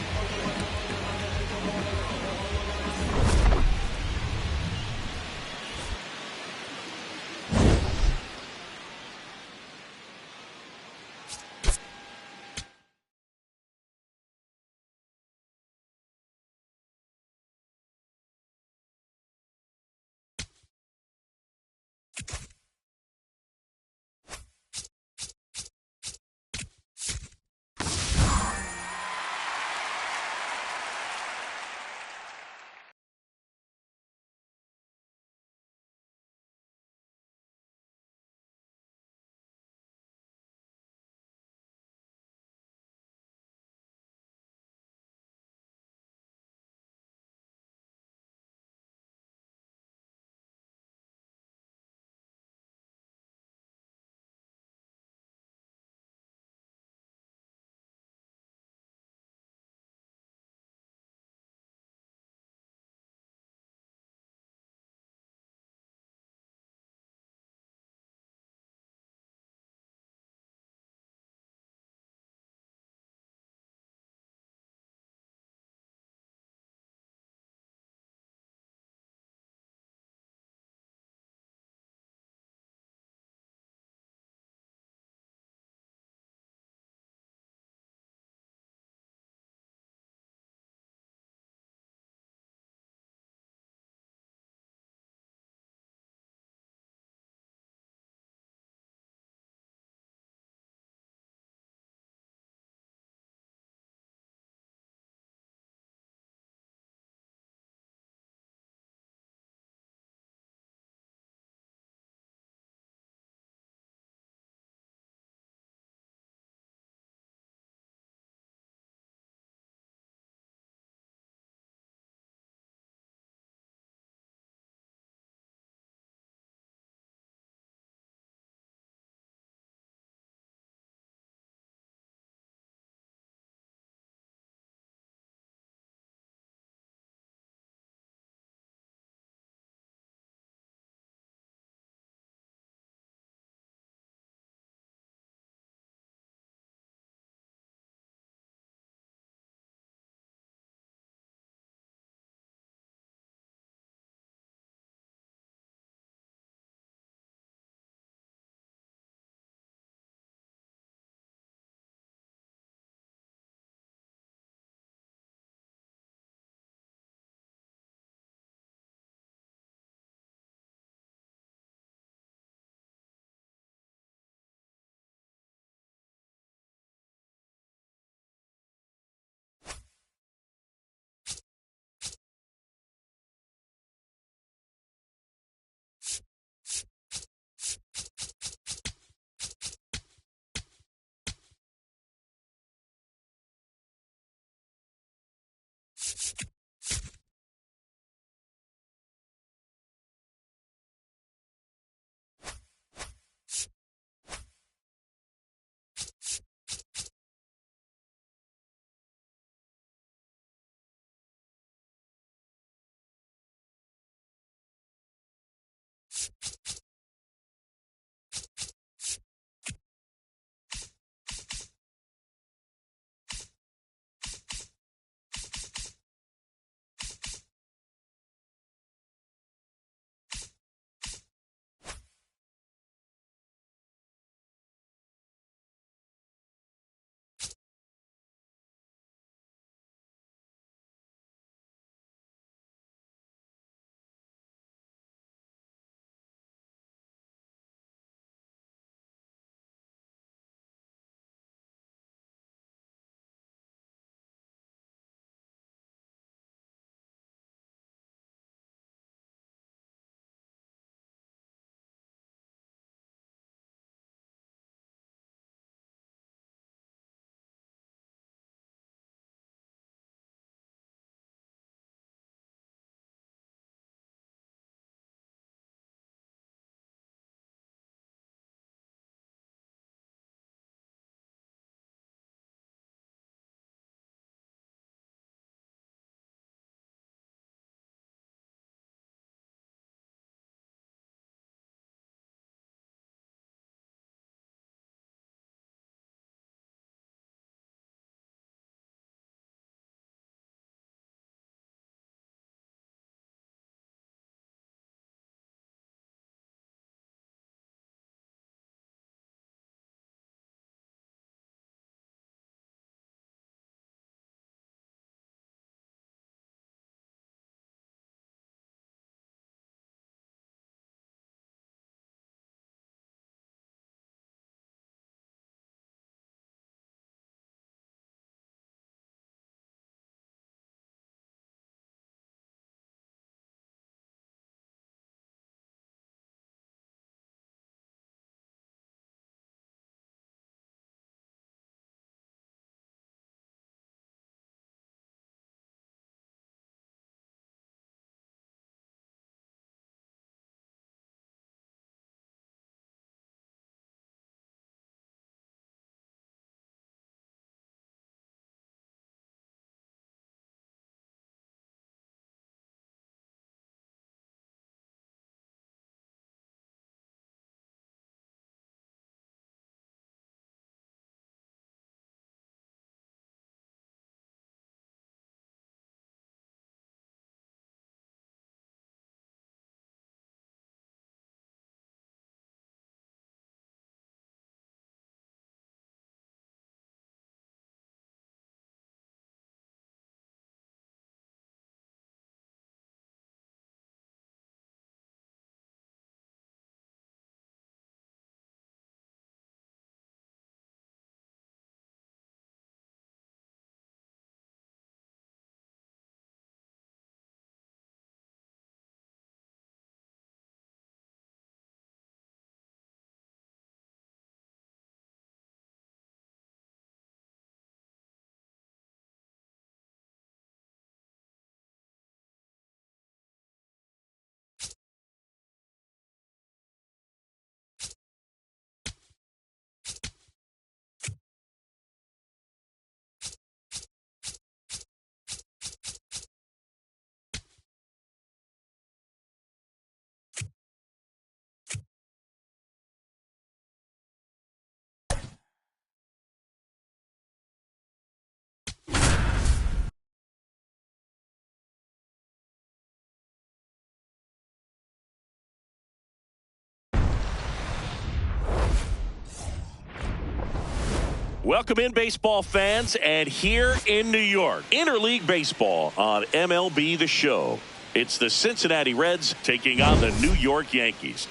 B: Welcome in, baseball fans, and here in New York, interleague baseball on MLB The Show. It's the Cincinnati Reds taking on the New York Yankees.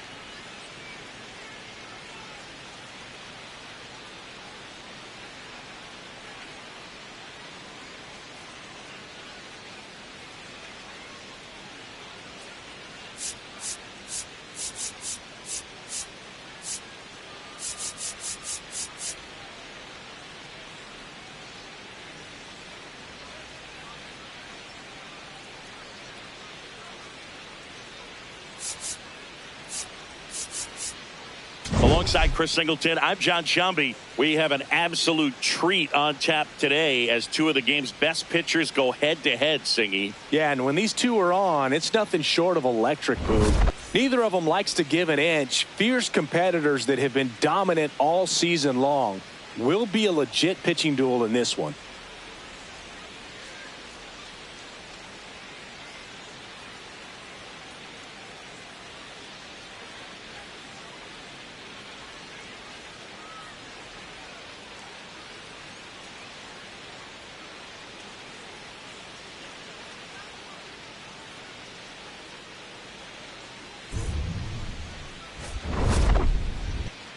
B: Alongside Chris Singleton, I'm John Shambi. We have an absolute treat on tap today as two of the game's best pitchers go head-to-head, Singy.
C: Yeah, and when these two are on, it's nothing short of electric, Boog. Neither of them likes to give an inch. Fierce competitors that have been dominant all season long. Will be a legit pitching duel in this one.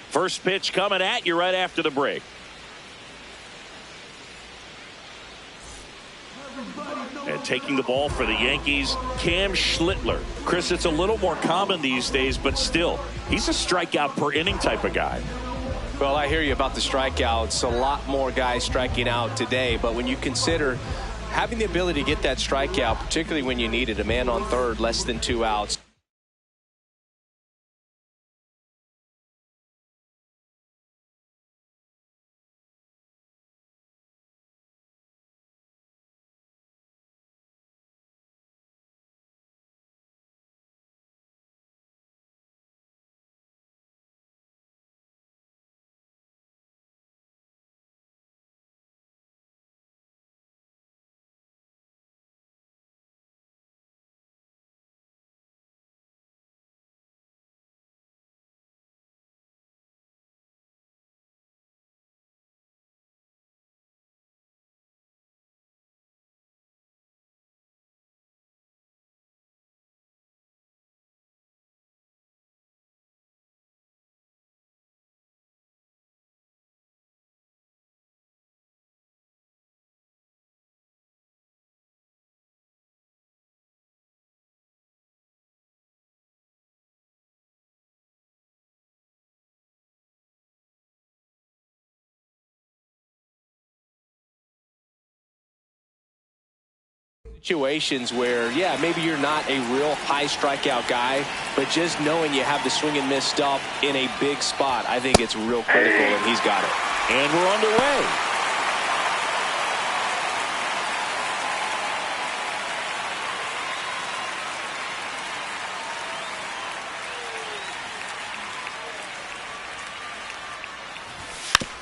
B: First pitch coming at you right after the break. And taking the ball for the Yankees, Cam Schlittler. Chris, it's a little more common these days, but still, he's a strikeout per inning type of guy.
C: Well, I hear you about the strikeouts. A lot more guys striking out today, but when you consider having the ability to get that strikeout, particularly when you need it, a man on third, less than 2 outs. Situations where, yeah, maybe you're not a real high strikeout guy, but just knowing you have the swing and miss stuff in a big spot, I think it's real critical, and he's got it.
B: And we're underway.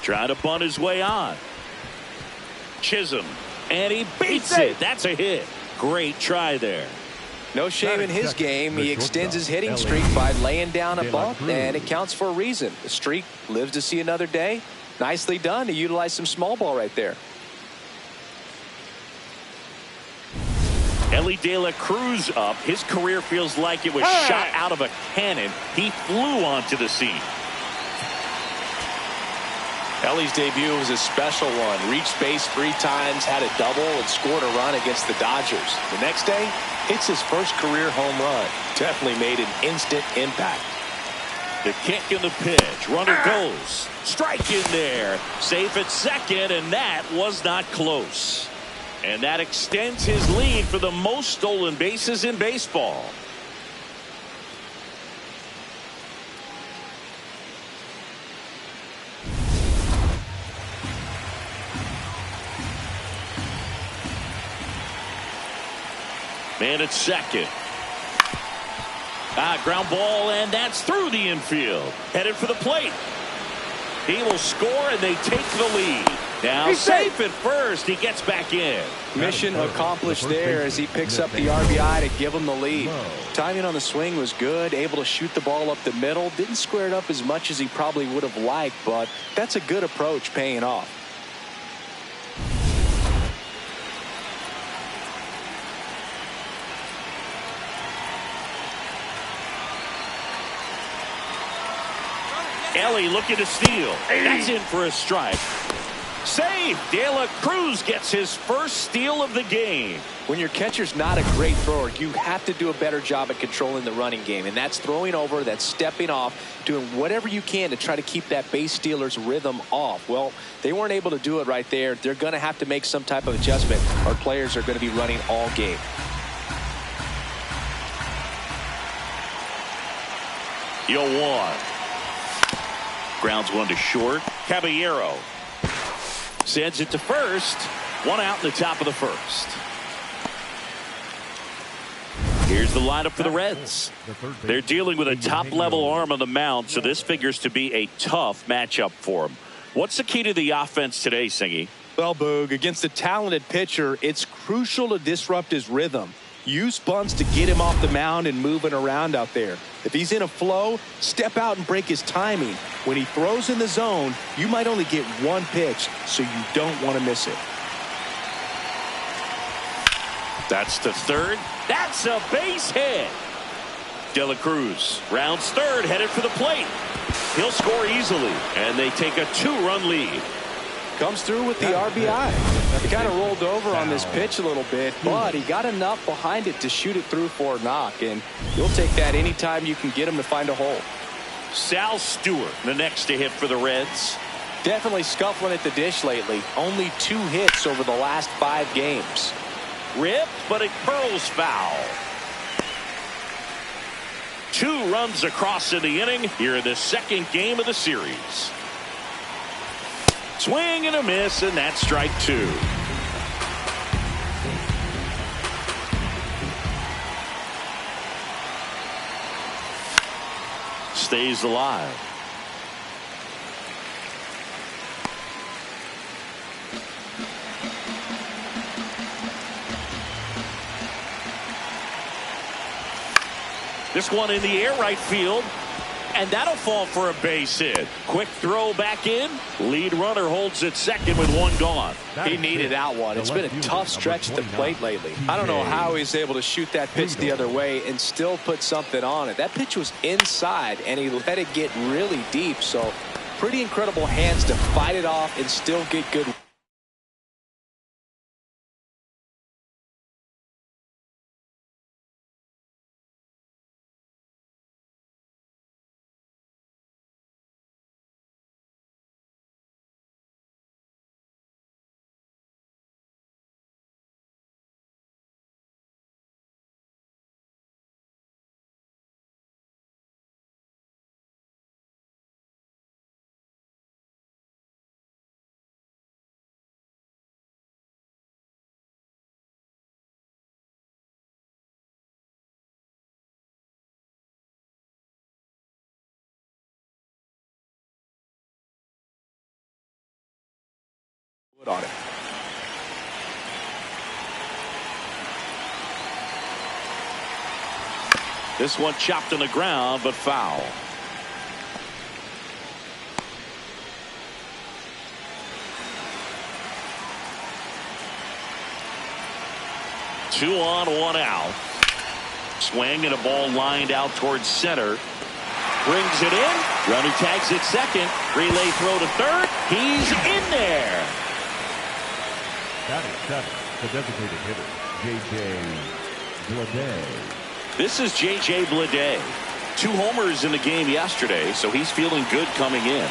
B: Trying to bunt his way on. Chisholm. And he beats it. That's a hit. Great try there.
C: No shame in his game. He extends his hitting streak by laying down a bump, and it counts for a reason. The streak lives to see another day. Nicely done to utilize some small ball right there.
B: Elly De La Cruz up. His career feels like it was shot out of a cannon. He flew onto the scene.
C: Elly's debut was a special one. Reached base 3 times, had a double, and scored a run against the Dodgers. The next day, hits his first career home run. Definitely made an instant impact.
B: The kick and the pitch. Runner goes. Strike in there. Safe at second, and that was not close. And that extends his lead for the most stolen bases in baseball. Man at second. Ground ball, and that's through the infield. Headed for the plate. He will score, and they take the lead. Now safe at first. He gets back in.
C: Mission accomplished there as he picks up the RBI to give him the lead. Timing on the swing was good, able to shoot the ball up the middle. Didn't square it up as much as he probably would have liked, but that's a good approach paying off.
B: Elly looking to steal. That's in for a strike. Save. De La Cruz gets his first steal of the game.
C: When your catcher's not a great thrower, you have to do a better job at controlling the running game, and that's throwing over, that's stepping off, doing whatever you can to try to keep that base stealer's rhythm off. Well, they weren't able to do it right there. They're going to have to make some type of adjustment. Our players are going to be running all game.
B: Yo, one. Grounds one to short. Caballero sends it to first. One out in the top of the first. Here's the lineup for the Reds. They're dealing with a top-level arm on the mound, so this figures to be a tough matchup for them. What's the key to the offense today, Singy?
C: Well, Boog, against a talented pitcher, it's crucial to disrupt his rhythm. Use bunts to get him off the mound and moving around out there. If he's in a flow, step out and break his timing. When he throws in the zone, you might only get one pitch, so you don't want to miss it.
B: That's to third. That's a base hit. De La Cruz rounds third, headed for the plate. He'll score easily, and they take a 2-run lead.
C: Comes through with the RBI. He kind of rolled over on this pitch a little bit, but he got enough behind it to shoot it through for a knock, and you'll take that anytime you can get him to find a hole.
B: Sal Stewart, the next to hit for the Reds.
C: Definitely scuffling at the dish lately. Only 2 hits over the last 5 games.
B: Ripped, but it curls foul. 2 runs across in the inning here in the second game of the series. Swing and a miss, and that's strike 2. Stays alive. This one in the air, right field. And that'll fall for a base hit. Quick throw back in. Lead runner holds at second with 1 gone.
C: He needed that one. It's been a tough stretch at the plate lately. I don't know how he's able to shoot that pitch the other way and still put something on it. That pitch was inside, and he let it get really deep. So pretty incredible hands to fight it off and still get good. On it.
B: This one chopped on the ground, but foul. Two on, 1 out. Swing and a ball lined out towards center. Brings it in. Runner tags at second. Relay throw to third. He's in there.
F: That is 7, the designated hitter, J.J. Bleday.
B: This is J.J. Bleday. 2 homers in the game yesterday, so he's feeling good coming in.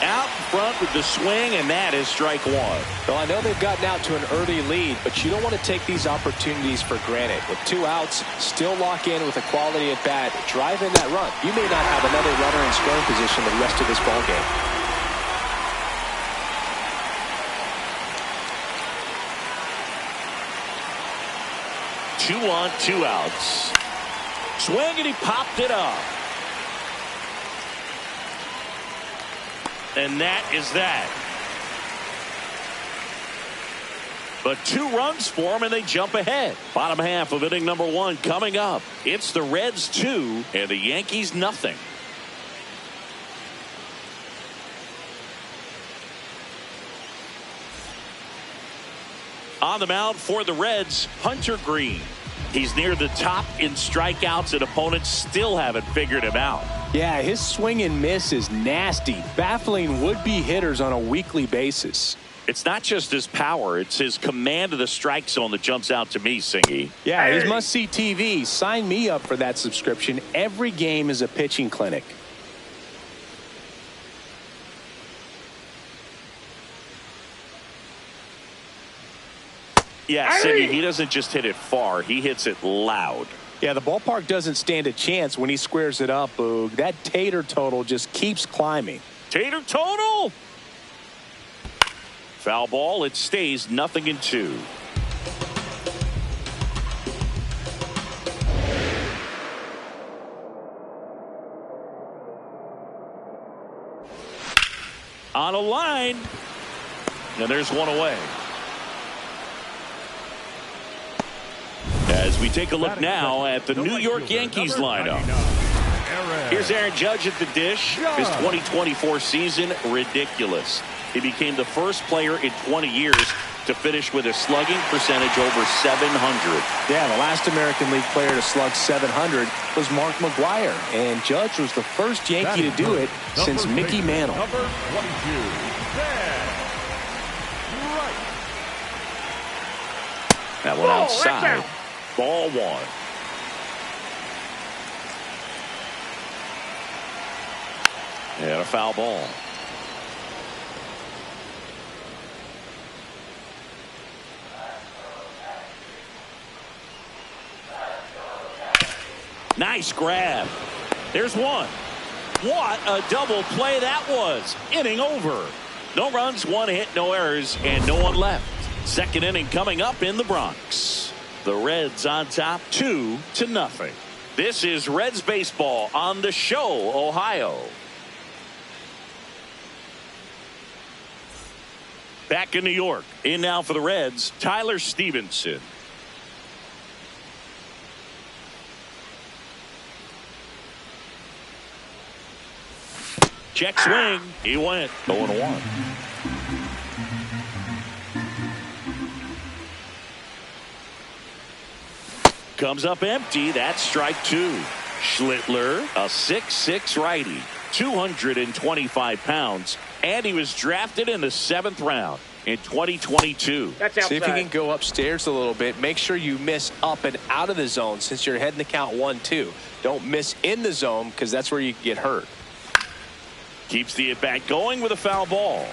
B: Out in front with the swing, and that is strike 1.
C: Well, I know they've gotten out to an early lead, but you don't want to take these opportunities for granted. With 2 outs, still lock in with a quality at bat, drive in that run. You may not have another runner in scoring position the rest of this ball game.
B: Two on, 2 outs. Swing, and he popped it up. And that is that. But 2 runs for them, and they jump ahead. Bottom half of inning number 1 coming up. It's the Reds 2 and the Yankees nothing. On the mound for the Reds, Hunter Green. He's near the top in strikeouts, and opponents still haven't figured him out.
C: Yeah, his swing and miss is nasty, baffling would-be hitters on a weekly basis.
B: It's not just his power, it's his command of the strike zone that jumps out to me, Singy.
C: Yeah, he's must-see TV. Sign me up for that subscription. Every game is a pitching clinic.
B: Yeah, Singy, he doesn't just hit it far, he hits it loud.
C: Yeah, the ballpark doesn't stand a chance when he squares it up, Boog. That Tater total just keeps climbing.
B: Tater total! Foul ball, it stays 0-2. On a line, and there's one away. As we take a look now at the New York Yankees lineup. Here's Aaron Judge at the dish. His 2024 season, ridiculous. He became the first player in 20 years to finish with a slugging percentage over 700.
C: Yeah, the last American League player to slug 700 was Mark McGwire, and Judge was the first Yankee to do it since Mickey Mantle.
F: Number 22,
B: That one outside. Ball 1. And a foul ball. Nice grab. There's one. What a double play that was. Inning over. No runs, 1 hit, no errors, and no one left. Second inning coming up in the Bronx. The Reds on top 2-0. This is Reds baseball on the Show, Ohio. Back in New York. In now for the Reds, Tyler Stevenson. Check swing. He went 0-1. Comes up empty. That's strike 2. Schlittler, a 6'6" righty, 225 pounds, and he was drafted in the 7th round in 2022.
E: That's outside.
C: See if you can go upstairs a little bit. Make sure you miss up and out of the zone since you're heading to count 1-2. Don't miss in the zone because that's where you get hurt.
B: Keeps the at-bat going with a foul ball.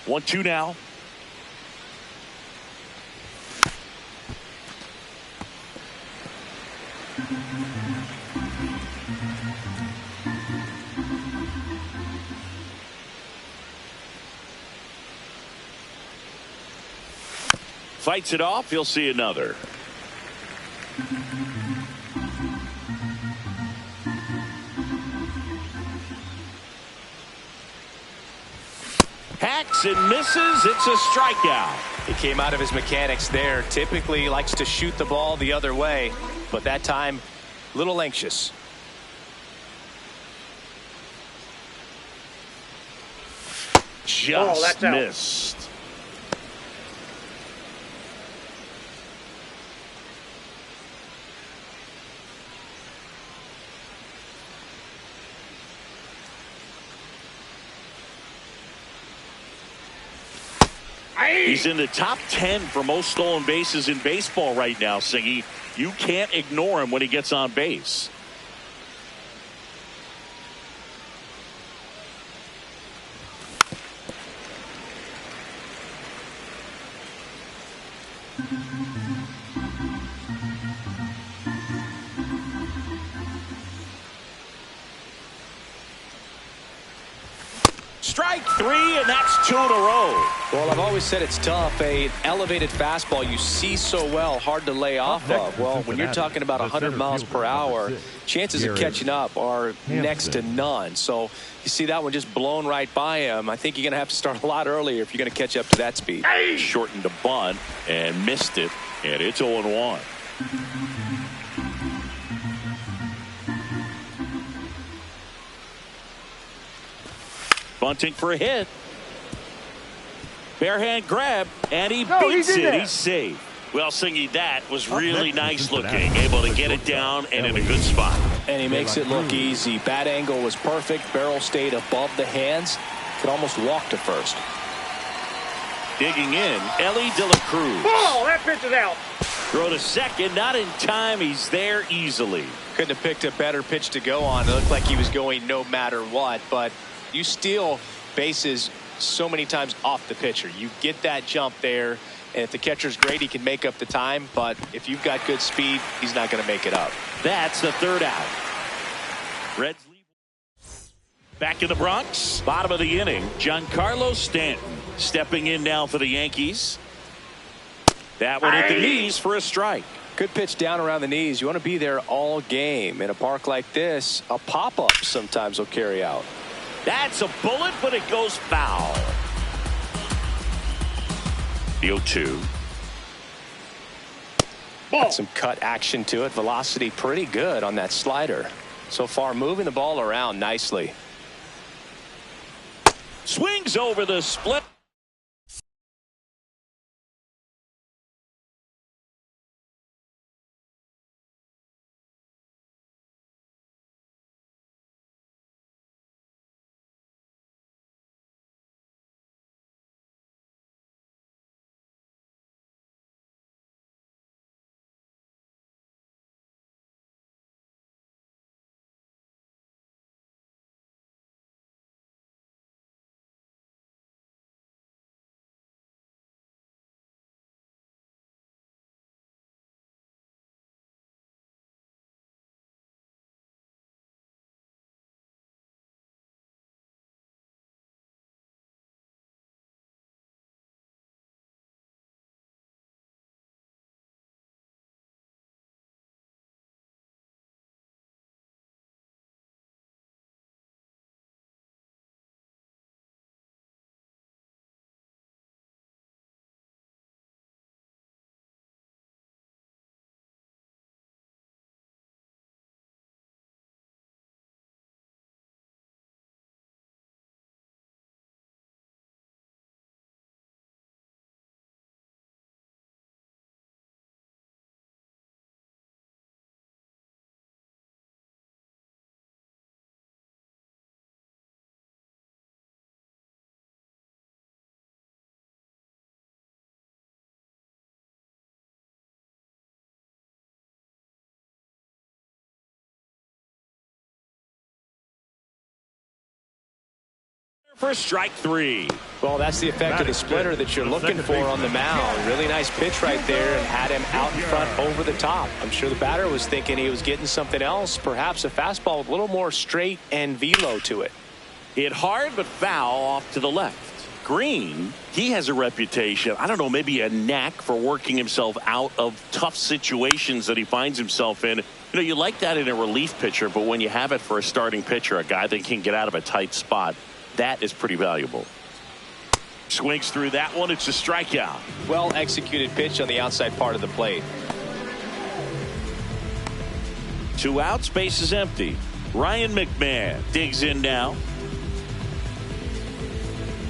B: One, 2 now. Fights it off. He'll see another. Hacks and misses. It's a strikeout.
C: He came out of his mechanics there. Typically he likes to shoot the ball the other way, but that time a little anxious.
B: Just missed. He's in the top 10 for most stolen bases in baseball right now, Siggy. You can't ignore him when he gets on base. Strike. Strike three, and that's 2 in a row.
C: Well, I've always said it's tough. An elevated fastball you see so well, hard to lay off of. Well, when you're talking about 100 miles per hour, chances of catching up are next to none. So you see that one just blown right by him. I think you're going to have to start a lot earlier if you're going to catch up to that speed.
B: Shortened the bunt and missed it, and it's 0-1. Bunting for a hit. Barehand grab, and he beats it. He's safe. Well, Singy, that was really nice looking. Able to get it down and in a good spot.
C: And he makes it look easy. Bat angle was perfect. Barrel stayed above the hands. Could almost walk to first.
B: Digging in, Elly de la Cruz.
E: Oh, that pitch is out.
B: Throw to second, not in time. He's there easily.
C: Couldn't have picked a better pitch to go on. It looked like he was going no matter what, but you steal bases so many times off the pitcher. You get that jump there, and if the catcher's great, he can make up the time, but if you've got good speed, he's not going to make it up.
B: That's the third out. Reds lead. Back in the Bronx, bottom of the inning, Giancarlo Stanton stepping in now for the Yankees. That one at the knees for a strike.
C: Good pitch down around the knees. You want to be there all game. In a park like this, a pop-up sometimes will carry out.
B: That's a bullet, but it goes foul. The 0-2.
C: Got some cut action to it. Velocity pretty good on that slider. So far, moving the ball around nicely.
B: Swings over the split. For strike three.
C: Well, that's the effect of the splitter that you're looking for on the mound. Really nice pitch right there and had him out in front over the top. I'm sure the batter was thinking he was getting something else, perhaps a fastball with a little more straight and velo to it.
B: Hit hard but foul off to the left. Green, he has a reputation, I don't know, maybe a knack for working himself out of tough situations that he finds himself in. You know, you like that in a relief pitcher, but when you have it for a starting pitcher, a guy that can get out of a tight spot, that is pretty valuable. Swings through that one. It's a strikeout.
C: Well executed pitch on the outside part of the plate.
B: 2 outs, base is empty. Ryan McMahon digs in now.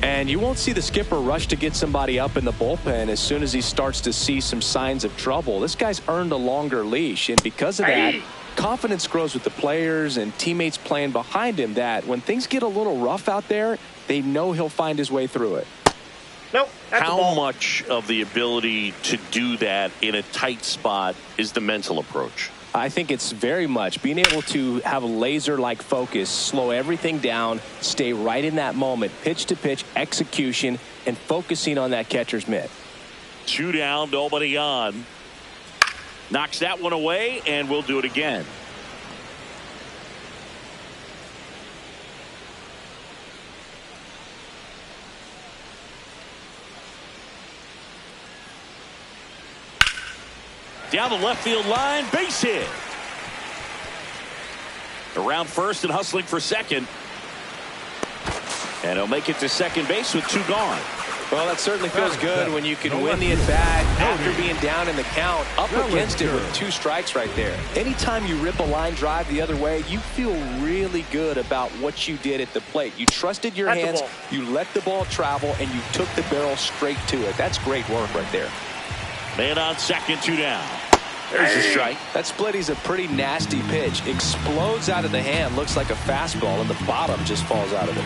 C: And you won't see the skipper rush to get somebody up in the bullpen as soon as he starts to see some signs of trouble. This guy's earned a longer leash, and because of that, confidence grows with the players and teammates playing behind him, that when things get a little rough out there, they know he'll find his way through it.
E: Nope.
B: How much of the ability to do that in a tight spot is the mental approach?
C: I think it's very much being able to have a laser-like focus, slow everything down, stay right in that moment, pitch to pitch execution, and focusing on that catcher's mitt.
B: 2 down, nobody on. Knocks that one away, and we'll do it again. Down the left field line, base hit. Around first and hustling for second. And he'll make it to second base with 2 gone.
C: Well, that certainly feels good when you can win the at-bat after being down in the count, up against it with 2 strikes right there. Anytime you rip a line drive the other way, you feel really good about what you did at the plate. You trusted your hands, you let the ball travel, and you took the barrel straight to it. That's great work right there.
B: Man on second, 2 down. There's a strike.
C: That splitty's a pretty nasty pitch. Explodes out of the hand, looks like a fastball, and the bottom just falls out of it.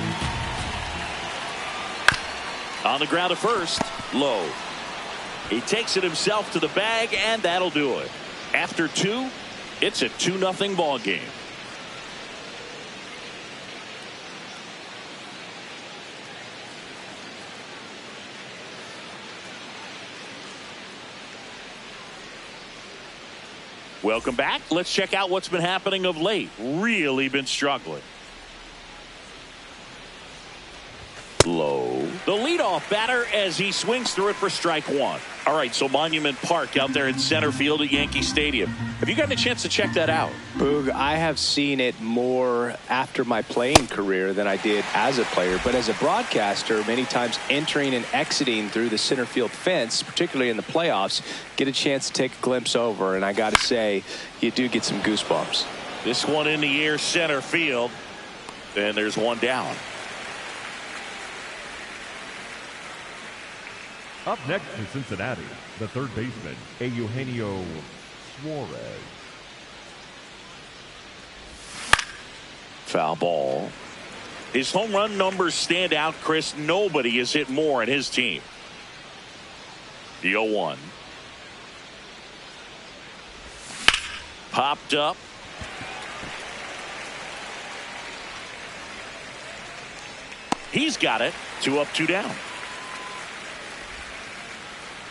B: On the ground at first, low. He takes it himself to the bag, and that'll do it. After 2, it's a 2-0 ball game. Welcome back. Let's check out what's been happening of late. Really been struggling. Low. The leadoff batter as he swings through it for strike 1. All right, so Monument Park out there in center field at Yankee Stadium. Have you gotten a chance to check that out?
C: Boog, I have seen it more after my playing career than I did as a player. But as a broadcaster, many times entering and exiting through the center field fence, particularly in the playoffs, get a chance to take a glimpse over. And I got to say, you do get some goosebumps.
B: This one in the air center field. And there's 1 down.
F: Up next for Cincinnati, the third baseman, Eugenio Suarez.
B: Foul ball. His home run numbers stand out, Chris. Nobody has hit more in his team. The 0-1. Popped up. He's got it. 2 up, 2 down.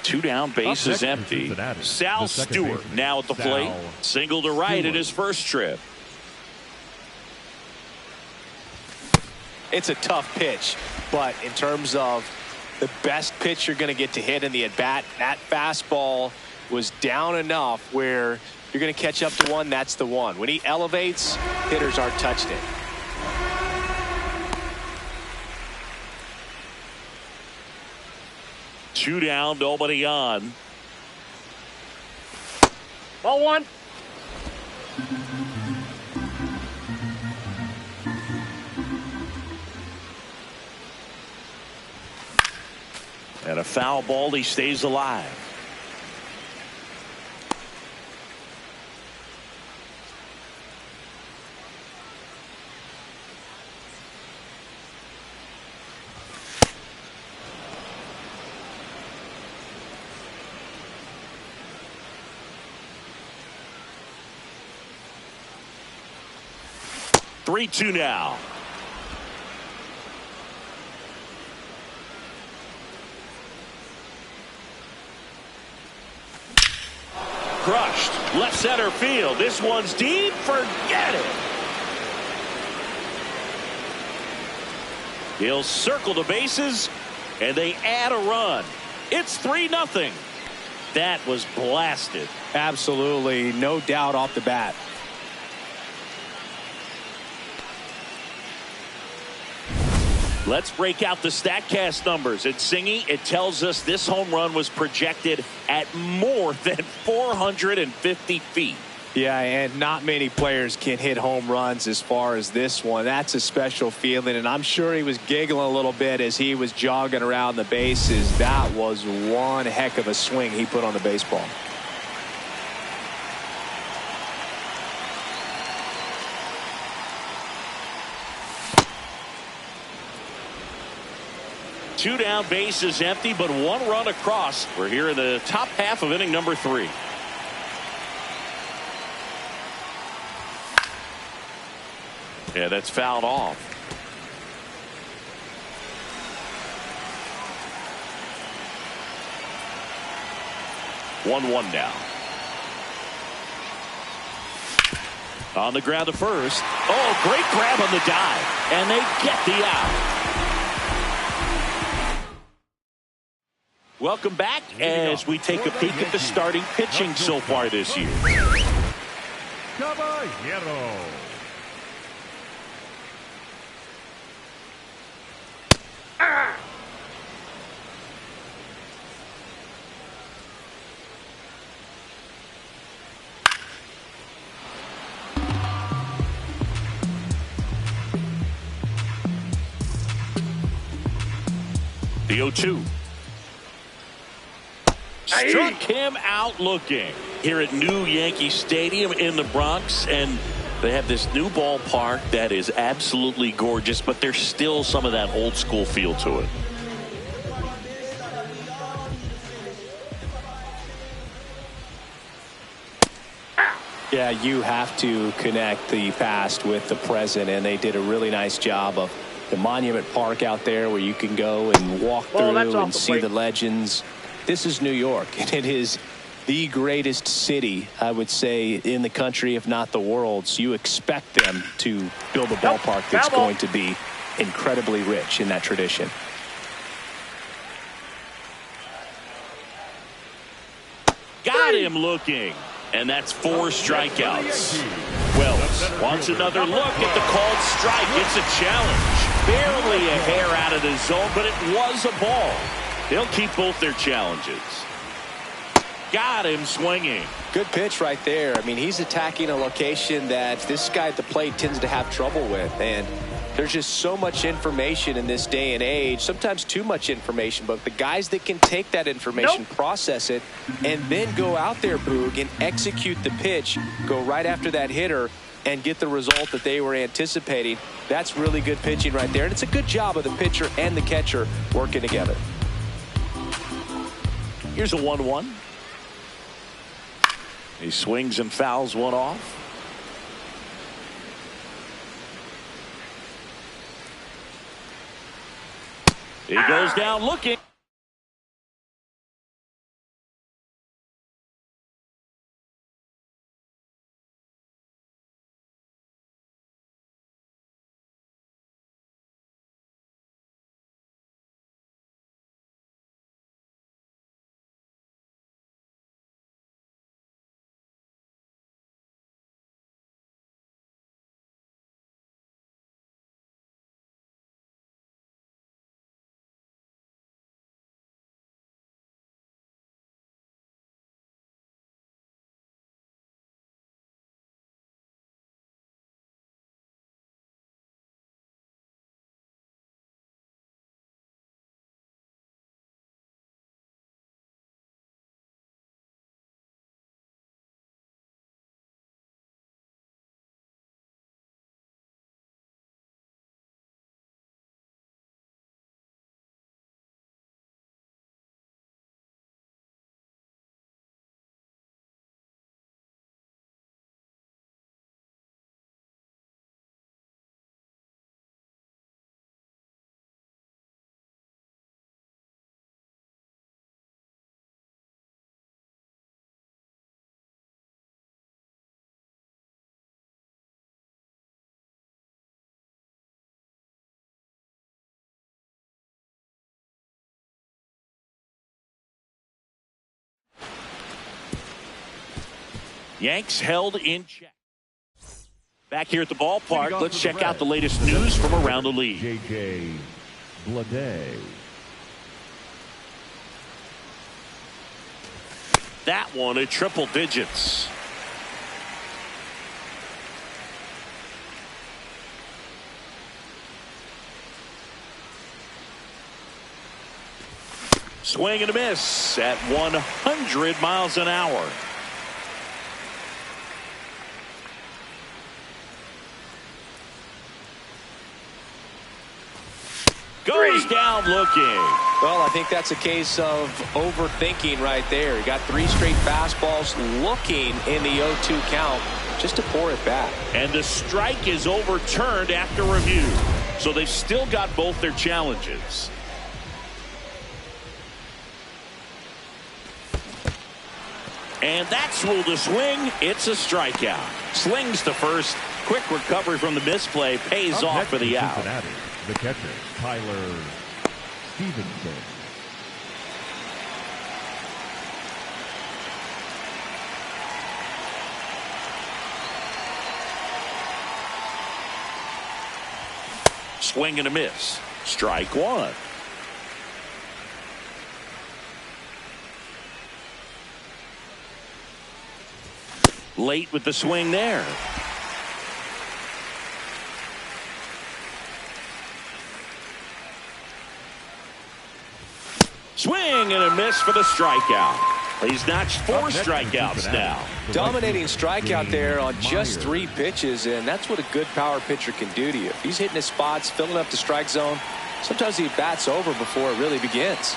B: 2 down, base is empty. Sal Stewart now at the plate. Single to right at his first trip.
C: It's a tough pitch, but in terms of the best pitch you're going to get to hit in the at-bat, that fastball was down enough where you're going to catch up to one. That's the one. When he elevates, hitters aren't touching it.
B: Two down, nobody on.
E: Ball 1.
B: And a foul ball, he stays alive. Three-two now. Crushed. Left center field. This one's deep. Forget it. He'll circle the bases, and they add a run. It's 3-0. That was blasted.
C: Absolutely. No doubt off the bat.
B: Let's break out the StatCast numbers. At Singy, it tells us this home run was projected at more than 450 feet.
C: Yeah, and not many players can hit home runs as far as this one. That's a special feeling, and I'm sure he was giggling a little bit as he was jogging around the bases. That was one heck of a swing he put on the baseball.
B: Two down, base is empty, but one run across. We're here in the top half of inning number 3. Yeah, that's fouled off. One now. On the ground to first. Oh, great grab on the dive, and they get the out. Welcome back as we take a peek at the starting pitching so far this year.
F: Caballero.
B: The 0-2. Struck him out looking here at New Yankee Stadium in the Bronx, and they have this new ballpark that is absolutely gorgeous, but there's still some of that old school feel to it.
C: Yeah, you have to connect the past with the present, and they did a really nice job of the Monument Park out there where you can go and walk through and see the legends. This is New York, and it is the greatest city, I would say, in the country, if not the world. So you expect them to build a ballpark that's going to be incredibly rich in that tradition.
B: Got him looking, and that's 4 strikeouts. Wells wants another look at the called strike. It's a challenge. Barely a hair out of the zone, but it was a ball. They'll keep both their challenges. Got him swinging.
C: Good pitch right there. I mean, he's attacking a location that this guy at the plate tends to have trouble with. And there's just so much information in this day and age, sometimes too much information. But the guys that can take that information, process it, and then go out there, Boog, and execute the pitch, go right after that hitter, and get the result that they were anticipating. That's really good pitching right there. And it's a good job of the pitcher and the catcher working together.
B: Here's a 1-1. He swings and fouls one off. He goes down looking. Yanks held in check. Back here at the ballpark, let's check out the latest news from around the league.
F: J.J. Bleday.
B: That one at triple digits. Swing and a miss at 100 miles an hour. Goes down looking.
C: Well, I think that's a case of overthinking right there. He got 3 straight fastballs looking in the 0-2 count just to pour it back.
B: And the strike is overturned after review. So they've still got both their challenges. And that's ruled a swing. It's a strikeout. Slings to first. Quick recovery from the misplay. Pays off for the out.
F: Cincinnati, the catcher, Tyler Stevenson.
B: Swing and a miss. Strike one. Late with the swing there. Swing and a miss for the strikeout. He's notched 4 strikeouts now.
C: Dominating strikeout there on just 3 pitches, and that's what a good power pitcher can do to you. If he's hitting his spots, filling up the strike zone, sometimes he bats over before it really begins.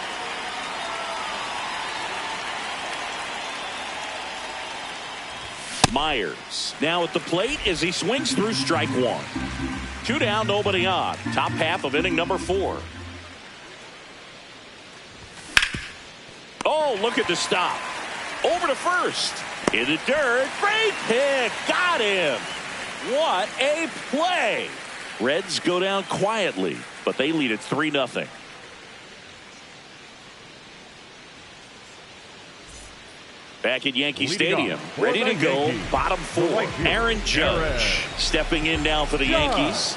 B: Myers now at the plate as he swings through strike one. 2 down, nobody on. Top half of inning number 4. Oh, look at the stop. Over to first. In the dirt. Great pick. Got him. What a play. Reds go down quietly, but they lead at 3-0. Back at Yankee Stadium. Ready to go. Bottom 4. Aaron Judge stepping in now for the Yankees.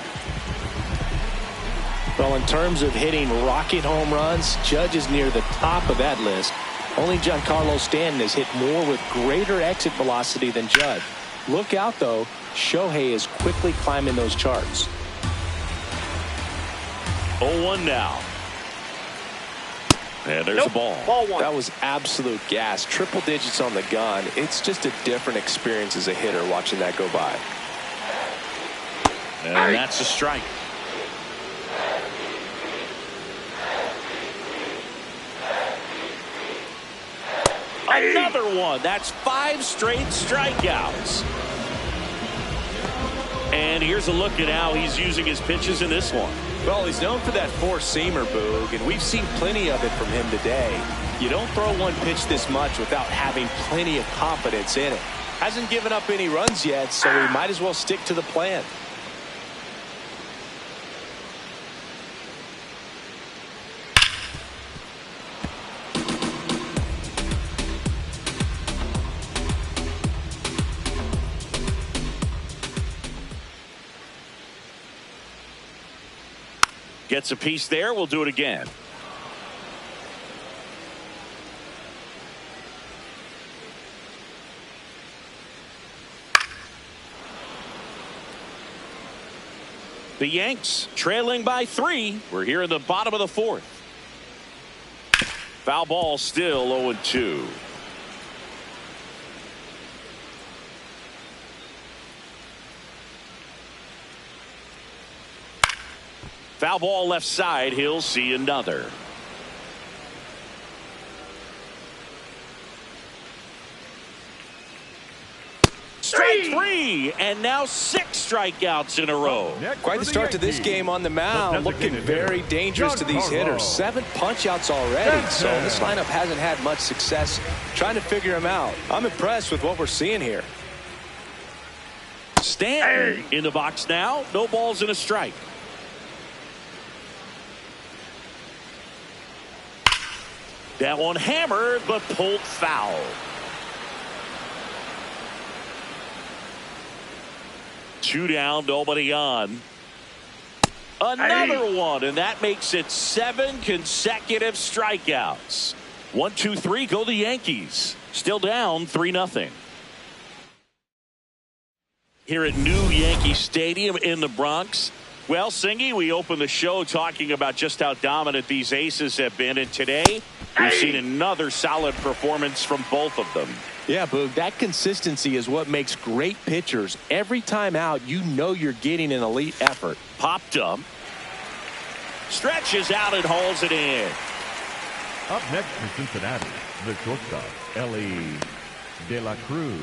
C: Well, in terms of hitting rocket home runs, Judge is near the top of that list. Only Giancarlo Stanton has hit more with greater exit velocity than Judge. Look out, though. Shohei is quickly climbing those charts.
B: 0-1 now. And there's a ball.
E: Ball one.
C: That was absolute gas. Triple digits on the gun. It's just a different experience as a hitter watching that go by.
B: And that's a strike. Another one. That's 5 straight strikeouts. And here's a look at how he's using his pitches in this one.
C: Well, he's known for that four-seamer, Boog, and we've seen plenty of it from him today. You don't throw one pitch this much without having plenty of confidence in it. Hasn't given up any runs yet, so he might as well stick to the plan.
B: Gets a piece there. We'll do it again. The Yanks trailing by 3. We're here in the bottom of the 4th. Foul ball, still 0-2. Foul ball left side. He'll see another. Strike 3, and now 6 strikeouts in a row.
C: Quite the start to this game on the mound. Looking very dangerous to these hitters. 7 punch-outs already, so this lineup hasn't had much success trying to figure him out. I'm impressed with what we're seeing here.
B: Stanton in the box now. No balls and a strike. That one hammered, but pulled foul. Two down, nobody on. Another one, and that makes it 7 consecutive strikeouts. 1, 2, 3, go the Yankees. Still down 3-0. Here at New Yankee Stadium in the Bronx. Well, Singy, we opened the show talking about just how dominant these aces have been, and today we've seen another solid performance from both of them.
C: Yeah, Boog, that consistency is what makes great pitchers. Every time out, you know you're getting an elite effort.
B: Popped up. Stretches out and hauls it in.
F: Up next for Cincinnati, the shortstop, Elly De La Cruz.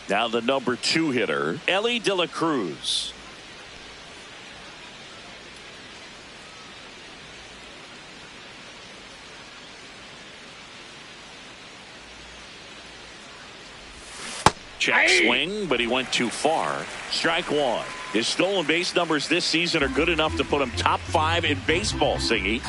B: Now the number 2 hitter, Elly De La Cruz. Check swing, but he went too far. Strike 1. His stolen base numbers this season are good enough to put him top 5 in baseball, Singy.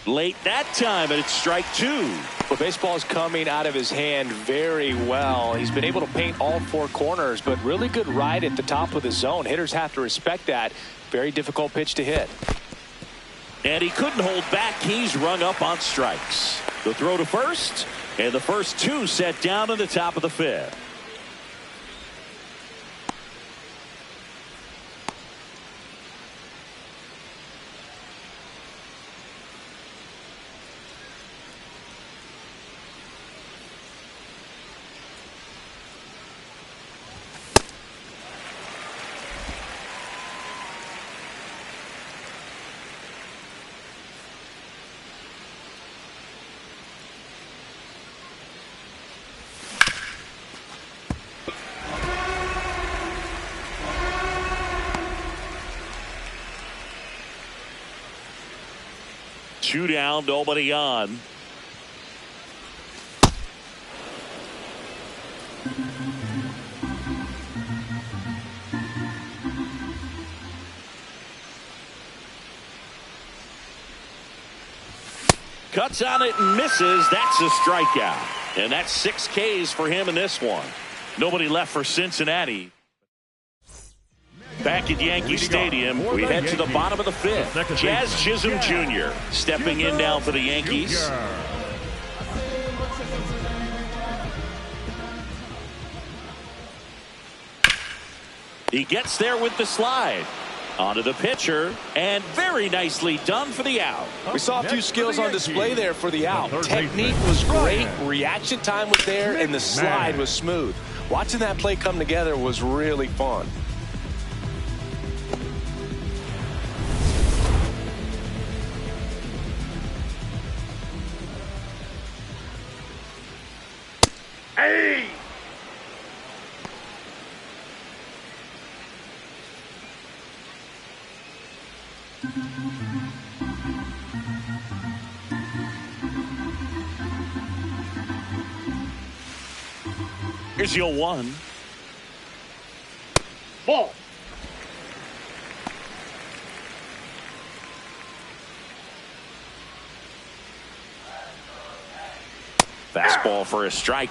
B: Late that time, and it's strike two.
C: Well, baseball is coming out of his hand very well. He's been able to paint all four corners, but really good ride at the top of the zone. Hitters have to respect that. Very difficult pitch to hit.
B: And he couldn't hold back. He's rung up on strikes. The throw to first, and the first two set down in the top of the fifth. Two down, nobody on. Cuts on it and misses. That's a strikeout. And that's 6 Ks for him in this one. Nobody left for Cincinnati. Back at Yankee Stadium, we head to the bottom of the fifth. Jazz Chisholm Jr. stepping in now for the Yankees. He gets there with the slide. Onto the pitcher, and very nicely done for the out.
C: We saw a few skills on display there for the out. Technique was great, reaction time was there, and the slide was smooth. Watching that play come together was really fun.
E: Hey!
B: Here's your 1.
E: Ball.
B: Fastball for a strike.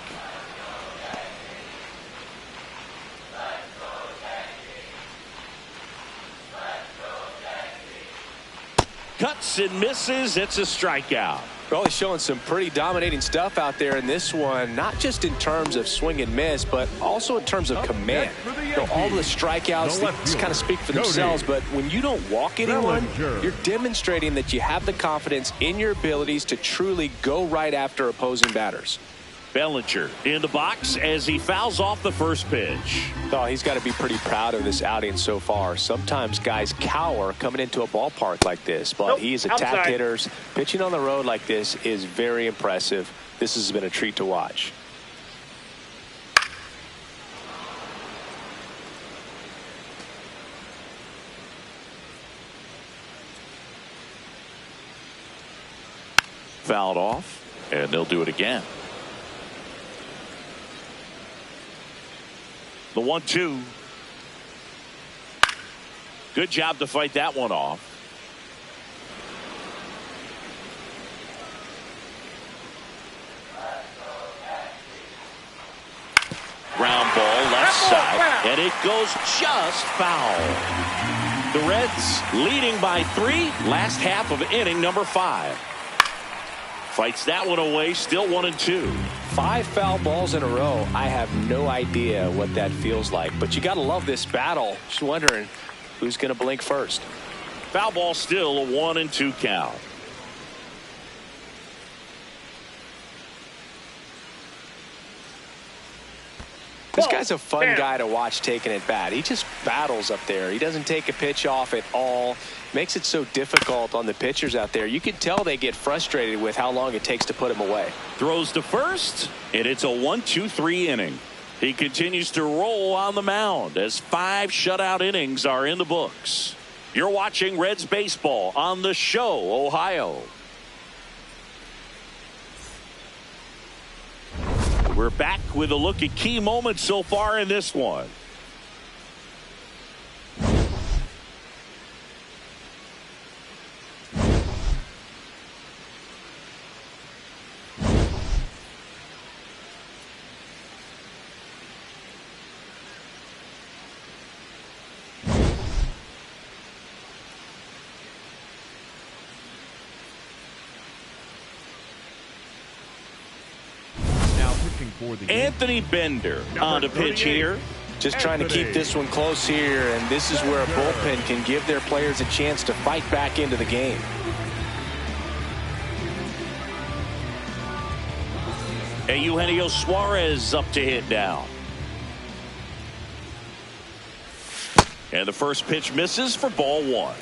B: Cuts and misses. It's a strikeout.
C: Well, he's showing some pretty dominating stuff out there in this one, not just in terms of swing and miss, but also in terms of command. All the strikeouts, they kind of speak for themselves, but when you don't walk anyone, you're demonstrating that you have the confidence in your abilities to truly go right after opposing batters.
B: Bellinger in the box as he fouls off the first pitch.
C: Oh, he's got to be pretty proud of this outing so far. Sometimes guys cower coming into a ballpark like this, but he's attacked hitters. Pitching on the road like this is very impressive. This has been a treat to watch.
B: Fouled off, and they'll do it again. The 1-2. Good job to fight that one off. Ground ball left side, and it goes just foul. The Reds leading by 3, last half of inning number 5. Fights that one away, still 1-2.
C: 5 foul balls in a row. I have no idea what that feels like, but you got to love this battle. Just wondering who's going to blink first.
B: Foul ball, still a 1-2 count.
C: This guy's a fun guy to watch taking at bat. He just battles up there. He doesn't take a pitch off at all. Makes it so difficult on the pitchers out there. You can tell they get frustrated with how long it takes to put him away.
B: Throws to first, and it's a 1-2-3 inning. He continues to roll on the mound as 5 shutout innings are in the books. You're watching Reds baseball on The Show, Ohio. We're back with a look at key moments so far in this one.
F: pitching for the
B: Anthony Bender on to pitch here.
C: Just trying to keep this one close here, and this is where a bullpen can give their players a chance to fight back into the game.
B: And Eugenio Suarez up to hit now. And the first pitch misses for ball one.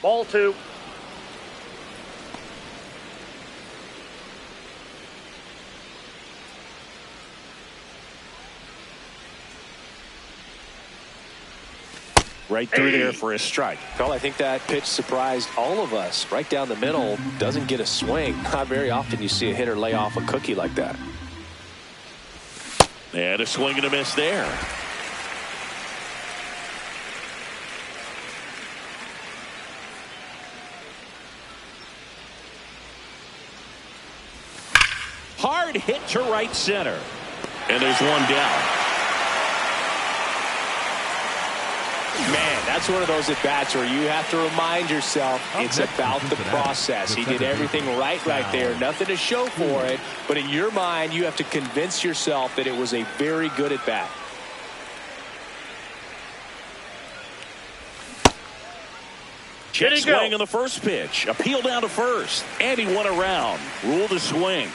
E: Ball two.
B: Right through there for a strike.
C: Well, I think that pitch surprised all of us. Right down the middle, doesn't get a swing. Not very often you see a hitter lay off a cookie like that.
B: And a swing and a miss there. Hard hit to right center. And there's one down.
C: Man, that's one of those at-bats where you have to remind yourself it's about the process. He did everything right there. Nothing to show for it. But in your mind, you have to convince yourself that it was a very good at-bat.
B: Check swing on the first pitch. Appeal down to first. And he won around. Rule the swing.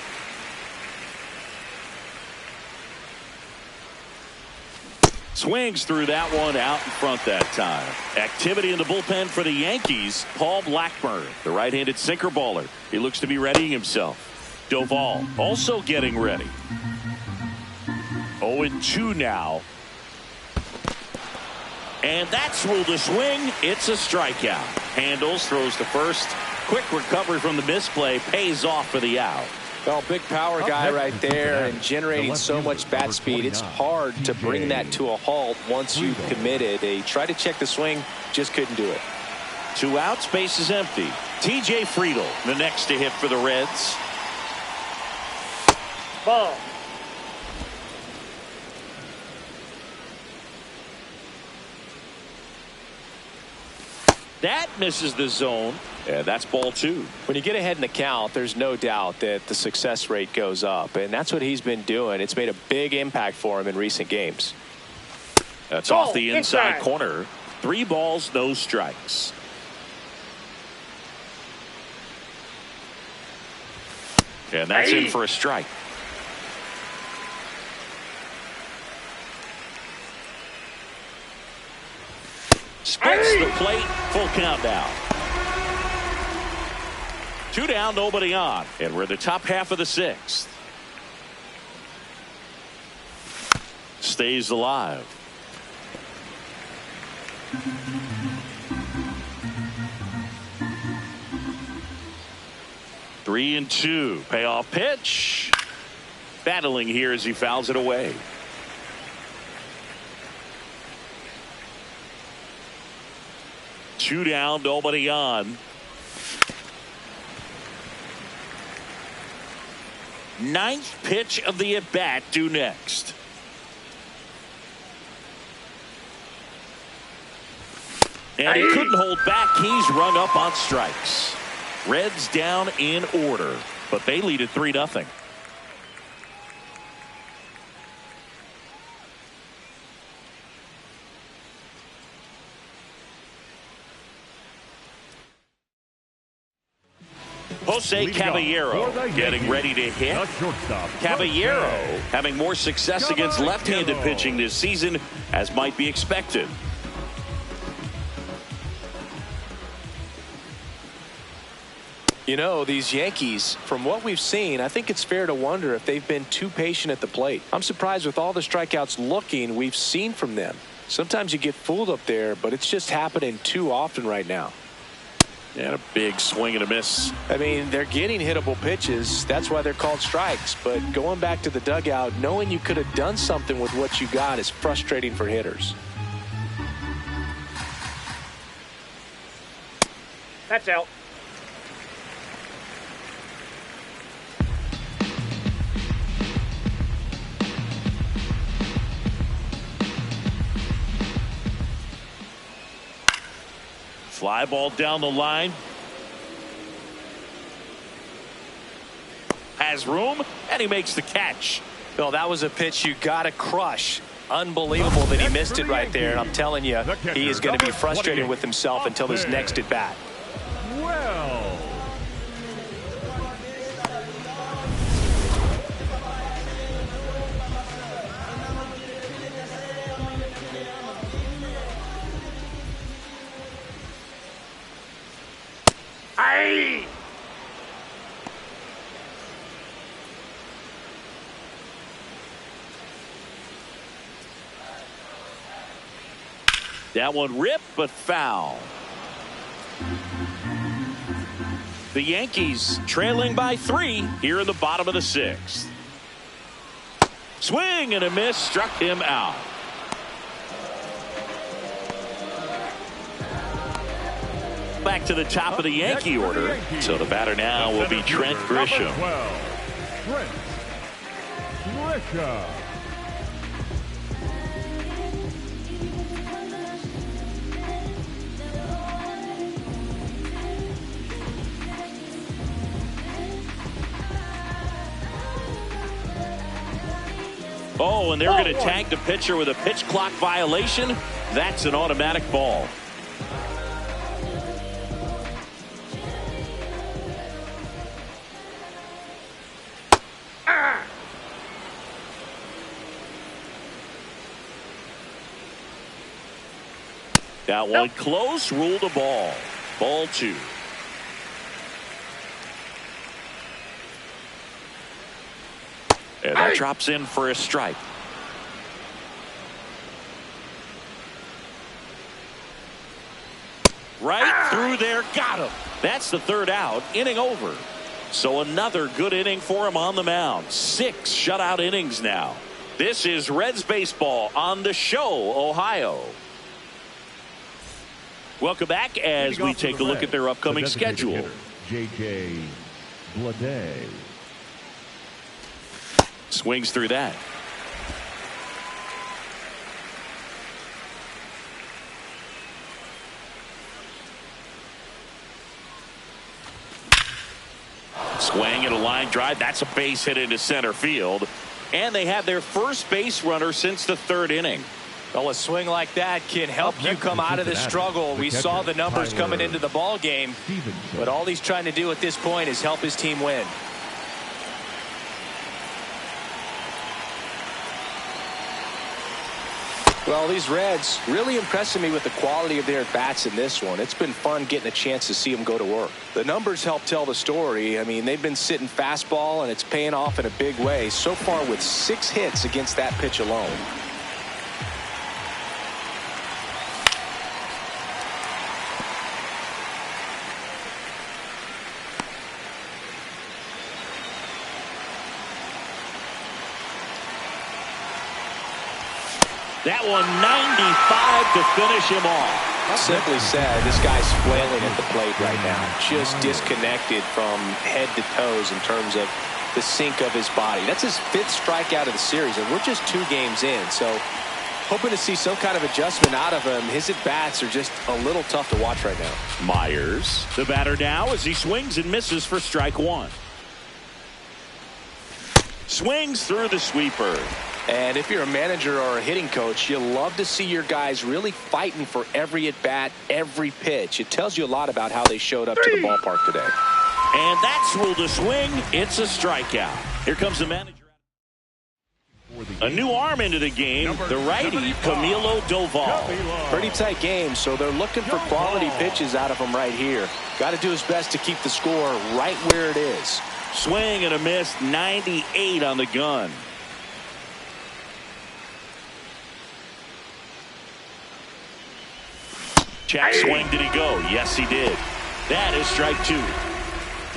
B: Swings through that one out in front that time. Activity in the bullpen for the Yankees. Paul Blackburn, the right-handed sinker baller. He looks to be readying himself. Doval also getting ready. 0-2 now. And that's ruled a swing. It's a strikeout. Handles, throws to first. Quick recovery from the misplay. Pays off for the out.
C: Well, big power guy right there and generating so much bat speed. It's hard to bring that to a halt once you've committed. They tried to check the swing, just couldn't do it.
B: 2 outs, base is empty. TJ Friedl, the next to hit for the Reds.
E: Ball.
B: That misses the zone. And that's ball 2.
C: When you get ahead in the count, there's no doubt that the success rate goes up. And that's what he's been doing. It's made a big impact for him in recent games.
B: That's off the inside corner. 3 balls, no strikes. And that's in for a strike. Splits the plate. Full count now. 2 down, nobody on. And we're in the top half of the 6th. Stays alive. Three and 2. Payoff pitch. Battling here as he fouls it away. Two down, nobody on. 9th pitch of the at-bat due next. And he couldn't hold back. He's rung up on strikes. Reds down in order, but they lead at 3-0. Jose Caballero getting ready to hit. Caballero having more success against left-handed pitching this season, as might be expected.
C: You know, these Yankees, from what we've seen, I think it's fair to wonder if they've been too patient at the plate. I'm surprised with all the strikeouts we've seen from them. Sometimes you get fooled up there, but it's just happening too often right now.
B: And a big swing and a miss.
C: I mean, they're getting hittable pitches. That's why they're called strikes. But going back to the dugout, knowing you could have done something with what you got is frustrating for hitters.
E: That's out.
B: Fly ball down the line. Has room, and he makes the catch.
C: Well, that was a pitch you got to crush. Unbelievable that he missed it right there. And I'm telling you, he is going to be frustrated with himself until his next at bat.
F: Well.
E: Hey!
B: That one ripped, but foul. The Yankees trailing by 3 here in the bottom of the 6th. Swing and a miss, struck him out. Back to the top of the Yankee order. So the batter now will be Trent Grisham.
F: Trent Grisham.
B: Oh, and they're going to tag the pitcher with a pitch clock violation. That's an automatic ball. That one close, ruled a ball. Ball 2. And that drops in for a strike. Right through there, got him. That's the 3rd out, inning over. So another good inning for him on the mound. 6 shutout innings now. This is Reds baseball on the show, Ohio. Welcome back as we take a look at their upcoming schedule.
F: J.J. Bleday.
B: Swings through that. Swing and a line drive. That's a base hit into center field. And they have their first base runner since the 3rd inning.
C: Well, a swing like that can help you come out of the struggle. We saw the numbers coming into the ball game, but all he's trying to do at this point is help his team win. Well, these Reds really impressing me with the quality of their at-bats in this one. It's been fun getting a chance to see them go to work. The numbers help tell the story. I mean, they've been sitting fastball, and it's paying off in a big way so far with 6 hits against that pitch alone.
B: That one 95 to finish him off.
C: Simply said, this guy's flailing at the plate right now. Just disconnected from head to toes in terms of the sink of his body. That's his 5th strikeout of the series, and we're just 2 games in. So hoping to see some kind of adjustment out of him. His at-bats are just a little tough to watch right now.
B: Myers, the batter now as he swings and misses for strike 1. Swings through the sweeper.
C: And if you're a manager or a hitting coach, you love to see your guys really fighting for every at-bat, every pitch. It tells you a lot about how they showed up to the ballpark today.
B: And that's ruled a swing. It's a strikeout. Here comes the manager. A new arm into the game, the righty, Camilo Doval.
C: Pretty tight game, so they're looking for quality pitches out of him right here. Got to do his best to keep the score right where it is.
B: Swing and a miss, 98 on the gun. Check swing, did he go? Yes, he did. That is strike 2.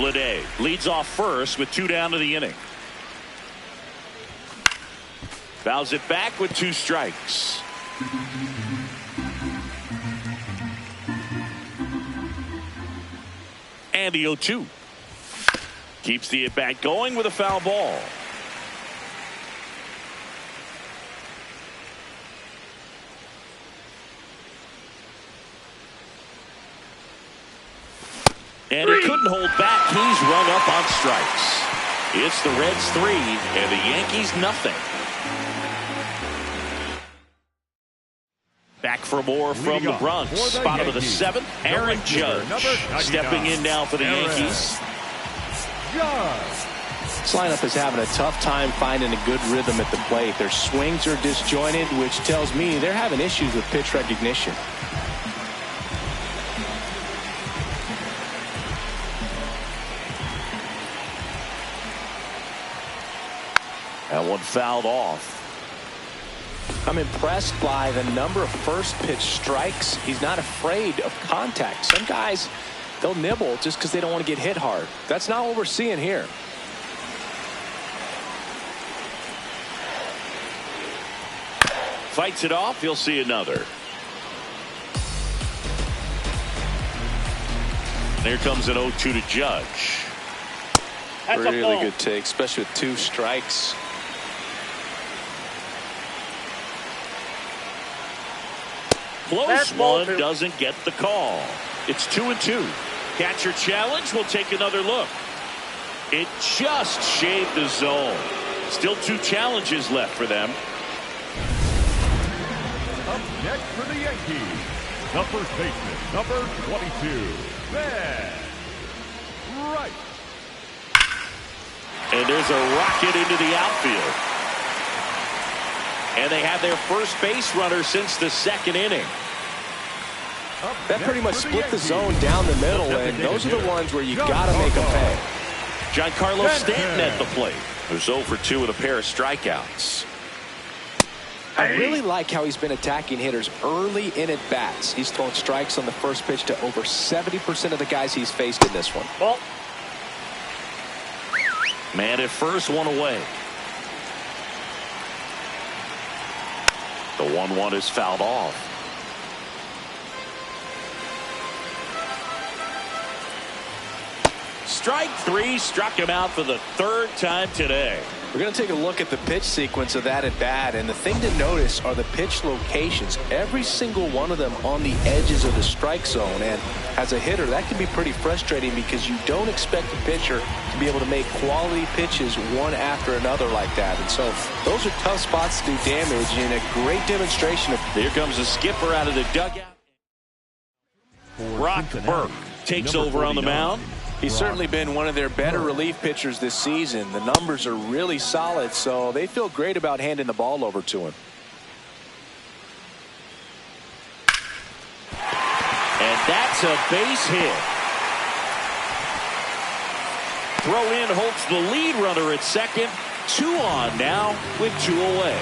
B: Bleday leads off first with 2 down to the inning. Fouls it back with 2 strikes. And the 0-2. Keeps the at-bat going with a foul ball. couldn't hold back. He's rung up on strikes. It's the Reds 3 and the Yankees nothing. Back for more from the Bronx. Bottom of the 7th, Aaron Judge stepping in now for the Yankees.
C: This lineup is having a tough time finding a good rhythm at the plate. Their swings are disjointed, which tells me they're having issues with pitch recognition.
B: That one fouled off.
C: I'm impressed by the number of first pitch strikes. He's not afraid of contact. Some guys, they'll nibble just because they don't want to get hit hard. That's not what we're seeing here.
B: Fights it off. He'll see another. There comes an 0-2 to Judge.
E: That's a
C: Really
E: ball.
C: good take, especially with 2 strikes.
B: Close
E: That's ball
B: one,
E: 2.
B: doesn't get the call. It's 2-2. Catcher challenge. We'll take another look. It just shaved the zone. Still 2 challenges left for them.
F: Up next for the Yankees, the first baseman, number 22, Ben Wright.
B: And there's a rocket into the outfield. And they have their first base runner since the 2nd inning.
C: That pretty much split the zone down the middle, and those are the ones where you got to make them pay.
B: Giancarlo Stanton at the plate. There's 0 for 2 with a pair of strikeouts.
C: I really like how he's been attacking hitters early in at bats. He's thrown strikes on the first pitch to over 70% of the guys he's faced in this one.
E: Ball.
B: Man at first, one away. The 1-1 is fouled off. Strike 3 struck him out for the 3rd time today.
C: We're going to take a look at the pitch sequence of that at bat, and the thing to notice are the pitch locations. Every single one of them on the edges of the strike zone, and as a hitter that can be pretty frustrating because you don't expect a pitcher to be able to make quality pitches one after another like that. And so those are tough spots to do damage, and a great demonstration of.
B: Here comes the skipper out of the dugout. Brock Burke takes over on the mound.
C: He's certainly been one of their better relief pitchers this season. The numbers are really solid, so they feel great about handing the ball over to him.
B: And that's a base hit. Throw in holds the lead runner at second. 2 on now with 2 away.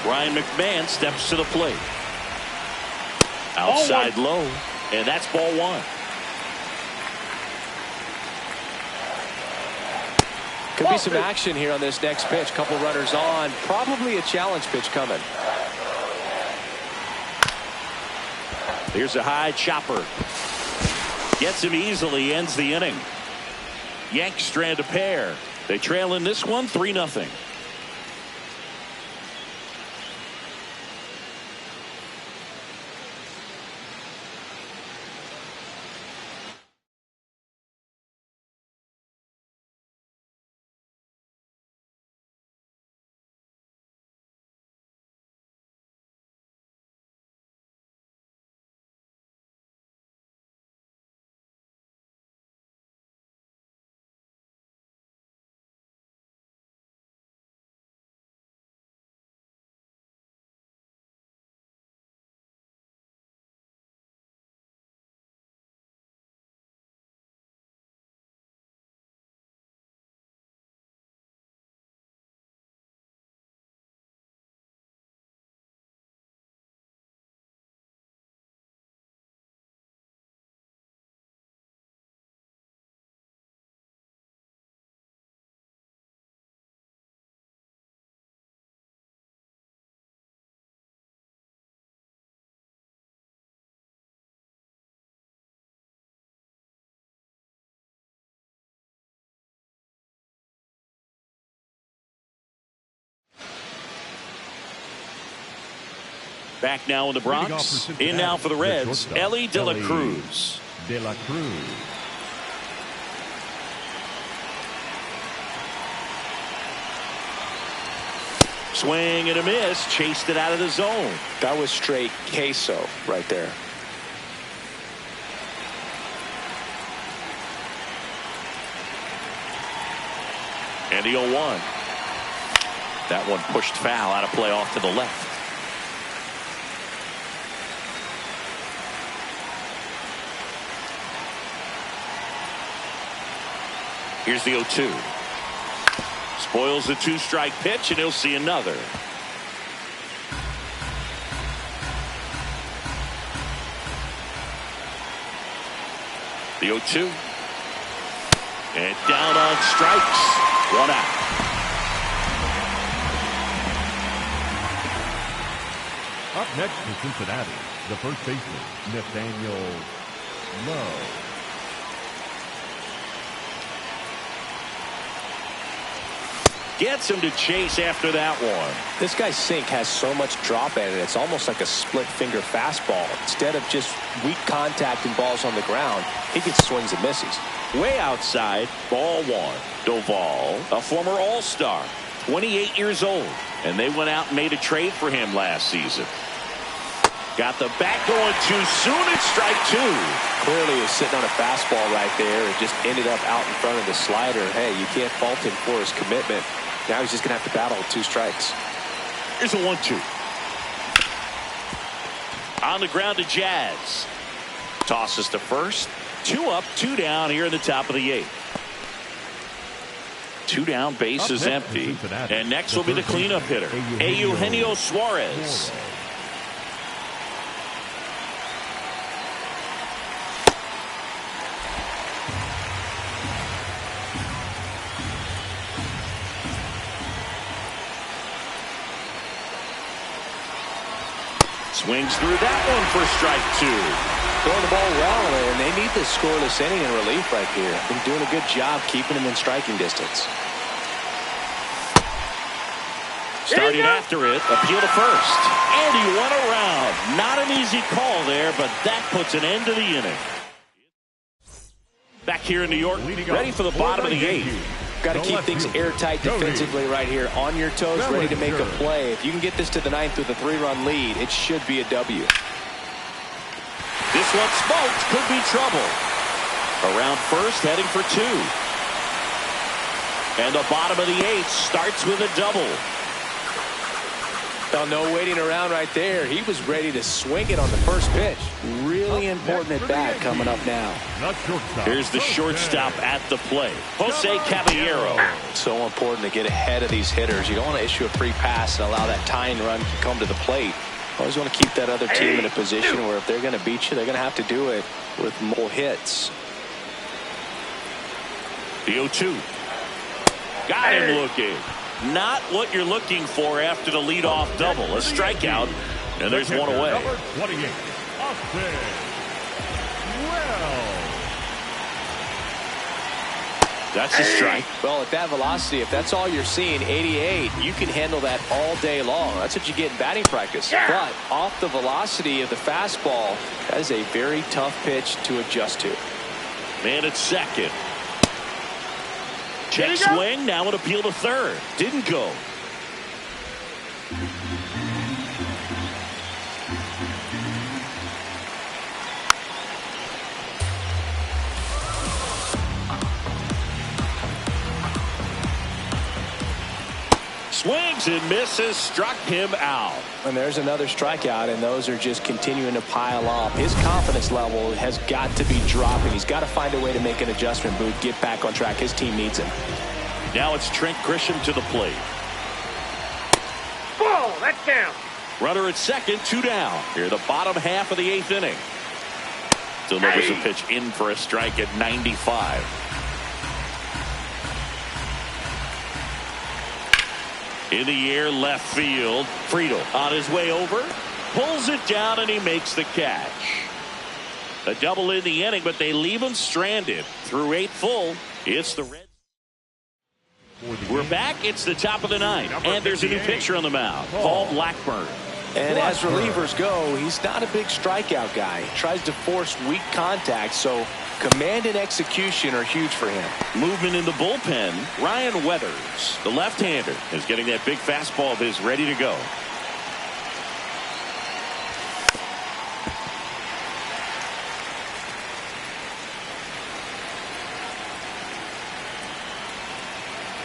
B: Ryan McMahon steps to the plate. Outside low, and that's ball 1.
C: Could be some action here on this next pitch. Couple runners on. Probably a challenge pitch coming.
B: Here's a high chopper. Gets him easily, ends the inning. Yanks strand a pair. They trail in this one 3-0. Back now in the Bronx. In now for the Reds, Elly De La Cruz.
F: De La Cruz.
B: Swing and a miss. Chased it out of the zone.
C: That was straight queso right there.
B: And the 0-1. That one pushed foul out of play off to the left. Here's the 0-2. Spoils the 2-strike pitch, and he'll see another. The 0-2. And down on strikes. 1 out.
F: Up next for Cincinnati, the first baseman, Nathaniel Lowe.
B: Gets him to chase after that one.
C: This guy's sink has so much drop in it. It's almost like a split finger fastball. Instead of just weak contact and balls on the ground, he gets swings and misses.
B: Way outside, ball 1. Doval, a former All-Star, 28 years old, and they went out and made a trade for him last season. Got the bat going too soon at strike 2.
C: Clearly he was sitting on a fastball right there. It just ended up out in front of the slider. Hey, you can't fault him for his commitment. Now he's just going to have to battle with 2 strikes.
B: Here's a 1-2. On the ground to Jazz. Tosses to first. 2 up, 2 down here in the top of the 8th. 2 down, base is empty. And next will be the cleanup hitter, Eugenio Suarez. Swings through that one for strike 2.
C: Throwing the ball well, and they need this scoreless inning in relief right here. Been doing a good job keeping him in striking distance.
B: Starting after it, appeal to first. And he went around. Not an easy call there, but that puts an end to the inning. Back here in New York, ready for the bottom of the 8th.
C: Got to keep things airtight defensively right here. On your toes, ready to make a play. If you can get this to the 9th with a 3-run lead, it should be a W.
B: This one smoked. Could be trouble. Around first, heading for 2. And the bottom of the 8th starts with a double.
C: Well, no waiting around right there. He was ready to swing it on the first pitch. Really important at bat coming up now.
B: Here's the shortstop at the plate, Jose Caballero.
C: So important to get ahead of these hitters. You don't want to issue a free pass and allow that tying run to come to the plate. Always want to keep that other team in a position where if they're going to beat you, they're going to have to do it with more hits.
B: The 0-2. Got him looking. Not what you're looking for after the leadoff double. A strikeout, and there's one away.
F: Number 28, Austin Wells.
B: That's a strike.
C: Well, at that velocity, if that's all you're seeing, 88, you can handle that all day long. That's what you get in batting practice. But off the velocity of the fastball, that is a very tough pitch to adjust to.
B: Man at second. Check swing, now an appeal to third. Didn't go. Swings and misses, struck him out.
C: And there's another strikeout, and those are just continuing to pile up. His confidence level has got to be dropping. He's got to find a way to make an adjustment, Booth, get back on track. His team needs him.
B: Now it's Trent Grisham to the plate.
E: Ball, that's down.
B: Runner at second, 2 down. Here, the bottom half of the 8th inning. Delivers a pitch in for a strike at 95. In the air, left field. Friedel on his way over. Pulls it down, and he makes the catch. A double in the inning, but they leave him stranded. Through 8 full, it's the Reds. We're back. It's the top of the 9th, and there's a new pitcher on the mound, Paul Blackburn.
C: And as relievers go, he's not a big strikeout guy. He tries to force weak contact, so Command and execution are huge for him.
B: Movement in the bullpen. Ryan Weathers, the left-hander, is getting that big fastball of his ready to go.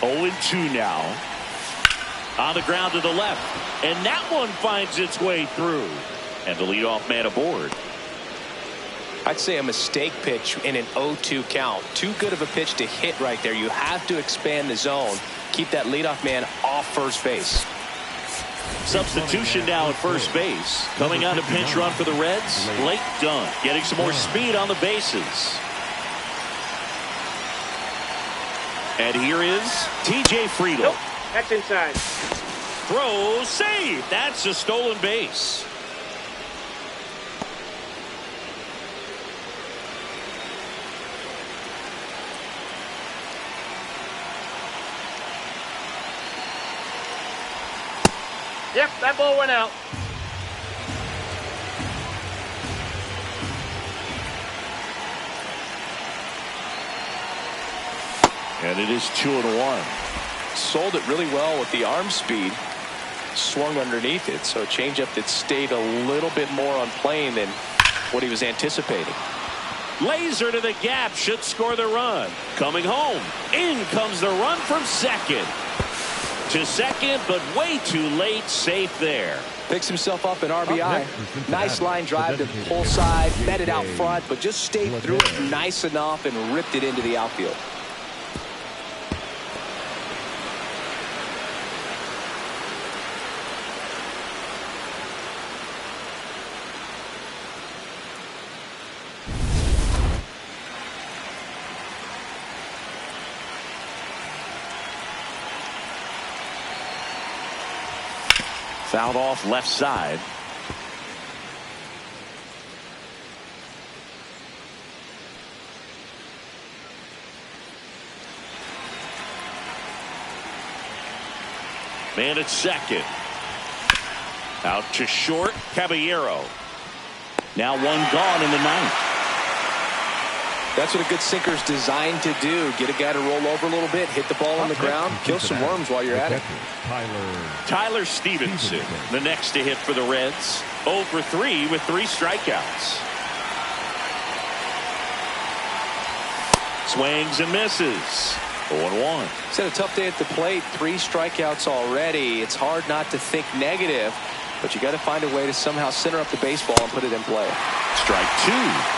B: Oh, 2 now. On the ground to the left. And that one finds its way through. And the leadoff man aboard.
C: I'd say a mistake pitch in an 0-2 count. Too good of a pitch to hit right there. You have to expand the zone. Keep that leadoff man off first base.
B: Substitution now at first base. Coming on a pinch run for the Reds, Blake Dunn. Getting some more speed on the bases. And here is T.J. Friedl.
E: Nope, that's inside.
B: Throw, save. That's a stolen base.
E: Yep, that ball went out.
B: And it is 2-1.
C: Sold it really well with the arm speed. Swung underneath it, so a changeup that stayed a little bit more on plane than what he was anticipating.
B: Laser to the gap, should score the run. Coming home, in comes the run from second. To second, but way too late, safe there.
C: Picks himself up an RBI. Nice line drive to the pull side, met it out front, but just stayed through it nice enough and ripped it into the outfield.
B: Fouled off left side. Man at second. Out to short, Caballero. Now one gone in the ninth.
C: That's what a good sinker is designed to do. Get a guy to roll over a little bit, hit the ball on the ground, kill some worms while you're at it.
B: Tyler Stevenson, the next to hit for the Reds. 0 for 3 with 3 strikeouts. Swings and misses. 0-1.
C: He's had a tough day at the plate. 3 strikeouts already. It's hard not to think negative, but you got to find a way to somehow center up the baseball and put it in play.
B: Strike 2.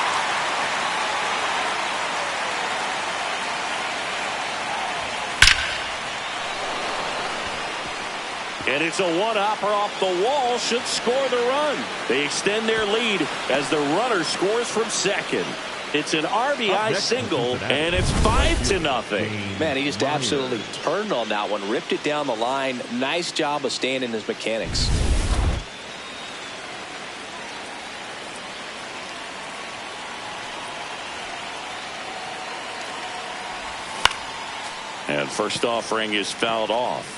B: And it's a one-hopper off the wall, should score the run. They extend their lead as the runner scores from second. It's an RBI single, and it's 5-0.
C: Man, he just absolutely turned on that one, ripped it down the line. Nice job of staying in his mechanics.
B: And first offering is fouled off.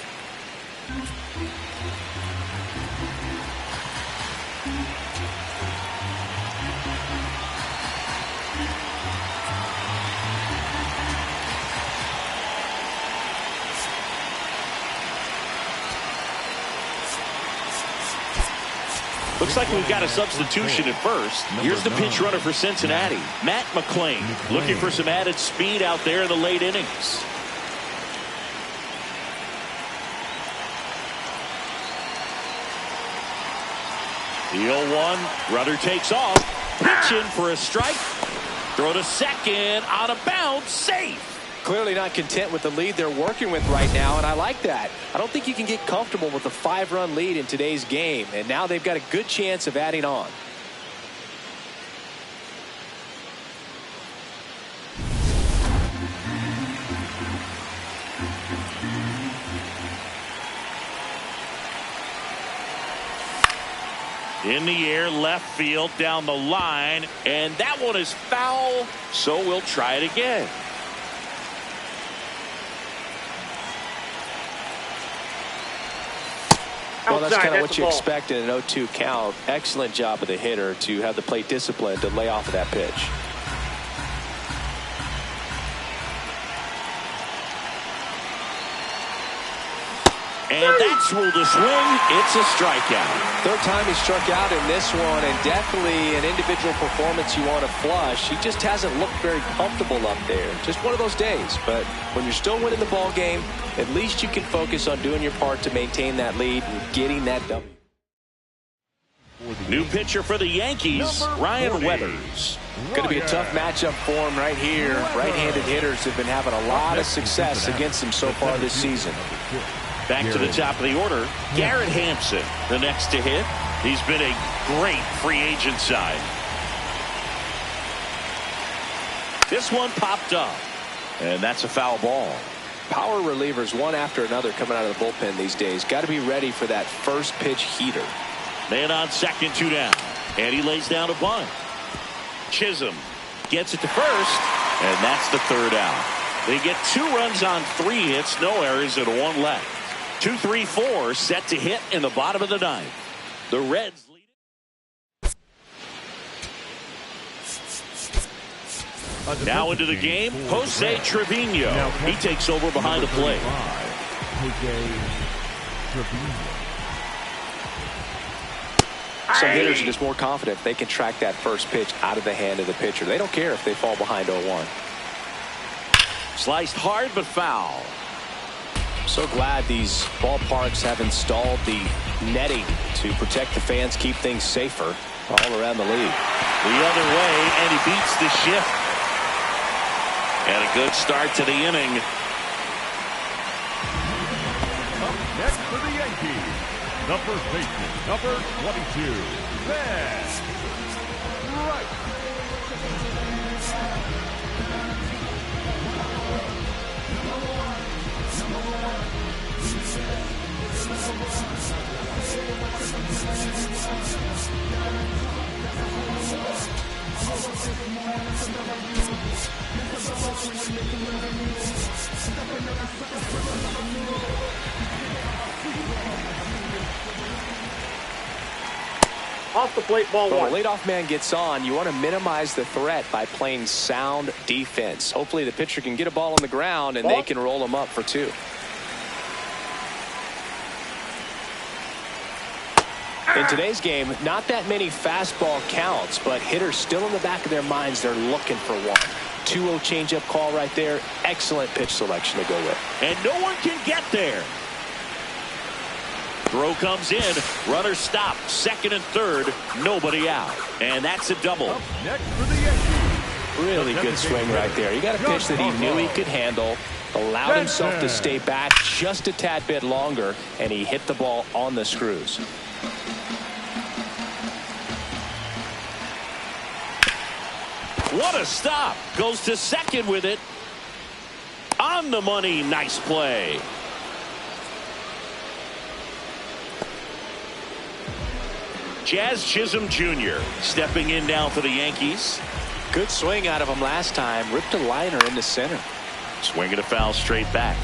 B: Looks like we've got a substitution at first. Here's the pinch runner for Cincinnati, Matt McClain, looking for some added speed out there in the late innings. The 0-1, runner takes off, pitch in for a strike, throw to second, on a bounce, safe.
C: Clearly not content with the lead they're working with right now, and I like that. I don't think you can get comfortable with a 5-run lead in today's game, and now they've got a good chance of adding on.
B: In the air, left field, down the line, and that one is foul, so we'll try it again.
C: Well, that's kind of what you expect in an 0-2 count. Excellent job of the hitter to have the plate discipline to lay off of that pitch.
B: And that's ruled a swing. It's a strikeout.
C: Third time he struck out in this one, and definitely an individual performance you want to flush. He just hasn't looked very comfortable up there. Just one of those days. But when you're still winning the ball game, at least you can focus on doing your part to maintain that lead and getting that W.
B: New pitcher for the Yankees, Ryan Weathers.
C: Going to be a tough matchup for him right here. Right-handed hitters have been having a lot of success against him so far this season.
B: Back to the top of the order, Garrett Hampson, the next to hit. He's been a great free agent sign. This one popped up, and that's a foul ball.
C: Power relievers one after another coming out of the bullpen these days. Got to be ready for that first pitch heater.
B: Man on second, 2 down. And he lays down a bunt. Chisholm gets it to first, and that's the 3rd out. They get 2 runs on 3 hits, no errors, and 1 left. 2-3-4 set to hit in the bottom of the 9th. The Reds lead it. Now into the game, Jose Trevino. He takes over behind the plate.
C: Some hitters are just more confident if they can track that first pitch out of the hand of the pitcher. They don't care if they fall behind 0-1.
B: Sliced hard but foul.
C: So glad these ballparks have installed the netting to protect the fans, keep things safer all around the league.
B: The other way, and he beats the shift. And a good start to the inning.
F: Up next for the Yankees, the first baseman, number 22, Ben Wright.
E: Off the plate, ball
C: When
E: 1.
C: a leadoff man gets on, you want to minimize the threat by playing sound defense. Hopefully the pitcher can get a ball on the ground and they can roll him up for 2. In today's game, not that many fastball counts, but hitters still in the back of their minds, they're looking for 1. 2-0 changeup call right there. Excellent pitch selection to go with.
B: And no one can get there. Throw comes in. Runner stop. Second and third. Nobody out. And that's a double.
F: Up next for the Yankees.
C: Really good swing right there. You got a pitch that he knew he could handle. Allowed himself to stay back just a tad bit longer, and he hit the ball on the screws.
B: What a stop. Goes to second with it. On the money. Nice play. Jazz Chisholm Jr. stepping in now for the Yankees.
C: Good swing out of him last time. Ripped a liner into center.
B: Swinging a foul straight back.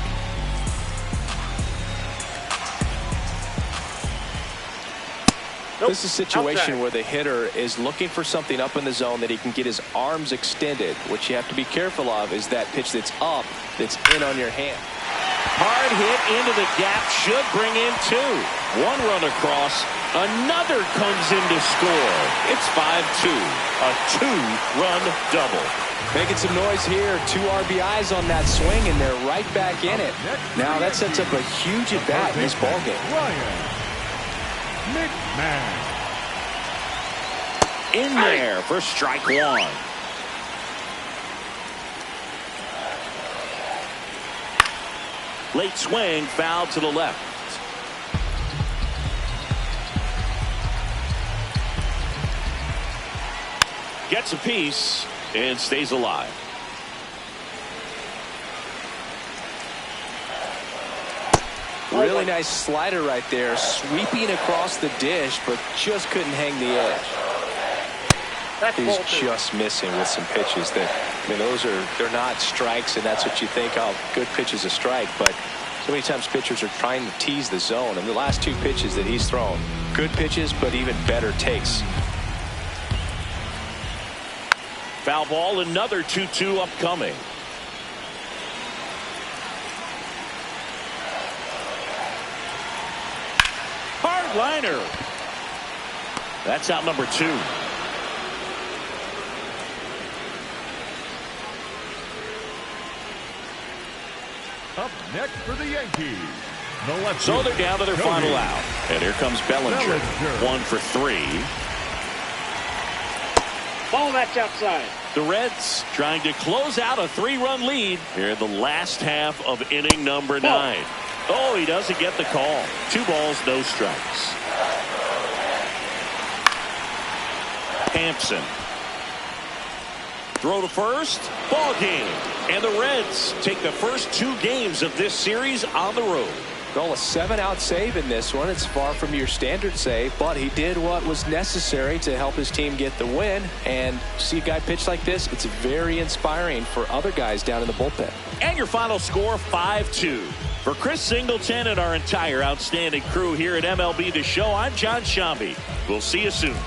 E: Nope.
C: This is a situation
E: Outside.
C: where the hitter is looking for something up in the zone that he can get his arms extended. What you have to be careful of is that pitch that's up, that's in on your hand.
B: Hard hit into the gap, should bring in 2. 1 run across, another comes in to score. It's 5-2, a 2-run double.
C: Making some noise here. 2 RBIs on that swing, and they're right back in it. Now that sets up a huge at-bat in this ballgame.
F: Ryan McMahon.
B: In there for strike 1. Late swing, foul to the left. Gets a piece and stays alive.
C: Really nice slider right there, sweeping across the dish, but just couldn't hang the edge.
E: That's
C: He's
E: ball 2.
C: just missing with some pitches that, I mean, they're not strikes, and that's what you think, oh, good pitch is a strike, but so many times pitchers are trying to tease the zone, and the last 2 pitches that he's thrown, good pitches, but even better takes.
B: Foul ball, another 2-2 upcoming. hard liner. That's out number 2.
F: Up next for the Yankees, the left
B: So
F: fielder,
B: they're down to their
F: Cody
B: final out. And here comes Bellinger. 1 for 3.
E: Ball, that's outside.
B: The Reds trying to close out a 3-run lead here in the last half of inning number 9. Oh, he doesn't get the call. 2 balls, no strikes. Hampson. Throw to first. Ball game. And the Reds take the first 2 games of this series on the road.
C: Well, a 7-out save in this one. It's far from your standard save, but he did what was necessary to help his team get the win. And see a guy pitch like this, it's very inspiring for other guys down in the bullpen.
B: And your final score, 5-2. For Chris Singleton and our entire outstanding crew here at MLB The Show, I'm John Shambi. We'll see you soon.